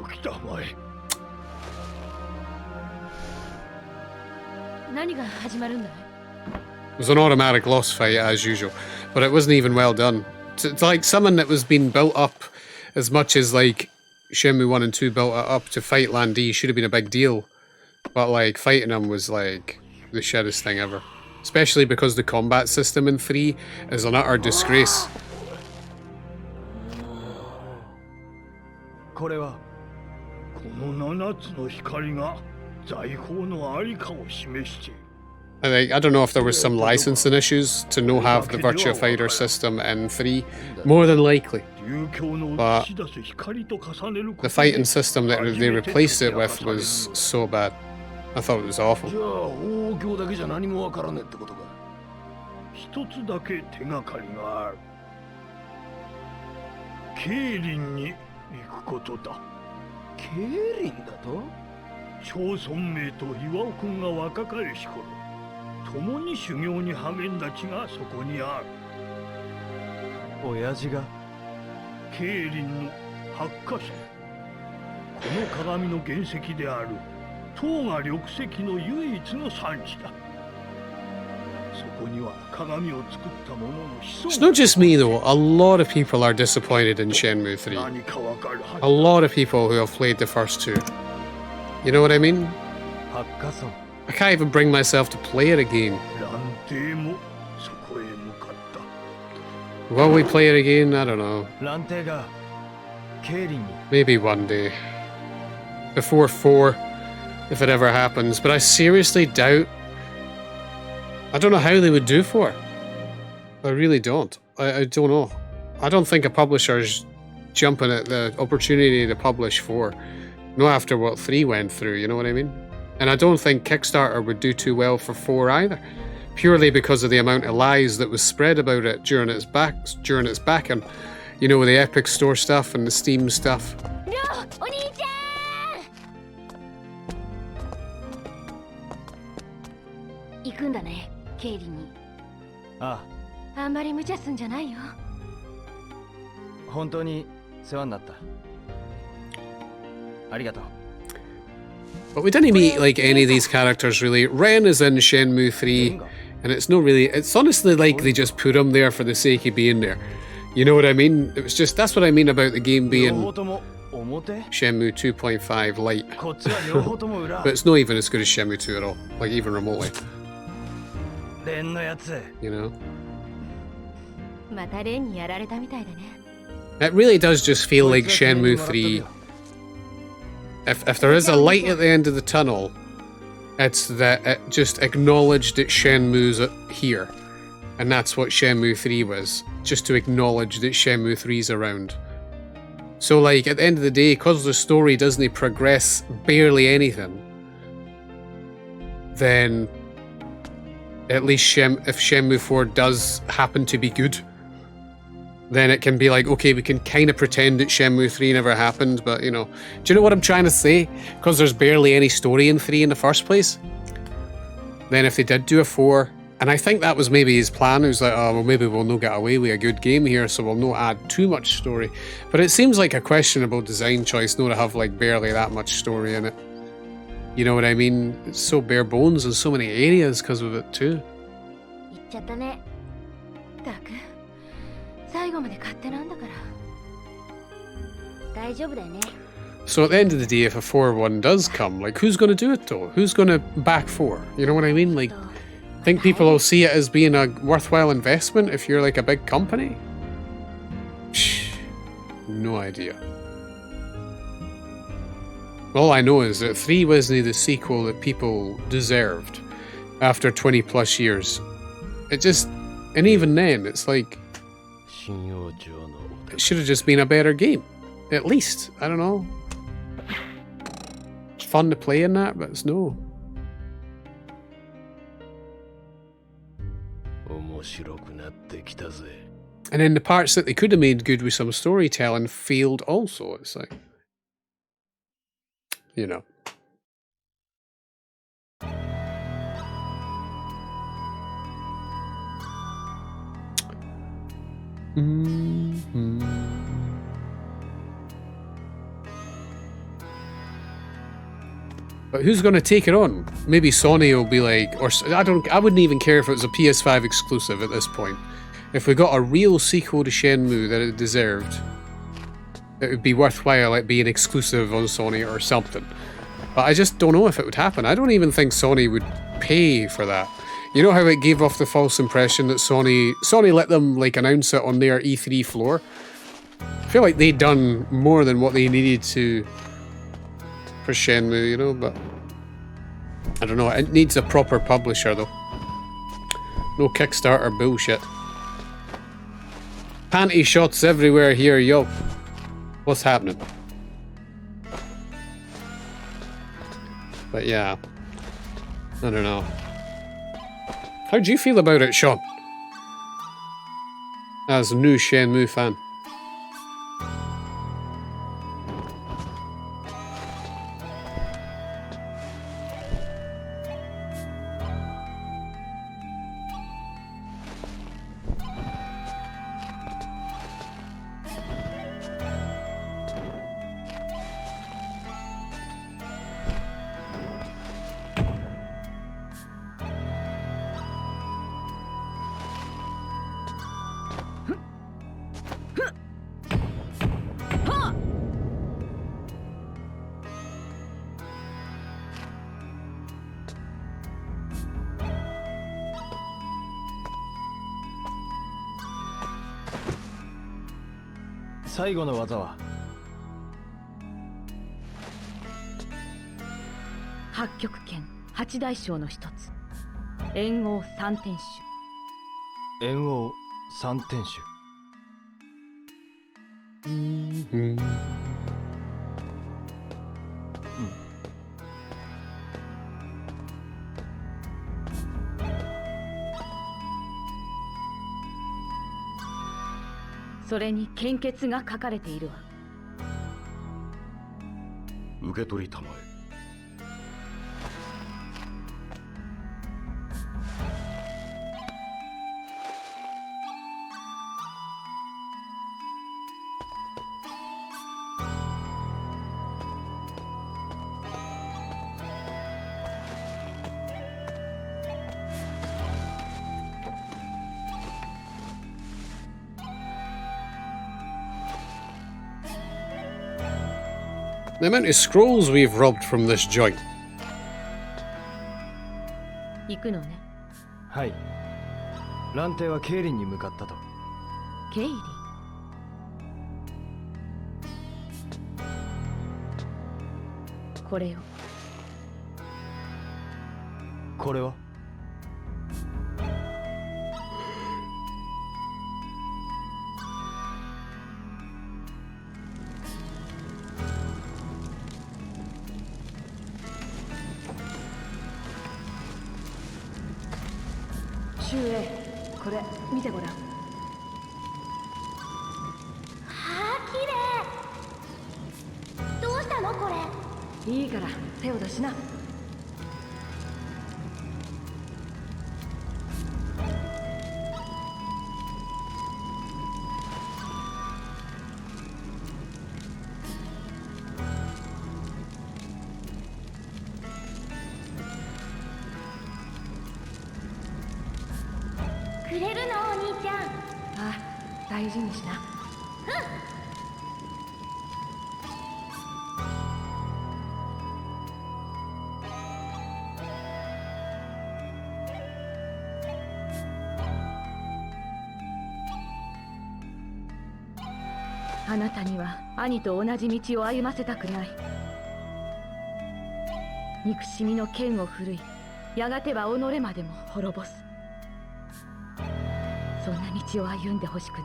was an automatic loss fight as usual, but it wasn't even well done. It's like something that was being built up as much as like Shenmue 1 and 2 built it up to fight Landy should have been a big deal. But like fighting him was like the shittest thing ever. Especially because the combat system in 3 is an utter disgrace. I don't know if there was some licensing issues to no have the Virtua Fighter system in 3. More than likely. But the fighting system that they replaced it with was so bad. I thought it was awful. It's not just me though, a lot of people are disappointed in Shenmue 3. A lot of people who have played the first two. You know what I mean? I can't even bring myself to play it again. Will we play it again? I don't know. Maybe one day. Before 4, if it ever happens. But I seriously doubt... I don't know how they would do 4. I really don't. I don't know. I don't think a publisher's jumping at the opportunity to publish 4. Not after what 3 went through, you know what I mean? And I don't think Kickstarter would do too well for 4 either. Purely because of the amount of lies that was spread about it during its backing. You know, the Epic Store stuff and the Steam stuff. But we didn't meet like any of these characters really. Ren is in Shenmue 3, and it's not really. It's honestly like they just put him there for the sake of being there. You know what I mean? It was just that's what I mean about the game being Shenmue 2.5 light. But it's not even as good as Shenmue 2 at all, like even remotely. You know? It really does just feel like Shenmue 3. If there is a light at the end of the tunnel, it's that it just acknowledged that Shenmue's here. And that's what Shenmue 3 was. Just to acknowledge that Shenmue 3's around. So like, at the end of the day, because the story doesn't progress barely anything, then at least if Shenmue 4 does happen to be good, then it can be like, okay, we can kind of pretend that Shenmue 3 never happened, but you know. Do you know what I'm trying to say? Because there's barely any story in 3 in the first place. Then if they did do a 4, and I think that was maybe his plan, it was like, oh, well, maybe we'll not get away with a good game here, so we'll not add too much story. But it seems like a questionable design choice not to have like barely that much story in it. You know what I mean? It's so bare bones in so many areas because of it too. So at the end of the day, if a 4-1 does come, like who's going to do it though? Who's going to back 4? You know what I mean? Like, think people will see it as being a worthwhile investment if you're like a big company? Psh, no idea. All I know is that 3 wasn't the sequel that people deserved after 20 plus years. It just, and even then, it's like, it should have just been a better game. At least. I don't know. It's fun to play in that, but it's no. 白くなってきたぜ。 And then the parts that they could have made good with some storytelling failed also. It's like, you know. But who's going to take it on? Maybe Sony will be like, or I wouldn't even care if it was a PS5 exclusive at this point. If we got a real sequel to Shenmue that it deserved, it would be worthwhile, like being exclusive on Sony or something. But I just don't know if it would happen. I don't even think Sony would pay for that. You know how it gave off the false impression that Sony let them like announce it on their E3 floor? I feel like they'd done more than what they needed to for Shenmue, you know, but I don't know. It needs a proper publisher though. No Kickstarter bullshit. Panty shots everywhere here, yo. What's happening? But yeah, I don't know. How do you feel about it, Sean? As a new Shenmue fan.最後の技は八極拳八大将の一つ猿王三天守。猿王三天守。それに献血が書かれているわ。受け取りたまえ。The amount of scrolls we've robbed from this joint. 行くのね。はい。蘭亭はケイリンに向かったと。ケイリン。これを。これはシュウエイ、これ見てごらん。あー、綺麗。どうしたのこれ。いいから手を出しな。くれるのお兄ちゃん。あ、大事にしな。あなたには兄と同じ道を歩ませたくない。憎しみの剣を振るい、やがては己までも滅ぼす。そんな道を歩んでほしくない。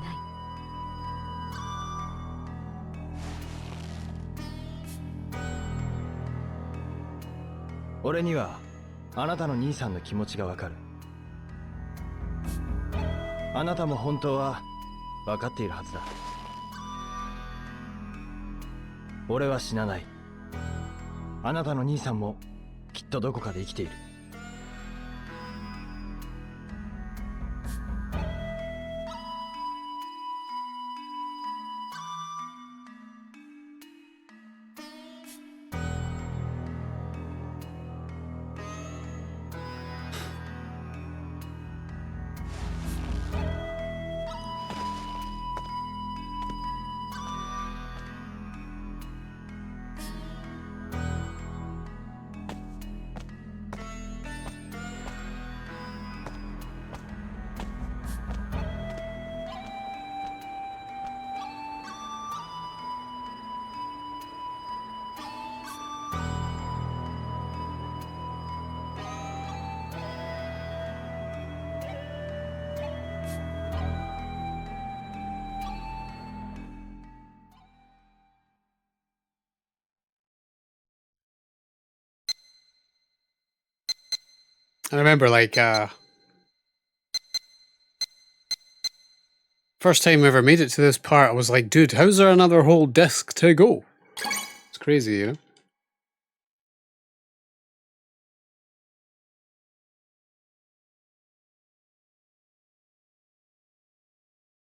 俺にはあなたの兄さんの気持ちがわかる。あなたも本当は分かっているはずだ。俺は死なない。あなたの兄さんもきっとどこかで生きている。I remember, like, first time I ever made it to this part, I was like, dude, how's there another whole disc to go? It's crazy, you know?